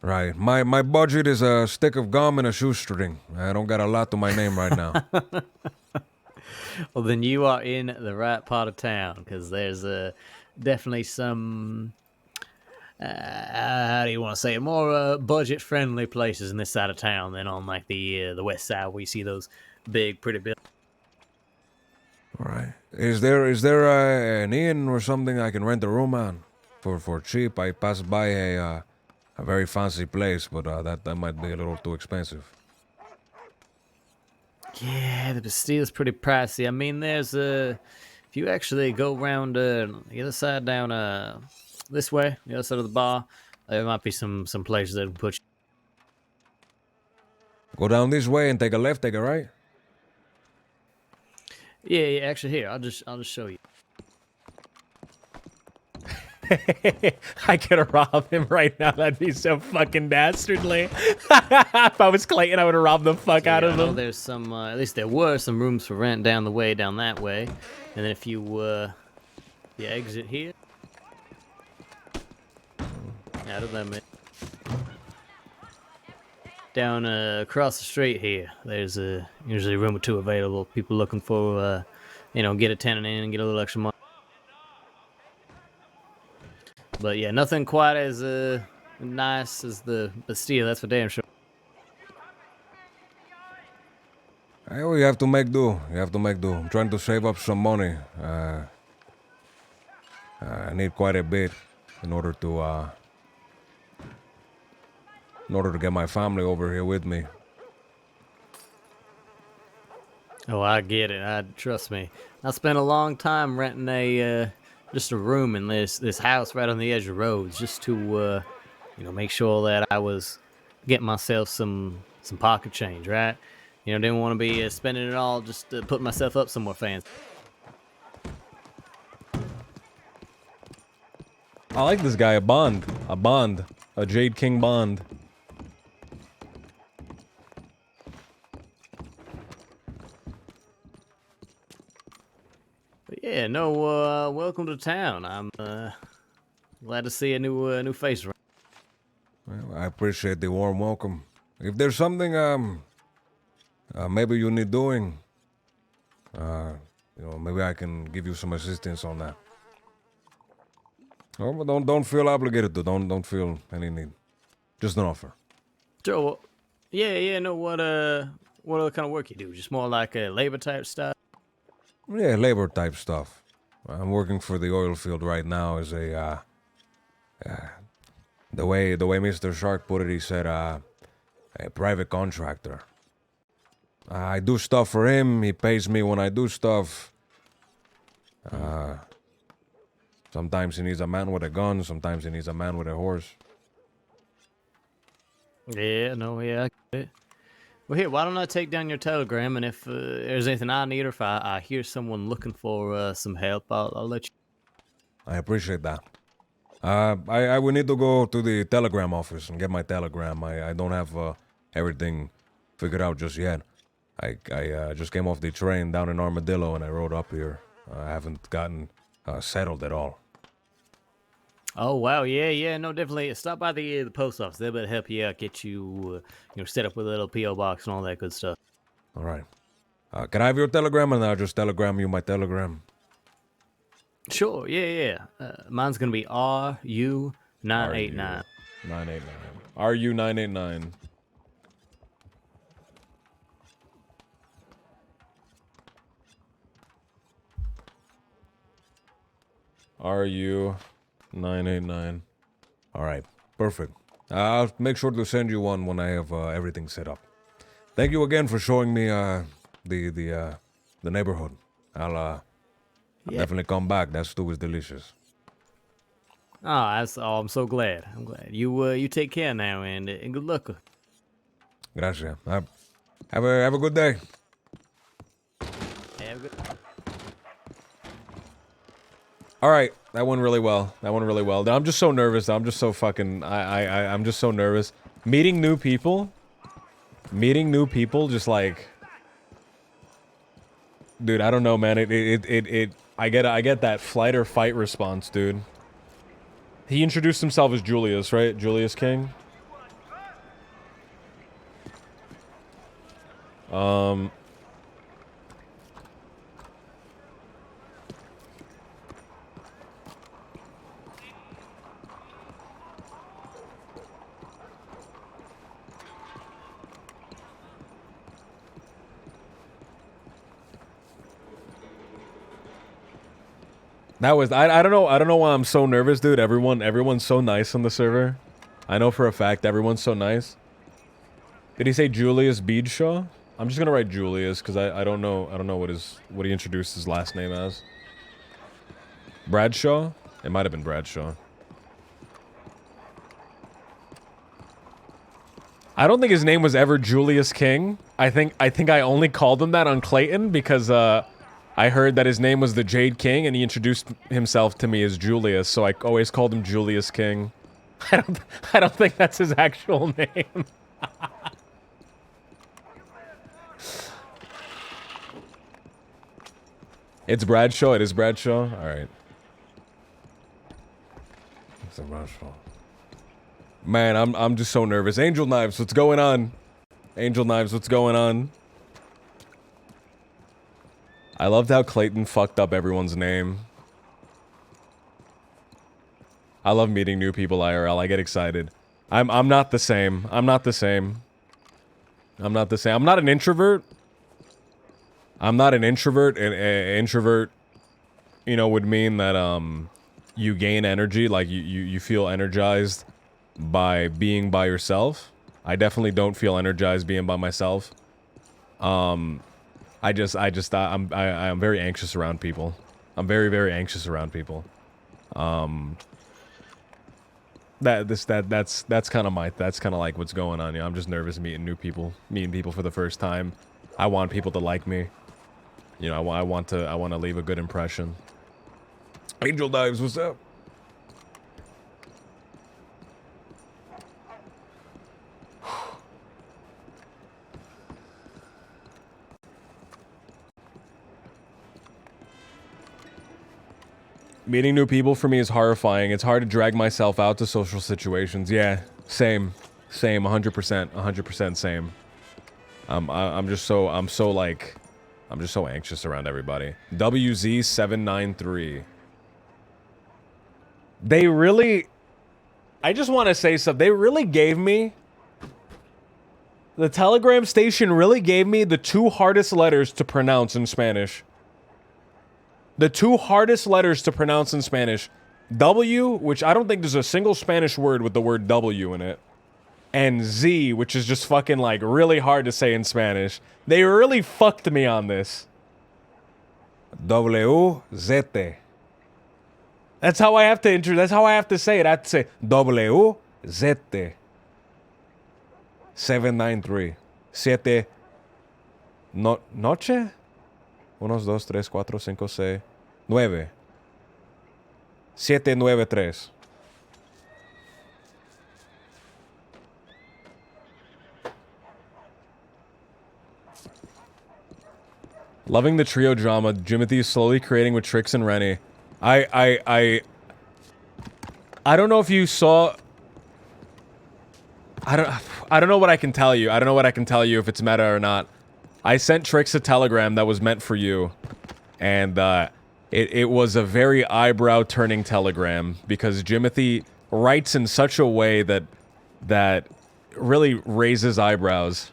Right. My budget is a stick of gum and a shoestring. I don't got a lot to my name right now. Well, then you are in the right part of town, because there's definitely some, how do you want to say it, more budget-friendly places in this side of town than on like the west side, where you see those big, pretty buildings. All right. Is there an inn or something I can rent a room on for cheap? I passed by a very fancy place, but that might be a little too expensive. Yeah, the Bastile's pretty pricey. I mean, there's if you actually go around the other side down this way, the other side of the bar, there might be some places that can put you. Go down this way and take a left, take a right. Yeah, actually, here, I'll just show you. I could rob him right now. That'd be so fucking dastardly. If I was Clayton, I would have robbed the fuck out of him. There's some, at least there were some rooms for rent down that way. And then if you exit here, out of them, down across the street here, there's usually a room or two available. People looking for, get a tenant in and get a little extra money. But yeah, nothing quite as nice as the Bastille. That's for damn sure. Hey, well, you have to make do. You have to make do. I'm trying to save up some money. I need quite a bit in order to get my family over here with me. Oh, I get it. Trust me. I spent a long time renting just a room in this house right on the edge of roads, just to make sure that I was getting myself some pocket change, right? Didn't want to be spending it all just to put myself up somewhere fancy. I like this guy, a Bond, a Jade King Bond. But yeah, no, welcome to town. I'm glad to see a new face around. Well, I appreciate the warm welcome. If there's something maybe you need doing, maybe I can give you some assistance on that. Oh, but don't feel obligated to. Don't feel any need. Just an offer. Sure. Well, yeah. No, what other kind of work you do? Just more like a labor type stuff. Yeah, labor type stuff. I'm working for the oil field right now as a the way Mr. Shark put it, he said a private contractor. I do stuff for him. He pays me when I do stuff. Sometimes he needs a man with a gun. Sometimes he needs a man with a horse. Yeah, no, yeah, I get it. Well, here, why don't I take down your telegram, and if there's anything I need, or if I hear someone looking for some help, I'll let you. I appreciate that. I will need to go to the telegram office and get my telegram. I don't have everything figured out just yet. I just came off the train down in Armadillo and I rode up here. I haven't gotten settled at all. Oh wow, yeah, no, definitely. Stop by the post office. They'll be able to help you out, get you, set up with a little PO box and all that good stuff. All right. Can I have your telegram and I'll just telegram you my telegram? Sure, yeah. Mine's gonna be RU989. 989. RU989. RU989. All right, perfect. I'll make sure to send you one when I have everything set up. Thank you again for showing me the neighborhood. I'll definitely come back. That stew is delicious. I'm so glad. I'm glad. You take care now, and good luck. Gracias. Have a good day. Have a good. All right, that went really well. I'm just so nervous. I'm just so fucking. I'm just so nervous. Meeting new people, just like, dude. I don't know, man. I get that flight or fight response, dude. He introduced himself as Julius, right? Julius King. That was I don't know why I'm so nervous, dude. Everyone's so nice on the server. I know for a fact everyone's so nice. Did he say Julius Beedshaw? I'm just gonna write Julius because I don't know what he introduced his last name as. Bradshaw? It might have been Bradshaw. I don't think his name was ever Julius King. I think I only called him that on Clayton because I heard that his name was the Jade King, and he introduced himself to me as Julius, so I always called him Julius King. I don't think that's his actual name. It's Bradshaw. It is Bradshaw. All right. It's a Bradshaw. Man, I'm just so nervous. Angel Knives, what's going on? Angel Knives, what's going on? I loved how Clayton fucked up everyone's name. I love meeting new people IRL. I get excited. I'm not the same. I'm not the same. I'm not the same. I'm not an introvert. I'm not an introvert. An introvert, you know, would mean that you gain energy, like you feel energized by being by yourself. I definitely don't feel energized being by myself. I'm very anxious around people. I'm very, very anxious around people. That's kind of like what's going on. You know, I'm just nervous meeting people for the first time. I want people to like me. You know, I want to leave a good impression. Angel Dives, what's up? Meeting new people for me is horrifying. It's hard to drag myself out to social situations. Yeah, same, 100% same. I'm just so anxious around everybody. WZ793. They really, I just want to say something. They really gave me, the Telegram station really gave me the 2 hardest letters to pronounce in Spanish. The 2 hardest letters to pronounce in Spanish. W, which I don't think there's a single Spanish word with the word W in it. And Z, which is just fucking like really hard to say in Spanish. They really fucked me on this. WZ. That's how I have to that's how I have to say it. I have to say WZ. 793. Siete. Noche? 1, 2, 3, 4, 5, 6, 9. 793. Loving the trio drama Jimothy is slowly creating with Trix and Rennie. I don't know if you saw. I don't know what I can tell you. I don't know what I can tell you if it's meta or not. I sent Trix a telegram that was meant for you, and it was a very eyebrow-turning telegram because Jimothy writes in such a way that really raises eyebrows.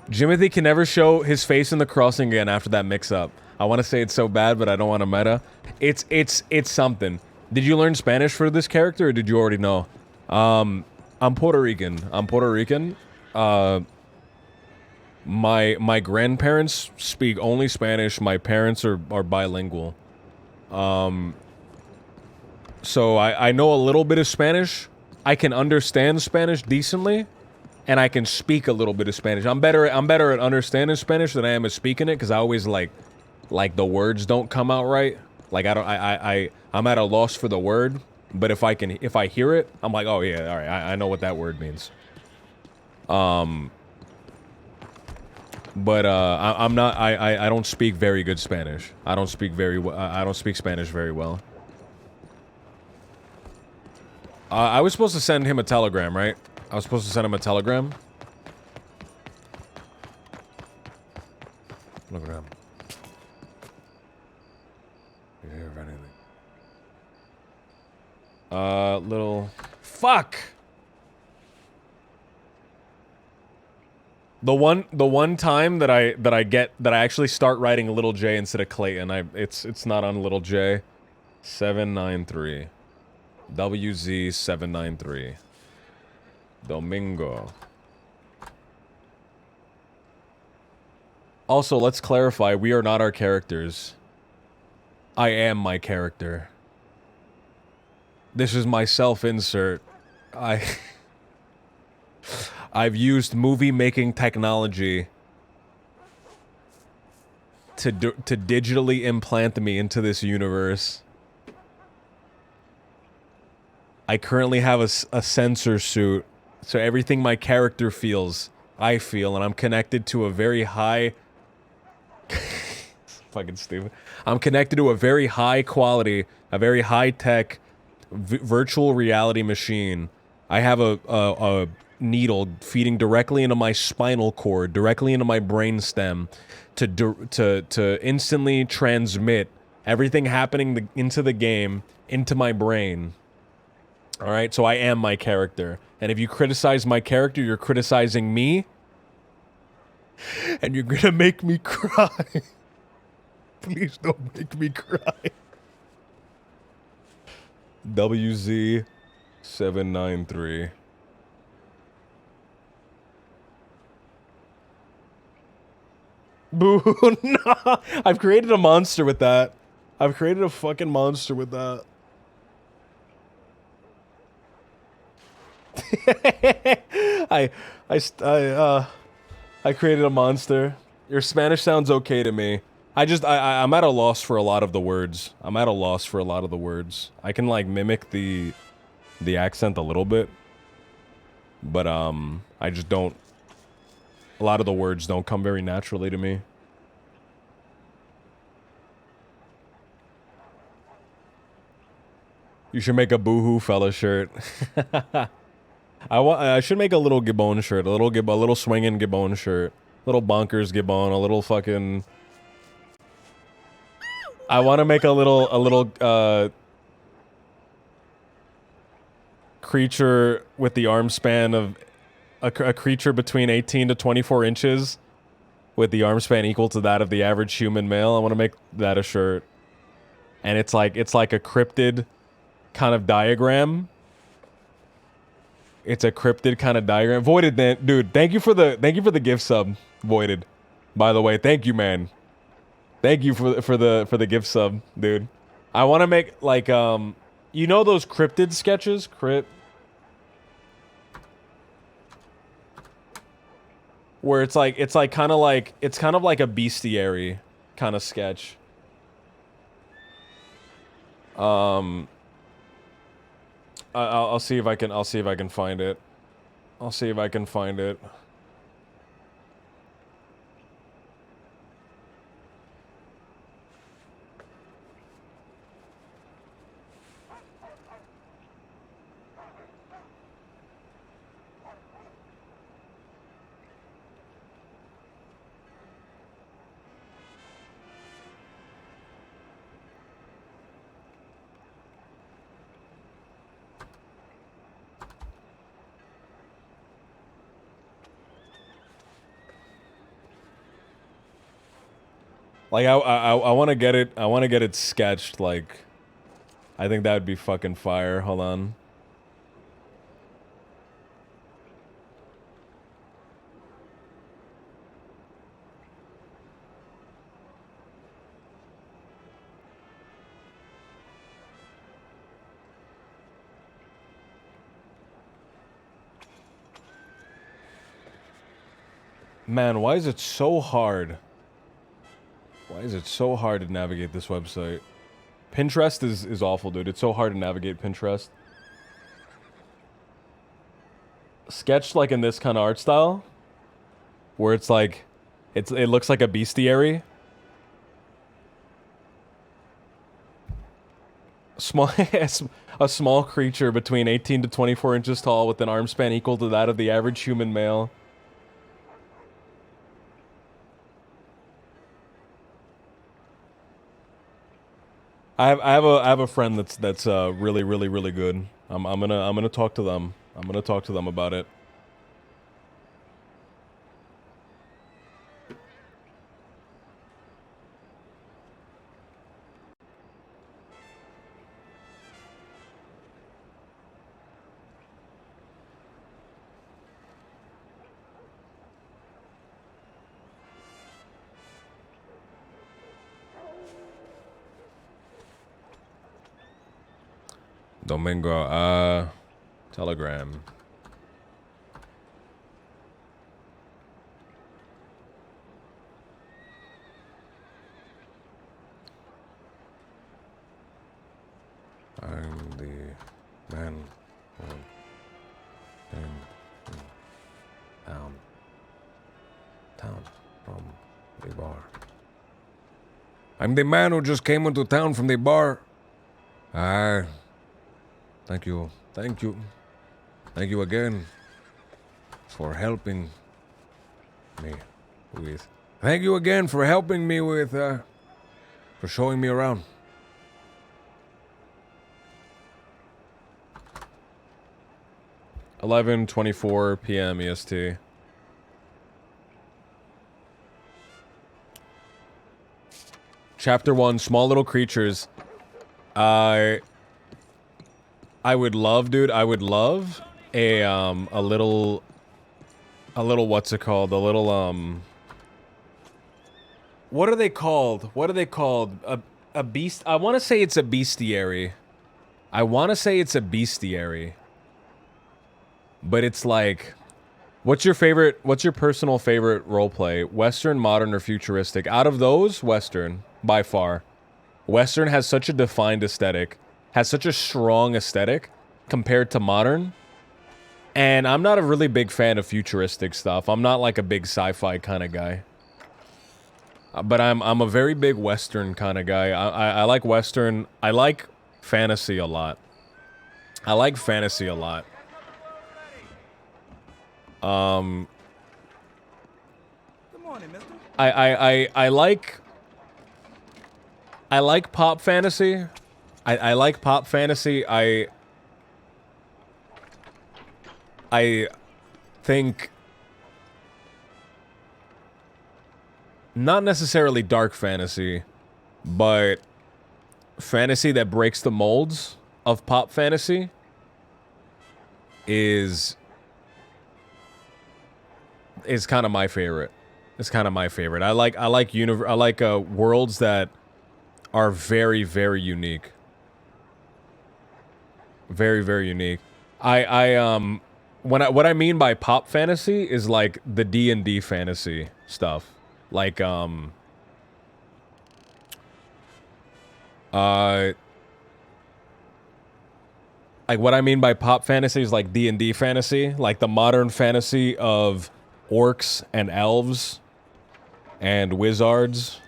Jimothy can never show his face in the crossing again after that mix-up. I want to say it's so bad, but I don't want to meta. It's something. Did you learn Spanish for this character, or did you already know? I'm Puerto Rican. My grandparents speak only Spanish. My parents are bilingual. So I know a little bit of Spanish. I can understand Spanish decently. And I can speak a little bit of Spanish. I'm better at understanding Spanish than I am at speaking it, because I always like the words don't come out right. Like I'm at a loss for the word, but if I hear it, I'm like, oh yeah, all right, I know what that word means. But I don't speak very good Spanish. I don't speak Spanish very well. I was supposed to send him a telegram, right? I was supposed to send him a telegram. Look at him. You hear of anything? Little... Fuck! The one time that I actually start writing little J instead of Clayton, it's not on little J. 793. WZ793. Domingo. Also, let's clarify, we are not our characters. I am my character. This is my self-insert. I've used movie-making technology to digitally implant me into this universe. I currently have a sensor suit. So everything my character feels, I feel, and I'm connected to a very high... fucking stupid. I'm connected to a very high quality, a very high-tech virtual reality machine. I have a needle feeding directly into my spinal cord, directly into my brain stem, to instantly transmit everything happening into the game into my brain. All right, so I am my character, and if you criticize my character, you're criticizing me, and you're gonna make me cry. Please don't make me cry. WZ793. Boo, no! I've created a monster with that. I've created a fucking monster with that. I created a monster. Your Spanish sounds okay to me. I'm at a loss for a lot of the words. I'm at a loss for a lot of the words. I can like mimic the accent a little bit, but I just don't. A lot of the words don't come very naturally to me. You should make a boohoo fella shirt. I should make a little Gibbon shirt, a little swinging Gibbon shirt, little bonkers Gibbon, a little fucking. I want to make a little creature with the arm span of a creature between 18 to 24 inches, with the arm span equal to that of the average human male. I want to make that a shirt, and it's like a cryptid kind of diagram. It's a cryptid kind of diagram. Voided, dude. Thank you for the gift sub, Voided. By the way, thank you, man. Thank you for the gift sub, dude. I want to make like you know those cryptid sketches, where it's kind of like a bestiary kind of sketch. I'll see if I can find it. I'll see if I can find it. Like I want to get it. I want to get it sketched. Like, I think that would be fucking fire. Hold on. Man, why is it so hard? Why is it so hard to navigate this website? Pinterest is awful, dude. It's so hard to navigate Pinterest. Sketched like in this kind of art style, where it's like, it looks like a bestiary. A small creature between 18 to 24 inches tall with an arm span equal to that of the average human male. I have a friend that's really good. I'm gonna talk to them. I'm gonna talk to them about it. Domingo, Telegram. I'm the man in town from the bar. I'm the man who just came into town from the bar. Thank you. Thank you. Thank you again for helping me with. Thank you again for helping me with, for showing me around. (11:24 p.m. EST). Chapter 1, Small Little Creatures. I would love, dude, I would love a little, what's it called? A little, what are they called? What are they called? A beast? I want to say it's a bestiary. I want to say it's a bestiary. But it's like, what's your personal favorite roleplay? Western, modern, or futuristic? Out of those, Western, by far. Western has such a defined aesthetic, has such a strong aesthetic compared to modern. And I'm not a really big fan of futuristic stuff. I'm not like a big sci-fi kind of guy. But I'm a very big Western kind of guy. I like Western. I like fantasy a lot. I like fantasy a lot. Good morning, mister. I like pop fantasy. I like pop fantasy. I think not necessarily dark fantasy, but fantasy that breaks the molds of pop fantasy is kind of my favorite. It's kind of my favorite. I like worlds that are very, very unique. Very, very unique. What I mean by pop fantasy is like the D&D fantasy stuff. Like what I mean by pop fantasy is like D&D fantasy, like the modern fantasy of orcs and elves and wizards.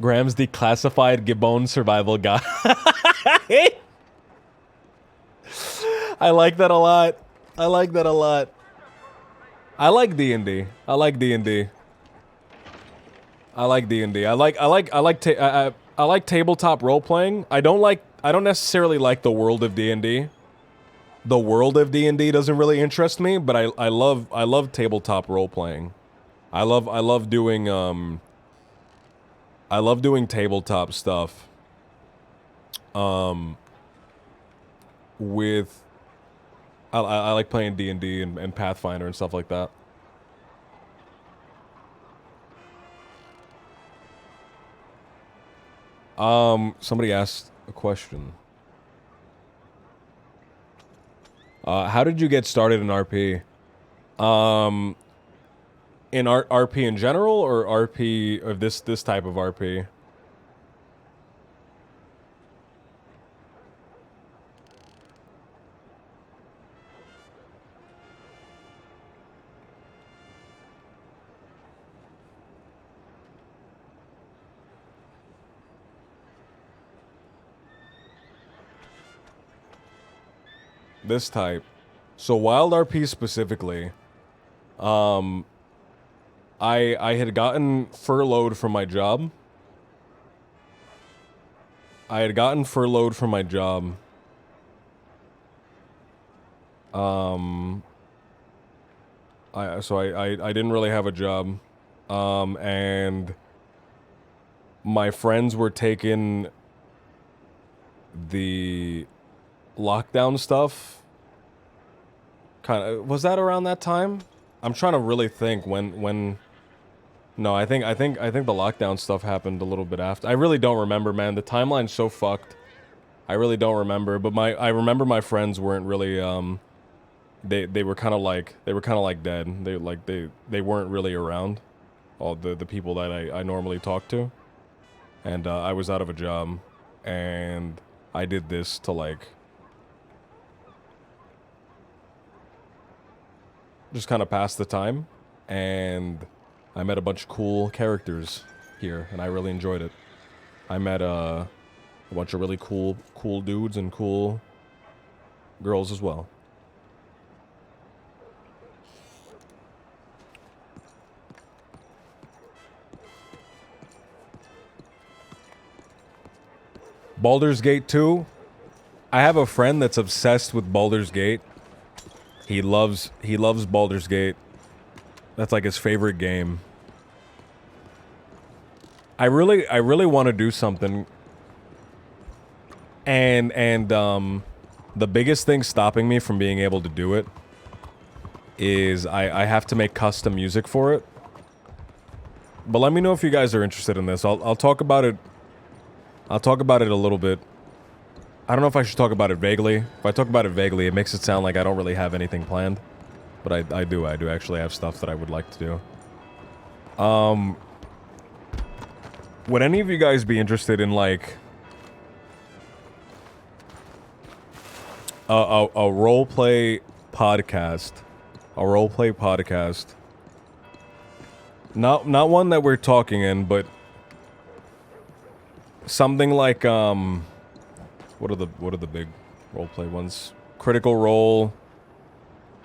Graham's declassified Gibbon survival guide. I like that a lot. I like that a lot. I like D&D. I like D&D. I like D&D. I like tabletop role playing. I don't necessarily like the world of D&D. The world of D&D doesn't really interest me, but I love tabletop role playing. I love doing tabletop stuff. With I like playing D&D and Pathfinder and stuff like that. Somebody asked a question. How did you get started in RP? In RP in general, or RP of this type of RP? This type. So Wild RP specifically, I had gotten furloughed from my job. I didn't really have a job. And my friends were taking the lockdown stuff. Was that around that time? I'm trying to really think when. No, I think the lockdown stuff happened a little bit after. I really don't remember, man. The timeline's so fucked. I really don't remember. But I remember my friends weren't really they were kind of like dead. They weren't really around. All the people that I normally talk to, and I was out of a job, and I did this to like. Just kind of pass the time, and I met a bunch of cool characters here, and I really enjoyed it. I met A bunch of really cool dudes and cool girls as well. Baldur's Gate 2. I have a friend that's obsessed with Baldur's Gate. He loves Baldur's Gate. That's like his favorite game. I really want to do something. And the biggest thing stopping me from being able to do it is I have to make custom music for it. But let me know if you guys are interested in this. I'll talk about it. I'll talk about it a little bit. I don't know if I should talk about it vaguely. If I talk about it vaguely, it makes it sound like I don't really have anything planned. But I do actually have stuff that I would like to do. Would any of you guys be interested in, like, a roleplay podcast? A roleplay podcast. Not one that we're talking in, but something like, what are the big roleplay ones? Critical Role,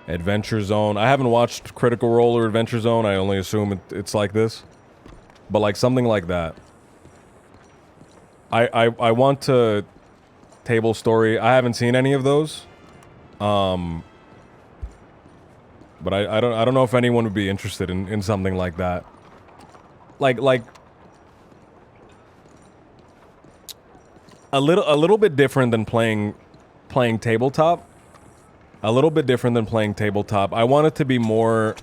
Adventure Zone. I haven't watched Critical Role or Adventure Zone. I only assume it's like this. But like something like that. I want to Table Story. I haven't seen any of those. But I don't know if anyone would be interested in something like that. Like a little bit different than playing tabletop. A little bit different than playing tabletop. I want it to be more.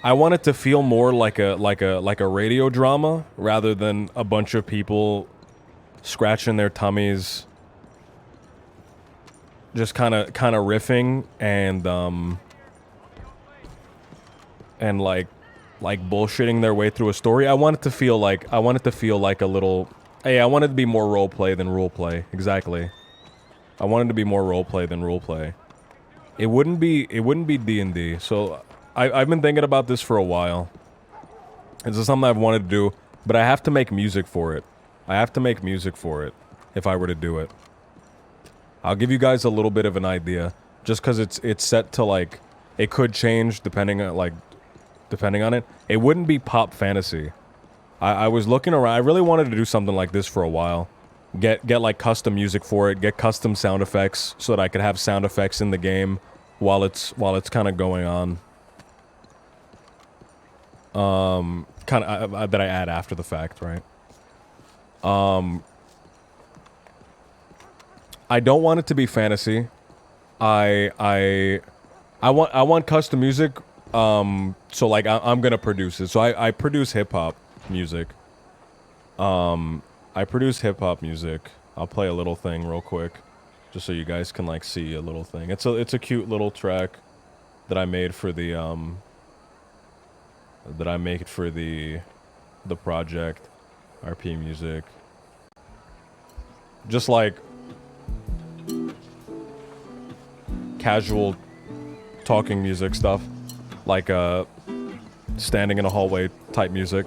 I want it to feel more like a radio drama rather than a bunch of people scratching their tummies, just kind of riffing and like bullshitting their way through a story. I want it to feel like a little. Hey, I want it to be more roleplay than roleplay. Exactly. I want it to be more roleplay than roleplay. It wouldn't be D&D. So I've been thinking about this for a while. This is something I've wanted to do, but I have to make music for it. I have to make music for it if I were to do it. I'll give you guys a little bit of an idea, just because it's set to, like, it could change depending on it. It wouldn't be pop fantasy. I was looking around. I really wanted to do something like this for a while. Get like custom music for it. Get custom sound effects so that I could have sound effects in the game while it's kind of going on. Kind of that I add after the fact, right? I don't want it to be fantasy. I want custom music. So like I'm gonna produce it. So I produce hip hop music. I produce hip hop music. I'll play a little thing real quick, just so you guys can like see a little thing. It's a cute little track that I made for the the project, RP music. Just like casual talking music stuff, like standing in a hallway type music.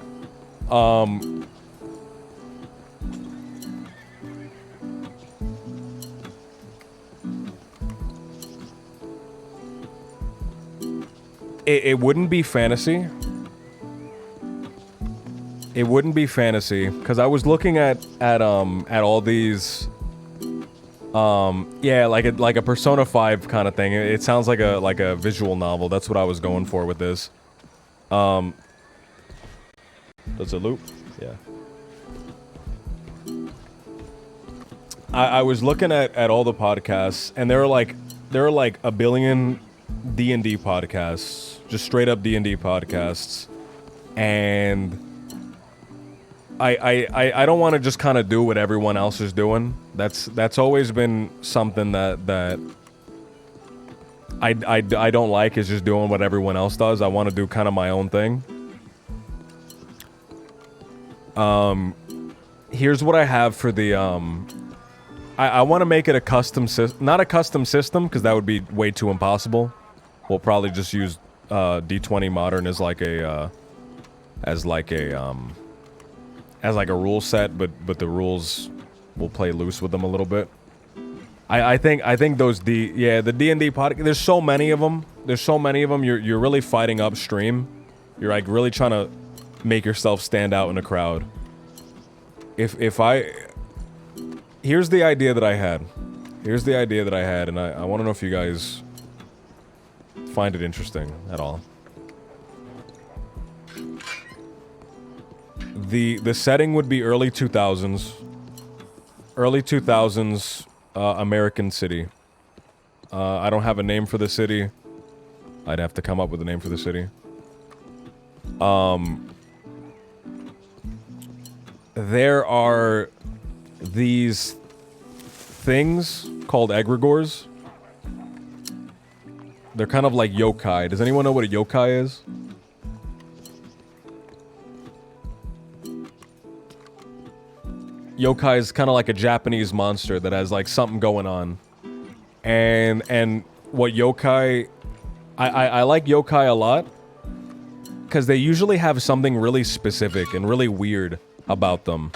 It wouldn't be fantasy. It wouldn't be fantasy, because I was looking at all these, yeah, like a Persona 5 kind of thing. It sounds like a visual novel. That's what I was going for with this. Does it loop? Yeah. I was looking at all the podcasts, and there are like a billion D&D podcasts, just straight up D&D podcasts, and I don't want to just kind of do what everyone else is doing. That's always been something that I don't like, is just doing what everyone else does. I want to do kind of my own thing. Here's what I have for the I want to make it a custom not a custom system, because that would be way too impossible. We'll probably just use D20 Modern as like a rule set, but the rules we'll play loose with them a little bit. I think those the D&D podcast. There's so many of them. You're really fighting upstream. You're like really trying to make yourself stand out in a crowd. Here's the idea that I had. And I want to know if you guys find it interesting at all. The setting would be early 2000s. American city. I don't have a name for the city. I'd have to come up with a name for the city. There are these things called egregores. They're kind of like yokai. Does anyone know what a yokai is? Yokai is kind of like a Japanese monster that has like something going on. And what yokai... I like yokai a lot. Because they usually have something really specific and really weird about them.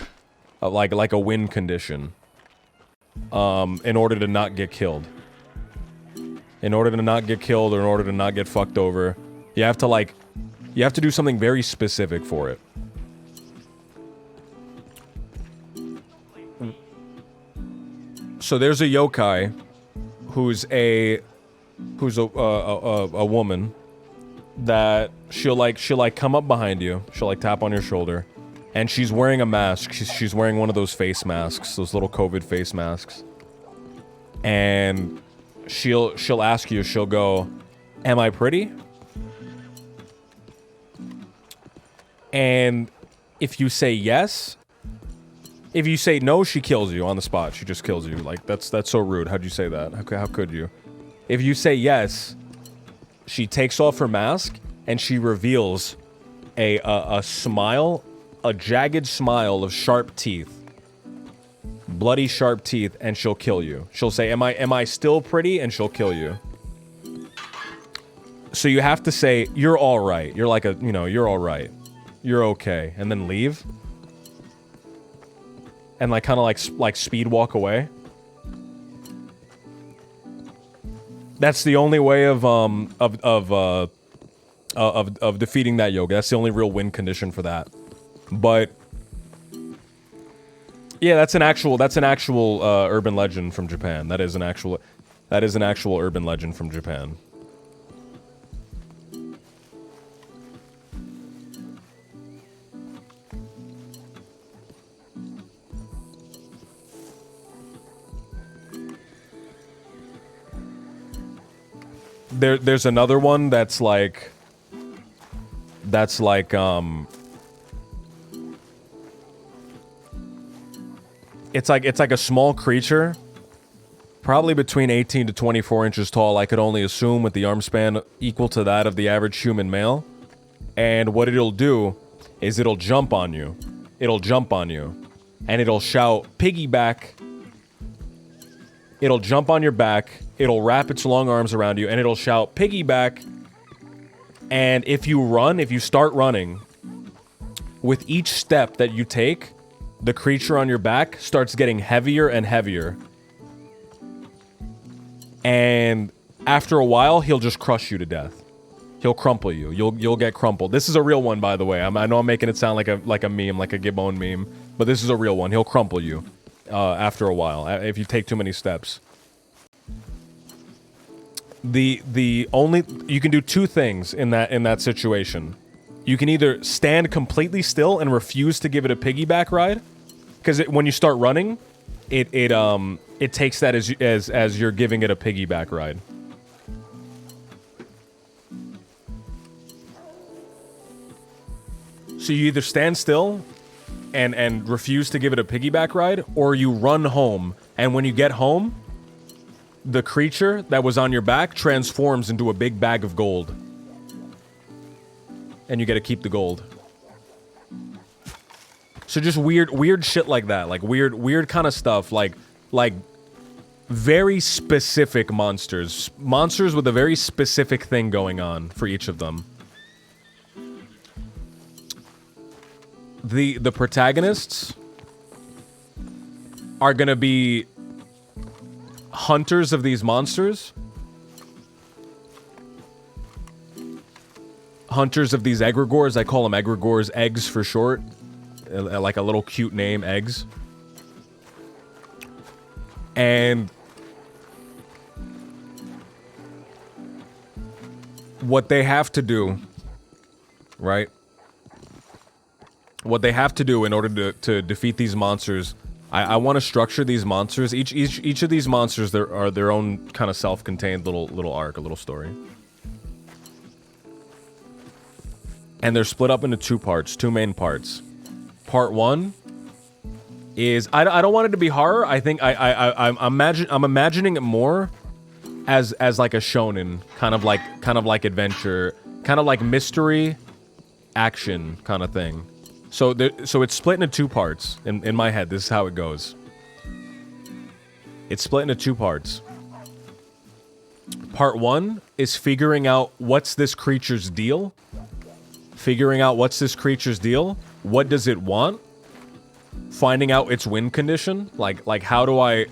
Like a win condition. In order to not get killed. In order to not get killed or in order to not get fucked over. You have to do something very specific for it. So there's a yokai who's a woman that she'll come up behind you, she'll tap on your shoulder, and she's wearing a mask. She's wearing one of those face masks, those little COVID face masks. And she'll ask you, she'll go, "Am I pretty?" And if you say yes, if you say no, she kills you on the spot. She just kills you. Like, that's so rude. How'd you say that? How could you? If you say yes, she takes off her mask and she reveals a smile, a jagged smile of sharp teeth. Bloody sharp teeth, and she'll kill you. She'll say, am I still pretty? And she'll kill you. So you have to say, "You're alright." You're like you're alright. You're okay. And then leave. And kind of speed walk away. That's the only way of defeating that yoga. That's the only real win condition for that. But yeah, that's an actual urban legend from Japan. That is an actual urban legend from Japan. There's another one that's like it's like a small creature, probably between 18 to 24 inches tall, I could only assume, with the arm span equal to that of the average human male. And what it'll do is it'll jump on you. And it'll shout, "Piggyback." It'll jump on your back, it'll wrap its long arms around you, and it'll shout, "Piggyback." And if you start running, with each step that you take, the creature on your back starts getting heavier and heavier. And after a while, he'll just crush you to death. He'll crumple you. You'll get crumpled. This is a real one, by the way. I know I'm making it sound like a meme, like a Gibbon meme, but this is a real one. He'll crumple you after a while if you take too many steps. You can do two things in that situation. You can either stand completely still and refuse to give it a piggyback ride, because when you start running, it takes that as you're giving it a piggyback ride. So you either stand still and refuse to give it a piggyback ride, or you run home, and when you get home, the creature that was on your back transforms into a big bag of gold. And you get to keep the gold. So just weird shit like that. Like weird kind of stuff. Like very specific monsters. Monsters with a very specific thing going on for each of them. The protagonists, are gonna be hunters of these monsters. Hunters of these egregores. I call them egregores, eggs for short. Like a little cute name, eggs. And what they have to do, right? What they have to do in order to defeat these monsters, I want to structure these monsters. Each of these monsters are their own kind of self-contained little arc, a little story. And they're split up into two parts, two main parts. Part one is I don't want it to be horror. I think I'm imagining it more as like a shonen, kind of like adventure, kind of like mystery, action kind of thing. So it's split into two parts in my head. This is how it goes. It's split into two parts. Part one is figuring out what's this creature's deal. Figuring out what's this creature's deal. What does it want? Finding out its win condition. Like how do I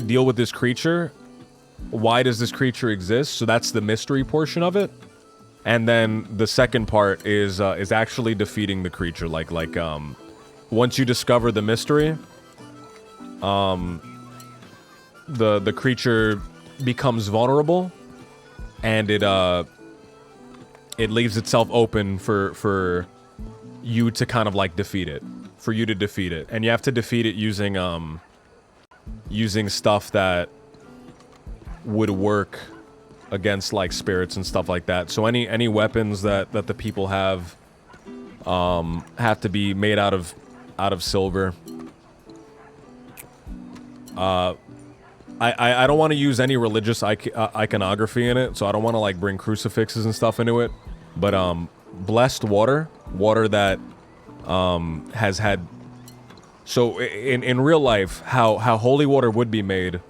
deal with this creature? Why does this creature exist? So that's the mystery portion of it. And then the second part is actually defeating the creature. Like once you discover the mystery, the creature becomes vulnerable, and it leaves itself open for you to kind of like defeat it. For you to defeat it. And you have to defeat it using stuff that would work against like spirits and stuff like that. So any weapons that the people have to be made out of silver. I don't want to use any religious iconography in it, so I don't want to like bring crucifixes and stuff into it. But blessed water that has had. So in real life, how holy water would be made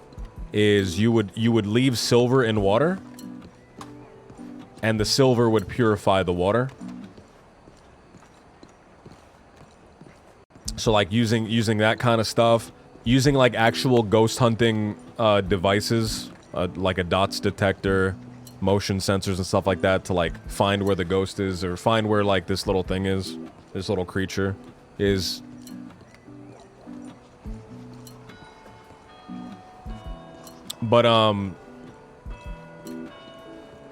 is you would leave silver in water, and the silver would purify the water. So like using that kind of stuff, using like actual ghost hunting devices, like a dots detector, motion sensors and stuff like that to like find where the ghost is, or find where like this little thing is, this little creature is. But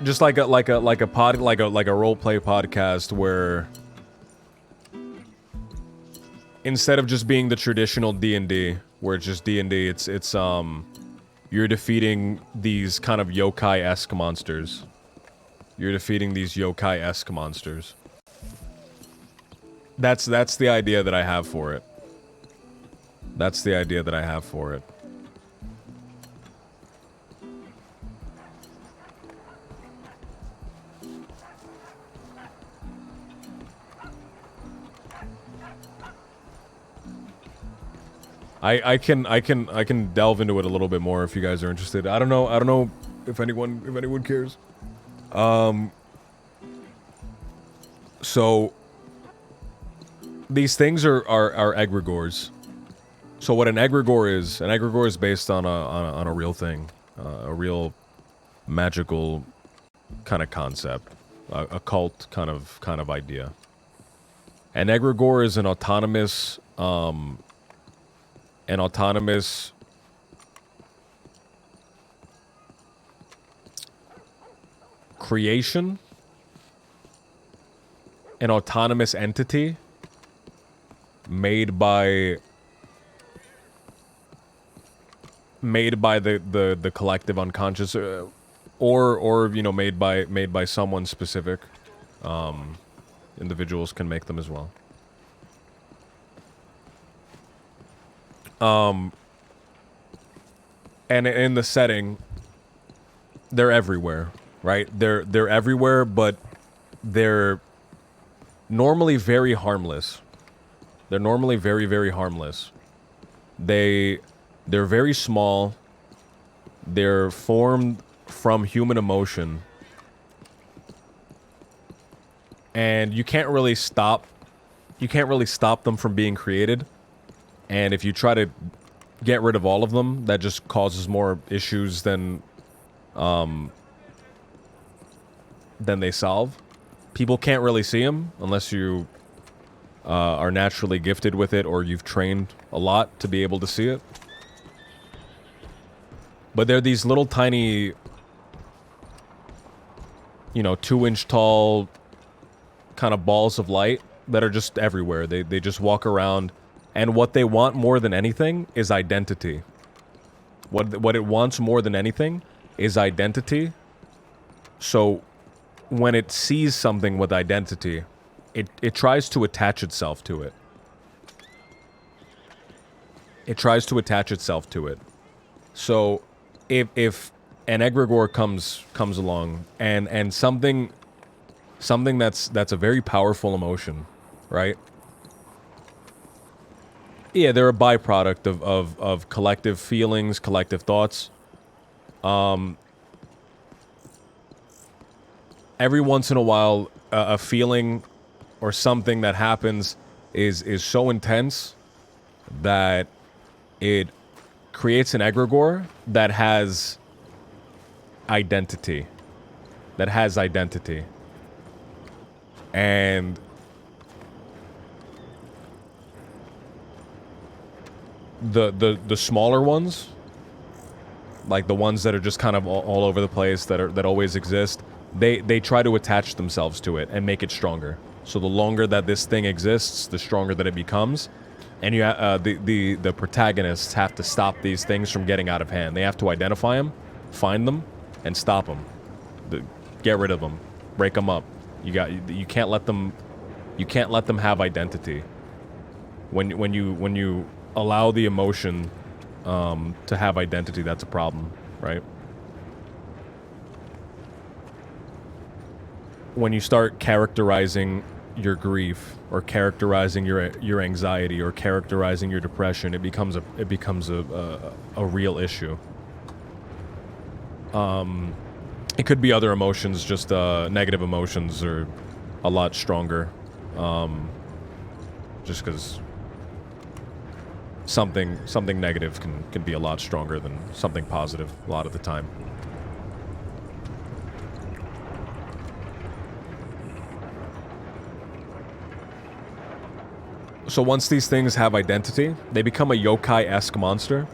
just like a roleplay podcast where instead of just being the traditional D&D, where it's just D&D, it's you're defeating these kind of yokai-esque monsters. You're defeating these yokai-esque monsters. That's the idea that I have for it. That's the idea that I have for it. I can delve into it a little bit more if you guys are interested. I don't know if anyone cares. So these things are egregores. So what an egregore is based on a real thing, a real magical kind of concept, a cult kind of idea. An egregore is an autonomous creation, an autonomous entity made by the collective unconscious, or you know, made by someone specific. Individuals can make them as well. And in the setting, they're everywhere, right? They're everywhere, but they're normally very harmless. They're normally very, very harmless. They're very small. They're formed from human emotion. And you can't really stop really stop them from being created. And if you try to get rid of all of them, that just causes more issues than they solve. People can't really see them unless you are naturally gifted with it or you've trained a lot to be able to see it. But they're these little tiny, you know, 2-inch tall kind of balls of light that are just everywhere. They just walk around, and what they want more than anything is identity. What it wants more than anything is identity. So when it sees something with identity, it tries to attach itself to it. It tries to attach itself to it. So if an egregore comes along and something that's a very powerful emotion, right? Yeah, they're a byproduct of collective feelings, collective thoughts. Every once in a while, a feeling or something that happens is so intense that it creates an egregore that has identity. And the smaller ones, like the ones that are just kind of all over the place, that always exist, they try to attach themselves to it and make it stronger. So the longer that this thing exists, the stronger that it becomes. And you the protagonists have to stop these things from getting out of hand. They have to identify them, find them, and stop them. Get rid of them, break them up. You can't let them have identity. When you allow the emotion to have identity, that's a problem, right? When you start characterizing your grief or characterizing your anxiety or characterizing your depression, it becomes a real issue. It could be other emotions, just negative emotions are a lot stronger. Just because something negative can be a lot stronger than something positive a lot of the time. So once these things have identity, they become a yokai-esque monster.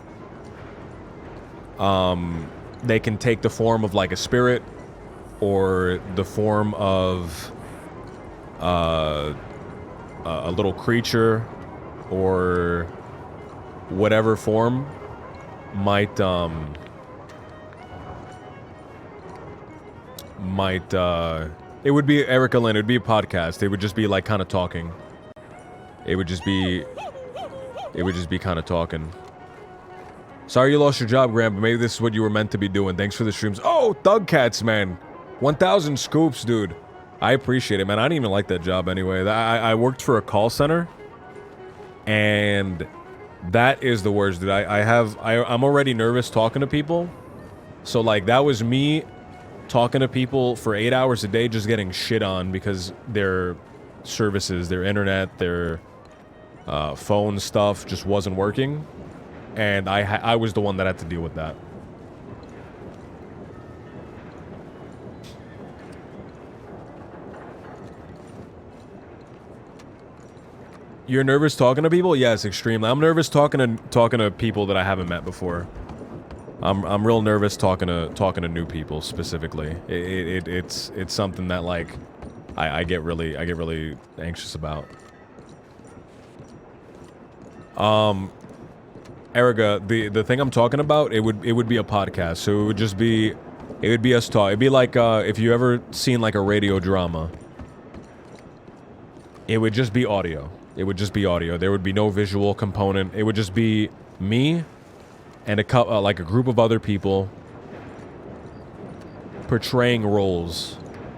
They can take the form of like a spirit, or the form of a little creature, or whatever form might it would be Erica Lynn, it would be a podcast. It would just be like kind of talking. It would just be kind of talking. Sorry you lost your job, Graham, but maybe this is what you were meant to be doing. Thanks for the streams. Oh, Thug Cats, man. 1,000 scoops, dude. I appreciate it, man. I didn't even like that job anyway. I worked for a call center, and that is the worst, dude. I'm already nervous talking to people. So, like, that was me talking to people for 8 hours a day just getting shit on because their services, their internet, their phone stuff just wasn't working. And I was the one that had to deal with that. You're nervous talking to people? Yes, extremely. I'm nervous talking to people that I haven't met before. I'm real nervous talking to new people specifically. It's something that like I get really anxious about. Erica, the thing I'm talking about, it would be a podcast. So it would be us talk. It'd be like if you ever seen like a radio drama. It would just be audio. It would just be audio. There would be no visual component. It would just be me and like a group of other people portraying roles,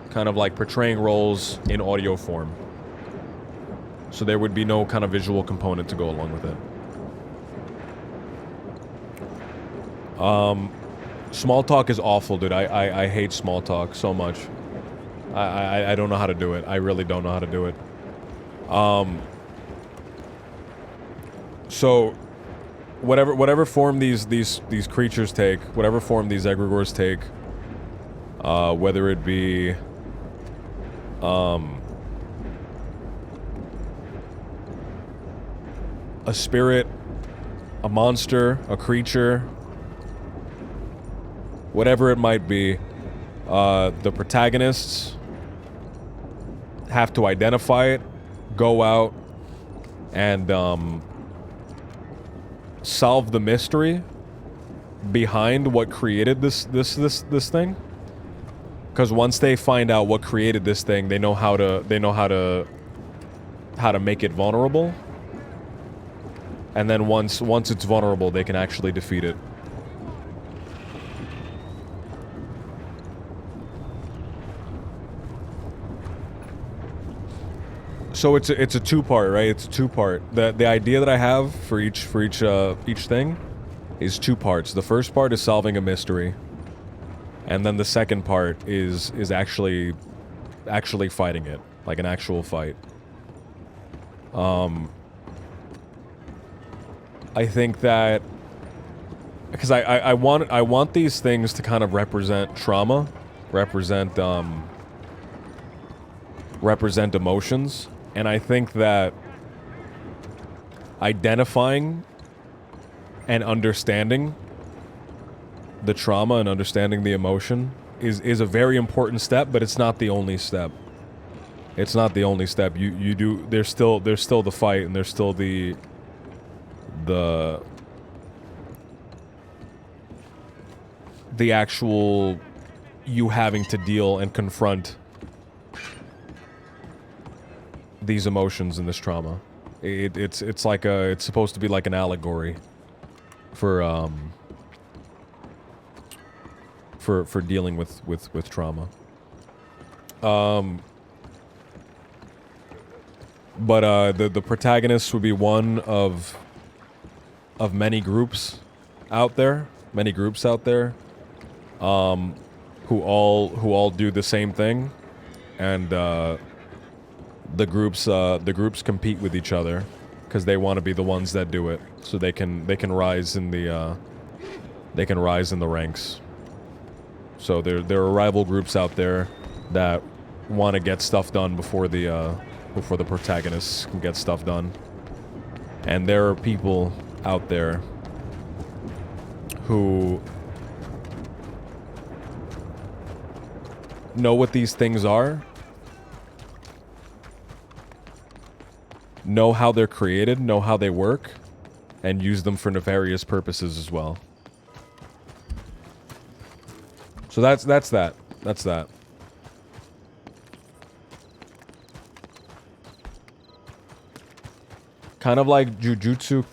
kind of like portraying roles in audio form. So there would be no kind of visual component to go along with it. Small talk is awful, dude. I hate small talk so much. I don't know how to do it. I really don't know how to do it. So, whatever form these creatures take, whatever form these egregores take, whether it be, a spirit, a monster, a creature, whatever it might be, the protagonists have to identify it, go out, and solve the mystery behind what created this thing. Because once they find out what created this thing, they know how to make it vulnerable. And then once it's vulnerable, they can actually defeat it. So it's a two-part, right? It's a two-part. The idea that I have for each thing is two parts. The first part is solving a mystery, and then the second part is actually fighting it, like an actual fight. I think that because I want these things to kind of represent trauma, represent emotions, and I think that identifying and understanding the trauma and understanding the emotion is a very important step, but it's not the only step. It's not the only step. You do there's still the fight, and there's still the actual you having to deal and confront these emotions and this trauma. It's like it's supposed to be like an allegory for dealing with trauma. But the protagonist would be one of many groups out there, who all do the same thing, and the groups compete with each other because they want to be the ones that do it, so they can rise in the ranks. So there are rival groups out there that want to get stuff done before the protagonists can get stuff done, and there are people out there who know what these things are, know how they're created, know how they work, and use them for nefarious purposes as well. So that's that. Kind of like Jujutsu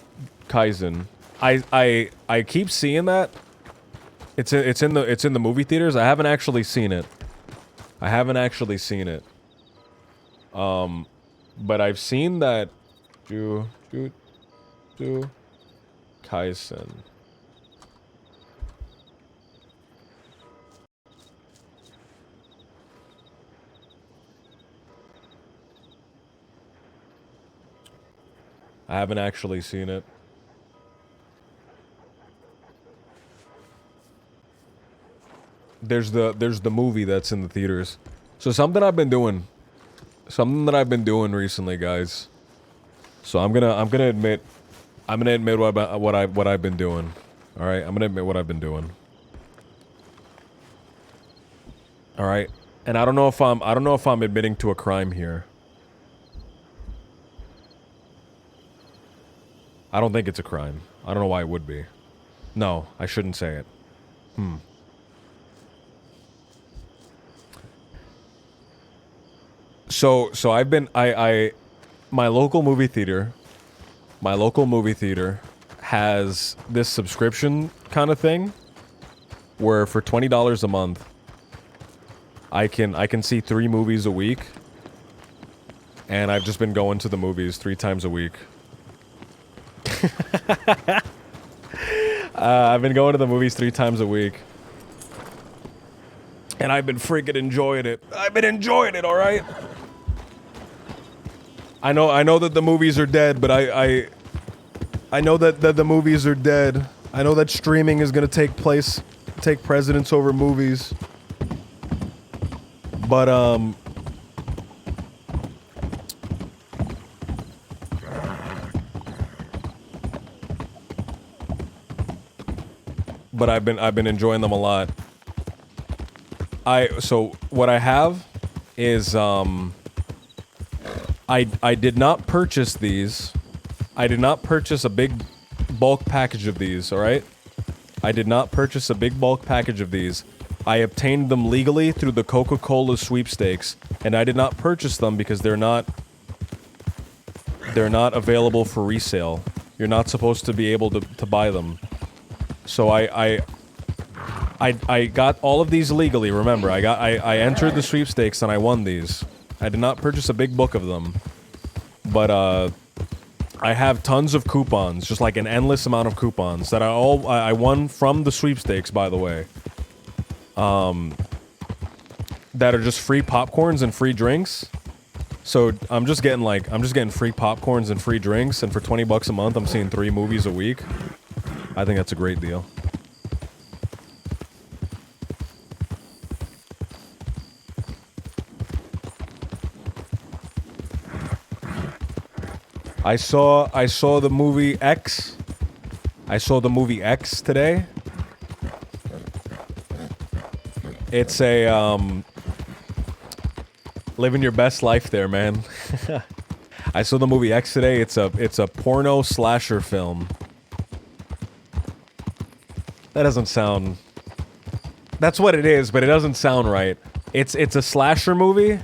Kaisen. I keep seeing that. It's in the movie theaters. I haven't actually seen it. But I've seen that Jujutsu Kaisen. I haven't actually seen it. There's the movie that's in the theaters. So something that I've been doing recently, guys. So I'm gonna admit what I've been doing. All right, I'm gonna admit what I've been doing. All right, and I don't know if I'm admitting to a crime here. I don't think it's a crime. I don't know why it would be. No, I shouldn't say it. So I've been my local movie theater has this subscription kind of thing where for $20 a month I can see 3 movies a week, and I've just been going to the movies 3 times a week. I've been going to the movies 3 times a week, and I've been freaking enjoying it. All right. I know that the movies are dead, but I know that the movies are dead. I know that streaming is gonna take precedence over movies. But I've been enjoying them a lot. So what I have is I did not purchase these. I did not purchase a big bulk package of these, alright? I did not purchase a big bulk package of these. I obtained them legally through the Coca-Cola sweepstakes, and I did not purchase them because they're not available for resale. You're not supposed to be able to buy them. So I got all of these legally, remember. I entered the sweepstakes and I won these. I did not purchase a big book of them. But I have tons of coupons, just like an endless amount of coupons that I won from the sweepstakes, by the way. That are just free popcorns and free drinks. So I'm just getting free popcorns and free drinks, and for 20 bucks a month I'm seeing 3 movies a week. I think that's a great deal. I saw the movie X. I saw the movie X today. It's a living your best life there, man. I saw the movie X today. It's a porno slasher film. That doesn't sound... That's what it is, but it doesn't sound right. It's a slasher movie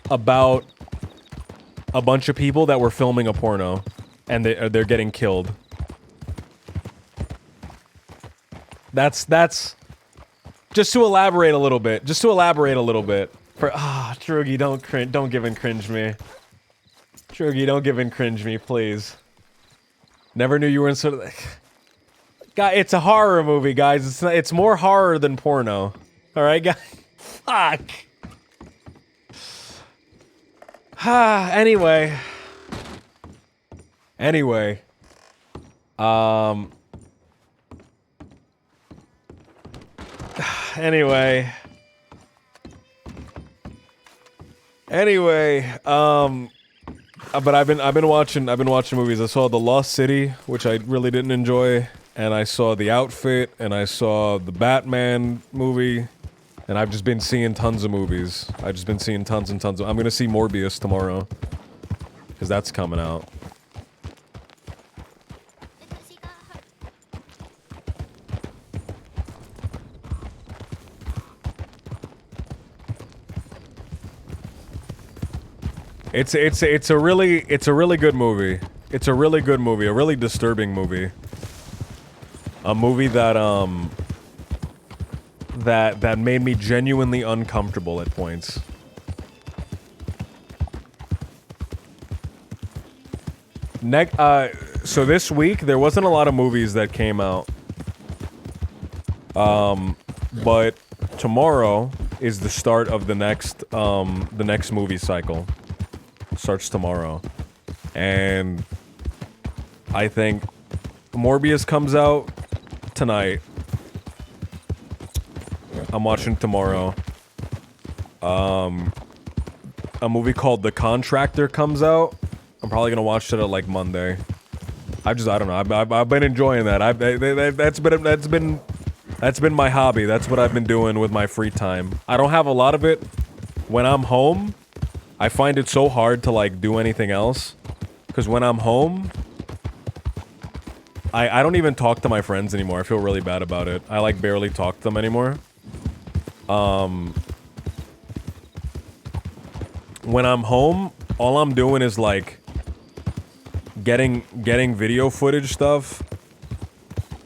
about a bunch of people that were filming a porno, and they're getting killed. That's just to elaborate a little bit. For Trugy, don't give in cringe me. Trugy, don't give in cringe me, please. Never knew you were in sort of like... Guy, it's a horror movie, guys. It's more horror than porno. All right, guys. Fuck. Anyway. Anyway. But I've been watching movies. I saw The Lost City, which I really didn't enjoy, and I saw The Outfit, and I saw the Batman movie, and I've just been seeing tons of movies. I've just been seeing tons and tons of... I'm gonna see Morbius tomorrow, because that's coming out. It's a really good movie. It's a really good movie, a really disturbing movie. A movie that that made me genuinely uncomfortable at points. So this week there wasn't a lot of movies that came out. But tomorrow is the start of the next movie cycle. Starts tomorrow, and I think Morbius comes out tonight. I'm watching tomorrow. A movie called The Contractor comes out. I'm probably gonna watch it at like Monday. I don't know. I've been enjoying that. That's been my hobby. That's what I've been doing with my free time. I don't have a lot of it when I'm home. I find it so hard to, like, do anything else. Because when I'm home, I don't even talk to my friends anymore. I feel really bad about it. I, like, barely talk to them anymore. When I'm home, all I'm doing is, like, getting video footage stuff.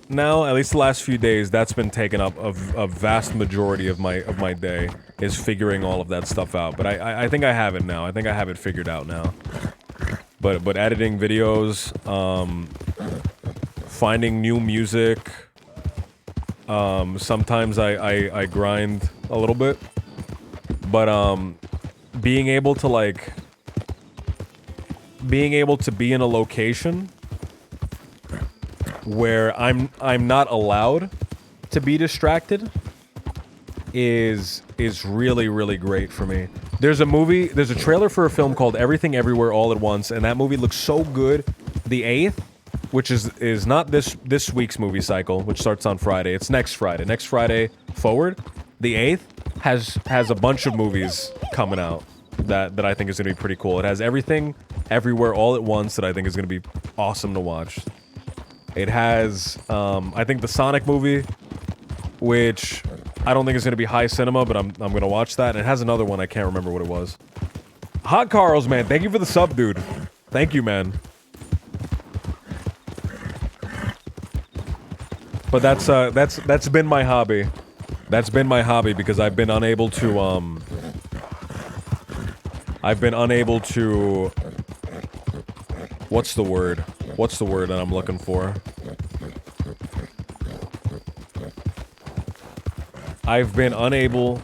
Now, at least the last few days, that's been taking up a vast majority of my day. Is figuring all of that stuff out, but I think I have it now. I think I have it figured out now. But editing videos, finding new music. Sometimes I grind a little bit, but being able to be in a location where I'm not allowed to be distracted is really great for me. There's a trailer for a film called Everything Everywhere All at Once, and that movie looks so good. The 8th, which is not this week's movie cycle, which starts on Friday. It's next Friday. Next Friday forward, the 8th has a bunch of movies coming out that I think is gonna be pretty cool. It has Everything Everywhere All at Once that I think is gonna be awesome to watch. It has I think the Sonic movie, which I don't think is gonna be high cinema, but I'm gonna watch that. And it has another one, I can't remember what it was. Hot Carls, man, thank you for the sub, dude. Thank you, man. But that's been my hobby. That's been my hobby because I've been unable to what's the word? What's the word that I'm looking for? I've been unable...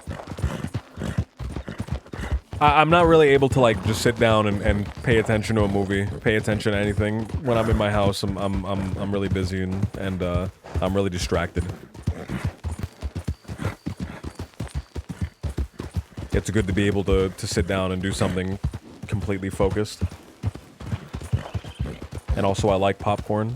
I'm not really able to, like, just sit down and pay attention to a movie, pay attention to anything. When I'm in my house, I'm really busy and I'm really distracted. It's good to be able to sit down and do something completely focused. And also, I like popcorn.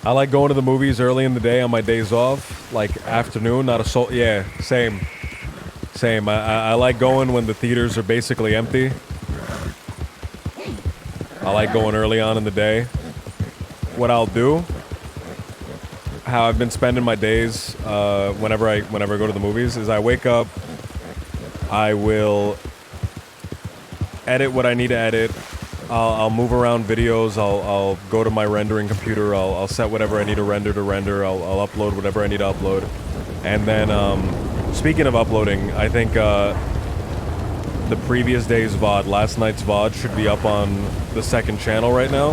I like going to the movies early in the day on my days off, like afternoon, not a soul. Yeah, same. Same. I like going when the theaters are basically empty. I like going early on in the day. What I'll do, how I've been spending my days whenever I go to the movies, is I wake up, I will edit what I need to edit. I'll move around videos, I'll go to my rendering computer, I'll set whatever I need to render, I'll upload whatever I need to upload. And then, speaking of uploading, I think the previous day's VOD, last night's VOD, should be up on the second channel right now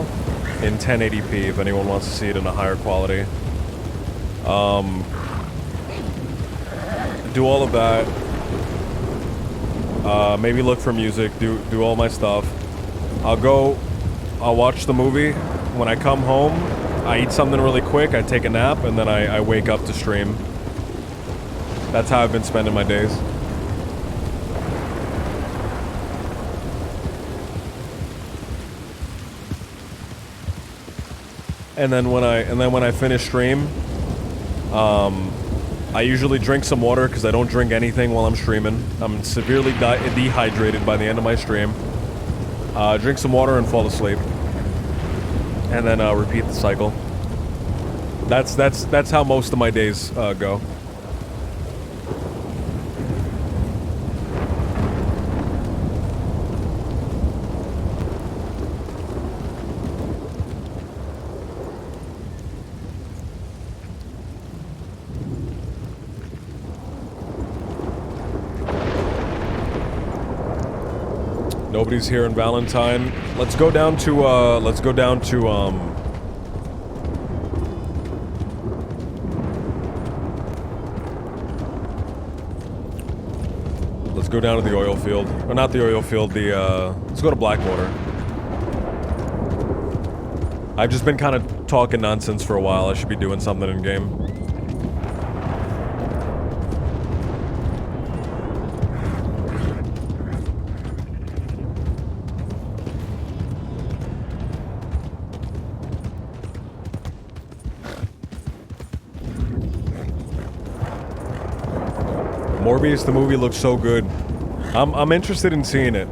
in 1080p if anyone wants to see it in a higher quality. Do all of that. Maybe look for music, do all my stuff. I'll watch the movie. When I come home, I eat something really quick, I take a nap, and then I wake up to stream. That's how I've been spending my days. And then when I finish stream, I usually drink some water because I don't drink anything while I'm streaming. I'm severely dehydrated by the end of my stream. Drink some water and fall asleep, and then repeat the cycle. That's how most of my days go. Nobody's here in Valentine. Let's go down to Let's go down to the oil field. Or not the oil field, let's go to Blackwater. I've just been kind of talking nonsense for a while. I should be doing something in game. Morbius, the movie looks so good. I'm interested in seeing it.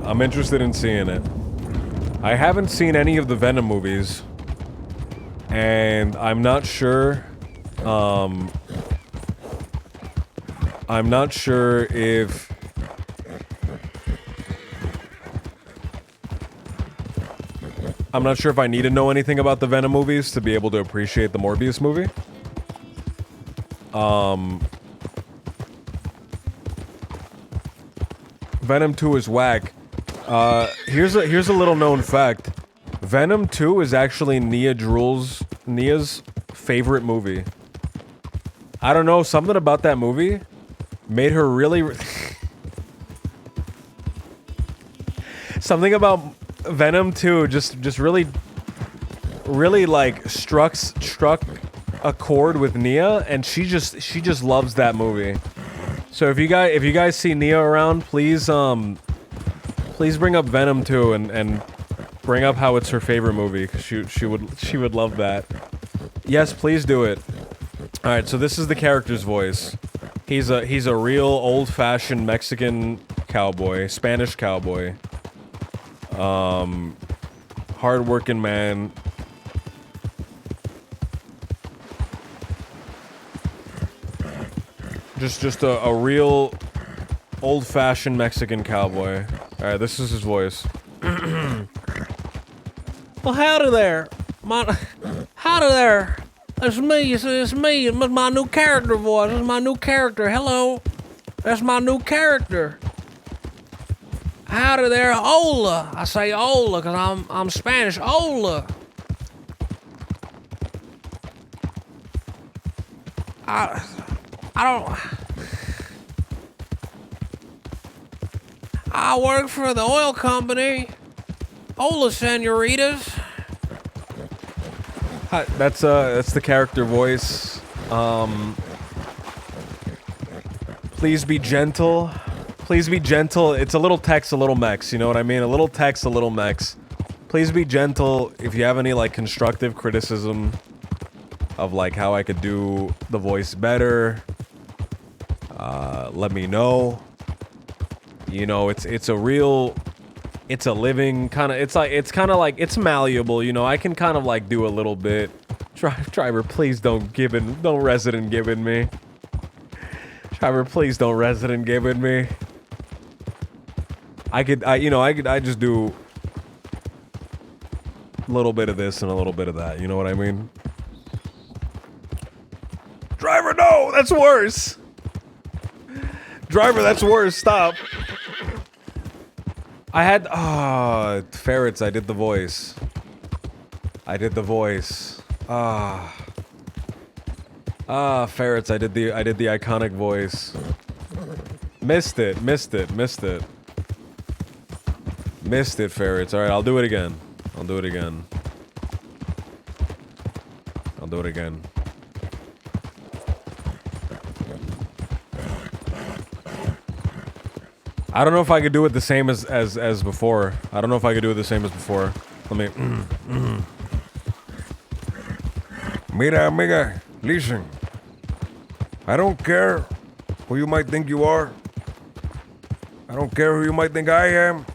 I haven't seen any of the Venom movies. And I'm not sure, I'm not sure if... I'm not sure if I need to know anything about the Venom movies to be able to appreciate the Morbius movie. Venom 2 is whack. Here's a little known fact. Venom 2 is actually Nia's favorite movie. I don't know, something about that movie made her really... Something about Venom 2 just really like struck a chord with Nia, and she just loves that movie. So if you guys see Nia around, please bring up Venom 2 and bring up how it's her favorite movie, cuz she would love that. Yes, please do it. All right, so this is the character's voice. He's a real old-fashioned Mexican cowboy, Spanish cowboy. Hard-working man. Just a real old-fashioned Mexican cowboy. Alright, this is his voice. Well, howdy there. Howdy there. It's me, it's me. It's my new character voice. It's my new character. Hello. That's my new character. Howdy there, hola. I say hola because I'm Spanish. Hola. I don't... I work for the oil company. Hola, senoritas. Hi, that's the character voice. Please be gentle. Please be gentle. It's a little text, a little mex, you know what I mean? A little text, a little mex. Please be gentle. If you have any, like, constructive criticism of, like, how I could do the voice better, let me know. You know, it's a real... It's a living kind of... It's kind of like... It's malleable, you know? I can kind of, like, do a little bit. Driver, please don't resident gibbon me. Driver, please don't resident gibbon me. I just do a little bit of this and a little bit of that, you know what I mean? Driver, no! That's worse! Driver, that's worse, stop! I had... Ah, ferrets, I did the voice. I did the voice. Ferrets, I did the iconic voice. Missed it, missed it, missed it. Missed it, ferrets. Alright, I'll do it again. I'll do it again. I'll do it again. I don't know if I could do it the same as before. I don't know if I could do it the same as before. Let me... Mira, amiga, listen. I don't care who you might think you are. I don't care who you might think I am.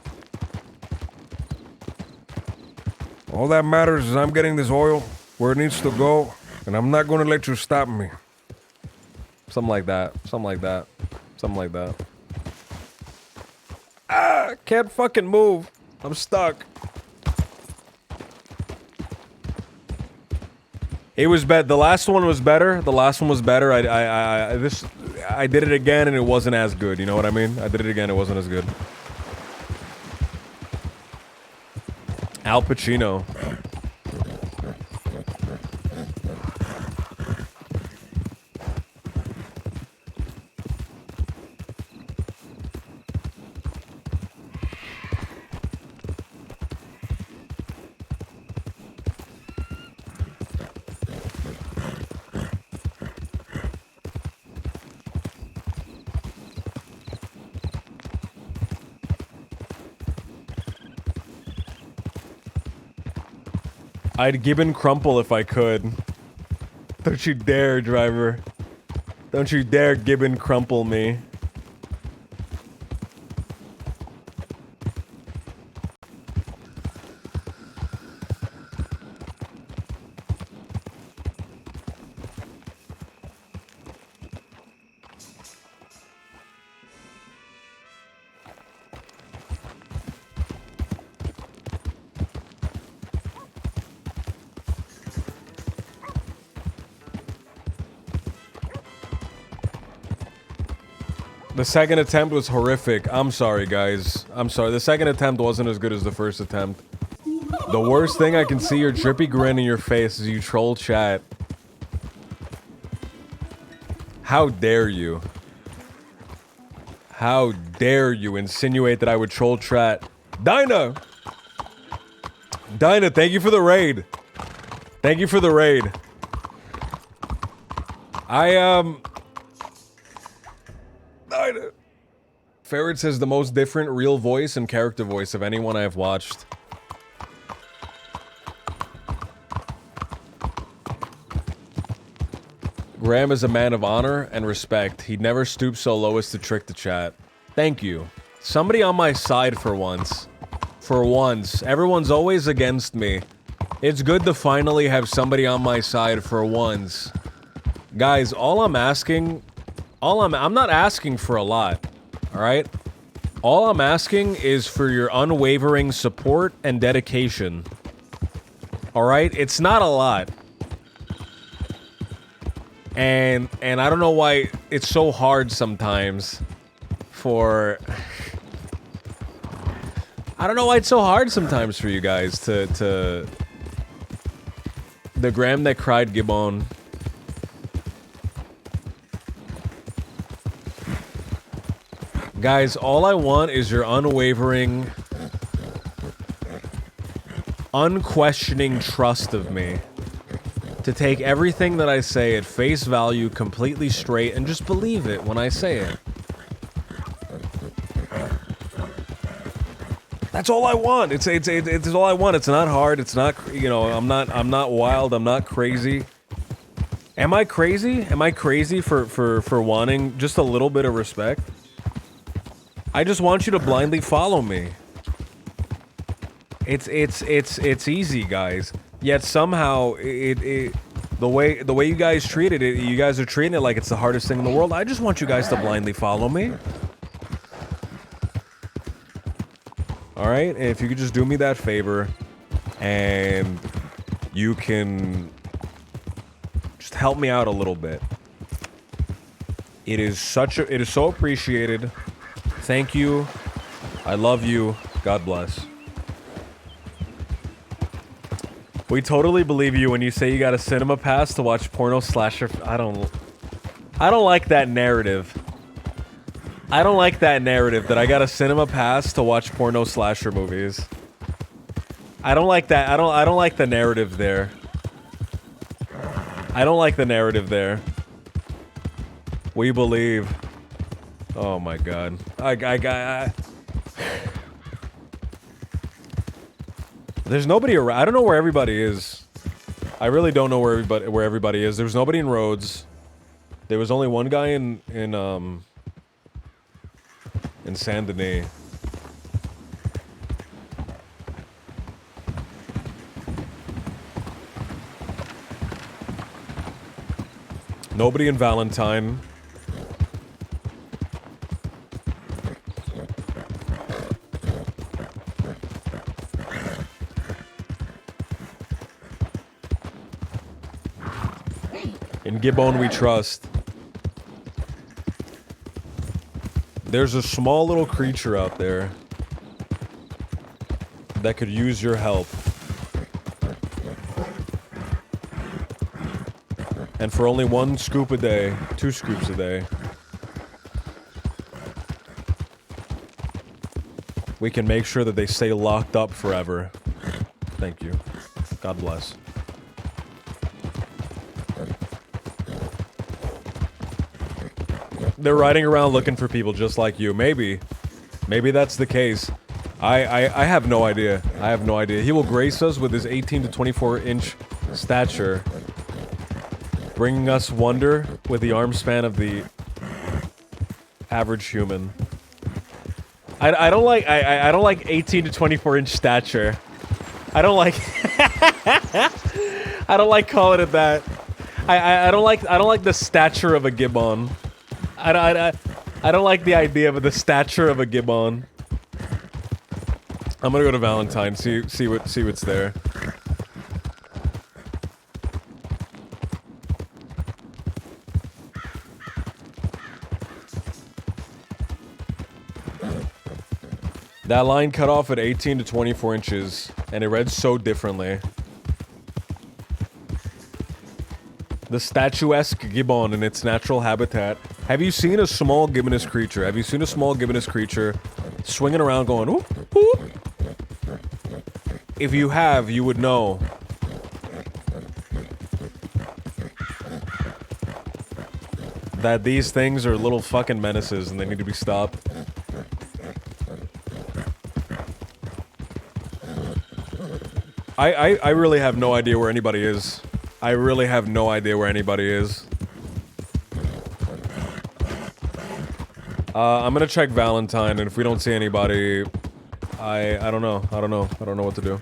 All that matters is I'm getting this oil where it needs to go, and I'm not gonna let you stop me. Something like that. Something like that. Something like that. Ah! Can't fucking move. I'm stuck. It was bad. The last one was better. The last one was better. I did it again and it wasn't as good. You know what I mean? I did it again. It wasn't as good. Al Pacino. I'd Gibbon crumple if I could. Don't you dare, driver. Don't you dare Gibbon crumple me. The second attempt was horrific. I'm sorry, guys. I'm sorry. The second attempt wasn't as good as the first attempt. The worst thing I can see your trippy grin in your face is you troll chat. How dare you? How dare you insinuate that I would troll chat? Dinah! Dinah, thank you for the raid. Thank you for the raid. Dinah. Ferret says the most different real voice and character voice of anyone I have watched. Graham is a man of honor and respect. He'd never stoop so low as to trick the chat. Thank you. Somebody on my side for once. For once. Everyone's always against me. It's good to finally have somebody on my side for once. Guys, all I'm asking... I'm not asking for a lot. Alright? All I'm asking is for your unwavering support and dedication. Alright? It's not a lot. And I don't know why it's so hard sometimes for... I don't know why it's so hard sometimes for you guys to... The Gram that cried Gibbon. Guys, all I want is your unwavering, unquestioning trust of me. To take everything that I say at face value completely straight and just believe it when I say it. That's all I want. It's all I want. It's not hard. It's not, you know, I'm not wild. I'm not crazy. Am I crazy? Am I crazy for wanting just a little bit of respect? I just want you to blindly follow me. It's easy, guys. Yet somehow the way you guys treated it, you guys are treating it like it's the hardest thing in the world. I just want you guys to blindly follow me. All right, and if you could just do me that favor, and you can just help me out a little bit. It is so appreciated. Thank you. I love you. God bless. We totally believe you when you say you got a cinema pass to watch porno slasher. I don't like that narrative. I don't like that narrative that I got a cinema pass to watch porno slasher movies. I don't like that. I don't like the narrative there. I don't like the narrative there. We believe. Oh my god. There's nobody around. I don't know where everybody is. I really don't know where everybody is. There was nobody in Rhodes. There was only one guy in Saint Denis. Nobody in Valentine. In Gibbon we trust. There's a small little creature out there that could use your help. And for only 1 scoop a day, 2 scoops a day, we can make sure that they stay locked up forever. Thank you. God bless. They're riding around looking for people just like you. Maybe that's the case. I have no idea. I have no idea. He will grace us with his 18 to 24 inch stature, bringing us wonder with the arm span of the average human. I don't like 18 to 24 inch stature. I don't like I don't like calling it that. I don't like the stature of a gibbon. I don't like the idea of the stature of a gibbon. I'm gonna go to Valentine, see what's there. That line cut off at 18 to 24 inches, and it read so differently. The statuesque gibbon in its natural habitat. Have you seen a small gibbonous creature? Have you seen a small gibbonous creature swinging around going, whoop, whoop? If you have, you would know. That these things are little fucking menaces and they need to be stopped. I really have no idea where anybody is. I really have no idea where anybody is. I'm gonna check Valentine, and if we don't see anybody, I don't know. I don't know what to do.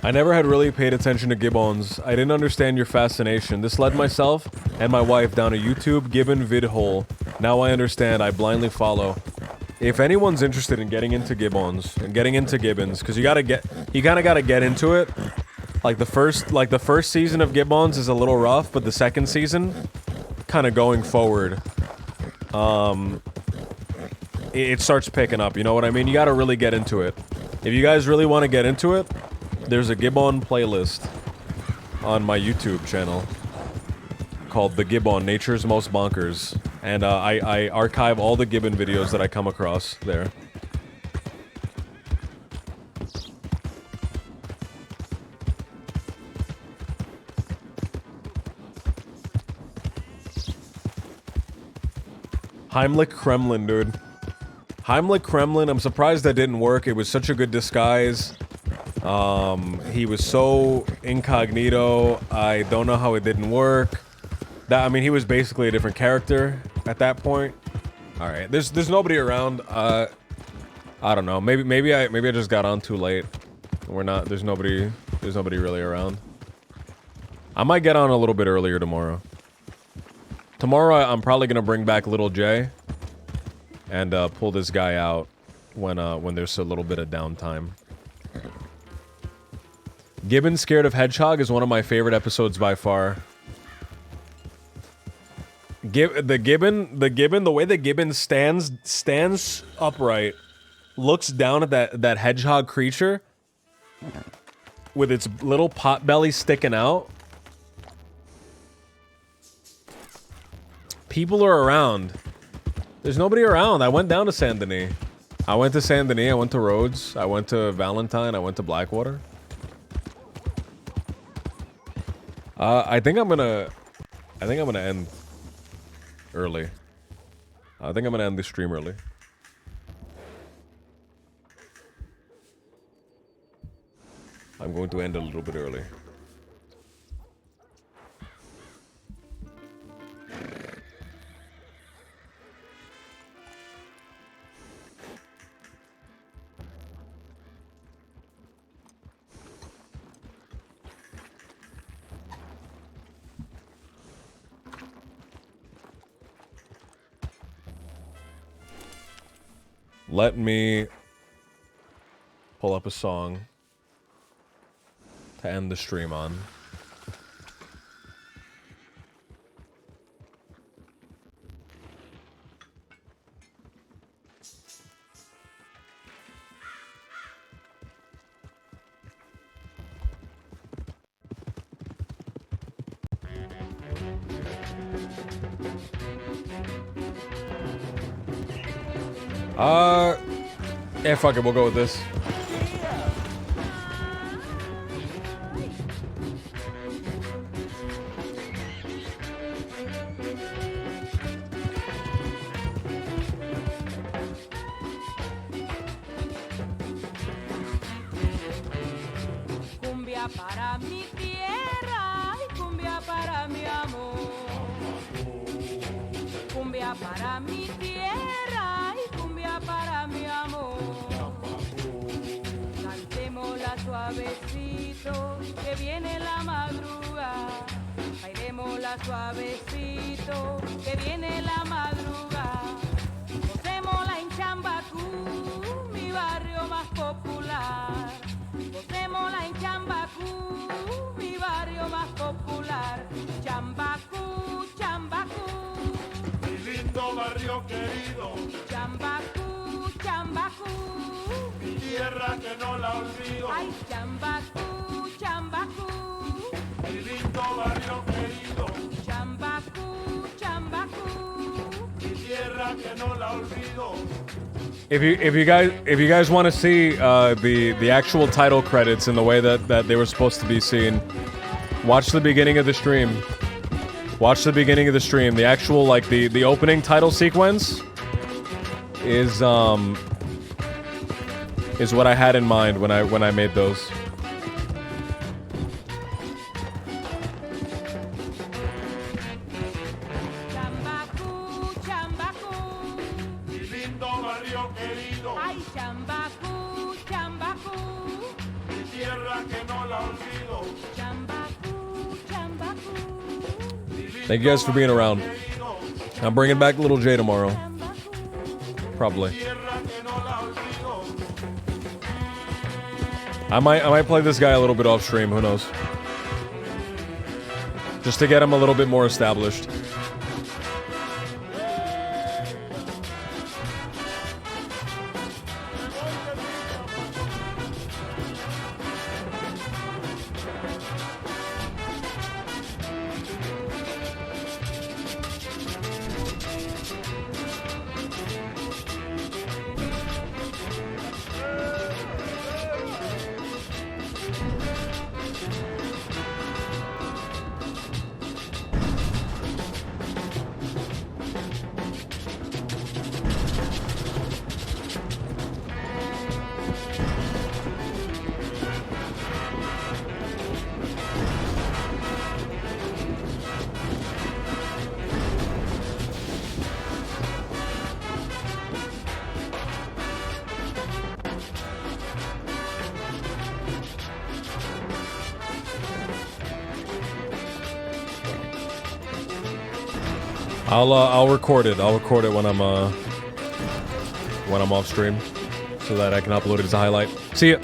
I never had really paid attention to gibbons. I didn't understand your fascination. This led myself and my wife down a YouTube gibbon vid hole. Now I understand. I blindly follow. If anyone's interested in getting into gibbons and getting into gibbons, because you kind of gotta get into it. Like the first season of gibbons is a little rough, but the second season, kind of going forward, it starts picking up. You know what I mean? You gotta really get into it. If you guys really want to get into it, there's a gibbon playlist on my YouTube channel called The Gibbon, Nature's Most Bonkers. And I archive all the gibbon videos that I come across there. Heimlich Kremlin, dude. Heimlich Kremlin, I'm surprised that didn't work. It was such a good disguise. He was so incognito. I don't know how it didn't work. I mean, he was basically a different character at that point. All right, there's nobody around. I don't know. Maybe I just got on too late. There's nobody really around. I might get on a little bit earlier tomorrow. Tomorrow I'm probably gonna bring back Little J and pull this guy out when there's a little bit of downtime. Gibbon Scared of Hedgehog is one of my favorite episodes by far. The way the gibbon stands upright, looks down at that hedgehog creature with its little pot belly sticking out. People are around. There's nobody around. I went down to Saint Denis. I went to Saint Denis. I went to Rhodes. I went to Valentine. I went to Blackwater. I think I'm gonna end early. I think I'm gonna end the stream early. I'm going to end a little bit early. Let me pull up a song to end the stream on. Yeah, fuck it, we'll go with this. Cumbia para mi tierra y cumbia para mi amor. Cumbia para mi tierra y cumbia para mi amor. Cantémosla suavecito, que viene la madrugada. Bailémosla suavecito, que viene la madrugada. Gocémosla en Chambacú, mi barrio más popular. Gocémosla en Chambacú, mi barrio más popular. Chambacú, Chambacú, Mi lindo barrio querido, Chambacú, Chambacú, mi tierra que no la olvido. ay, Chambacú, Chambacú, Mi lindo barrio querido, Chambacú, Chambacú, mi tierra que no la olvido. If you guys want to see the actual title credits in the way that they were supposed to be seen, watch the beginning of the stream. Watch the beginning of the stream. The actual like the opening title sequence is what I had in mind when I made those. Chambacú, Chambacú, Mi lindo barrio querido, ay, Chambacú, Chambacú, mi tierra que no la olvido. Chambacú, Chambacú, Thank you guys for being around. I'm bringing back Little J tomorrow. Probably. Tierra que no la olvido. I might play this guy a little bit off stream. Who knows? Just to get him a little bit more established. I'll record it. I'll record it when I'm off stream, so that I can upload it as a highlight. See ya.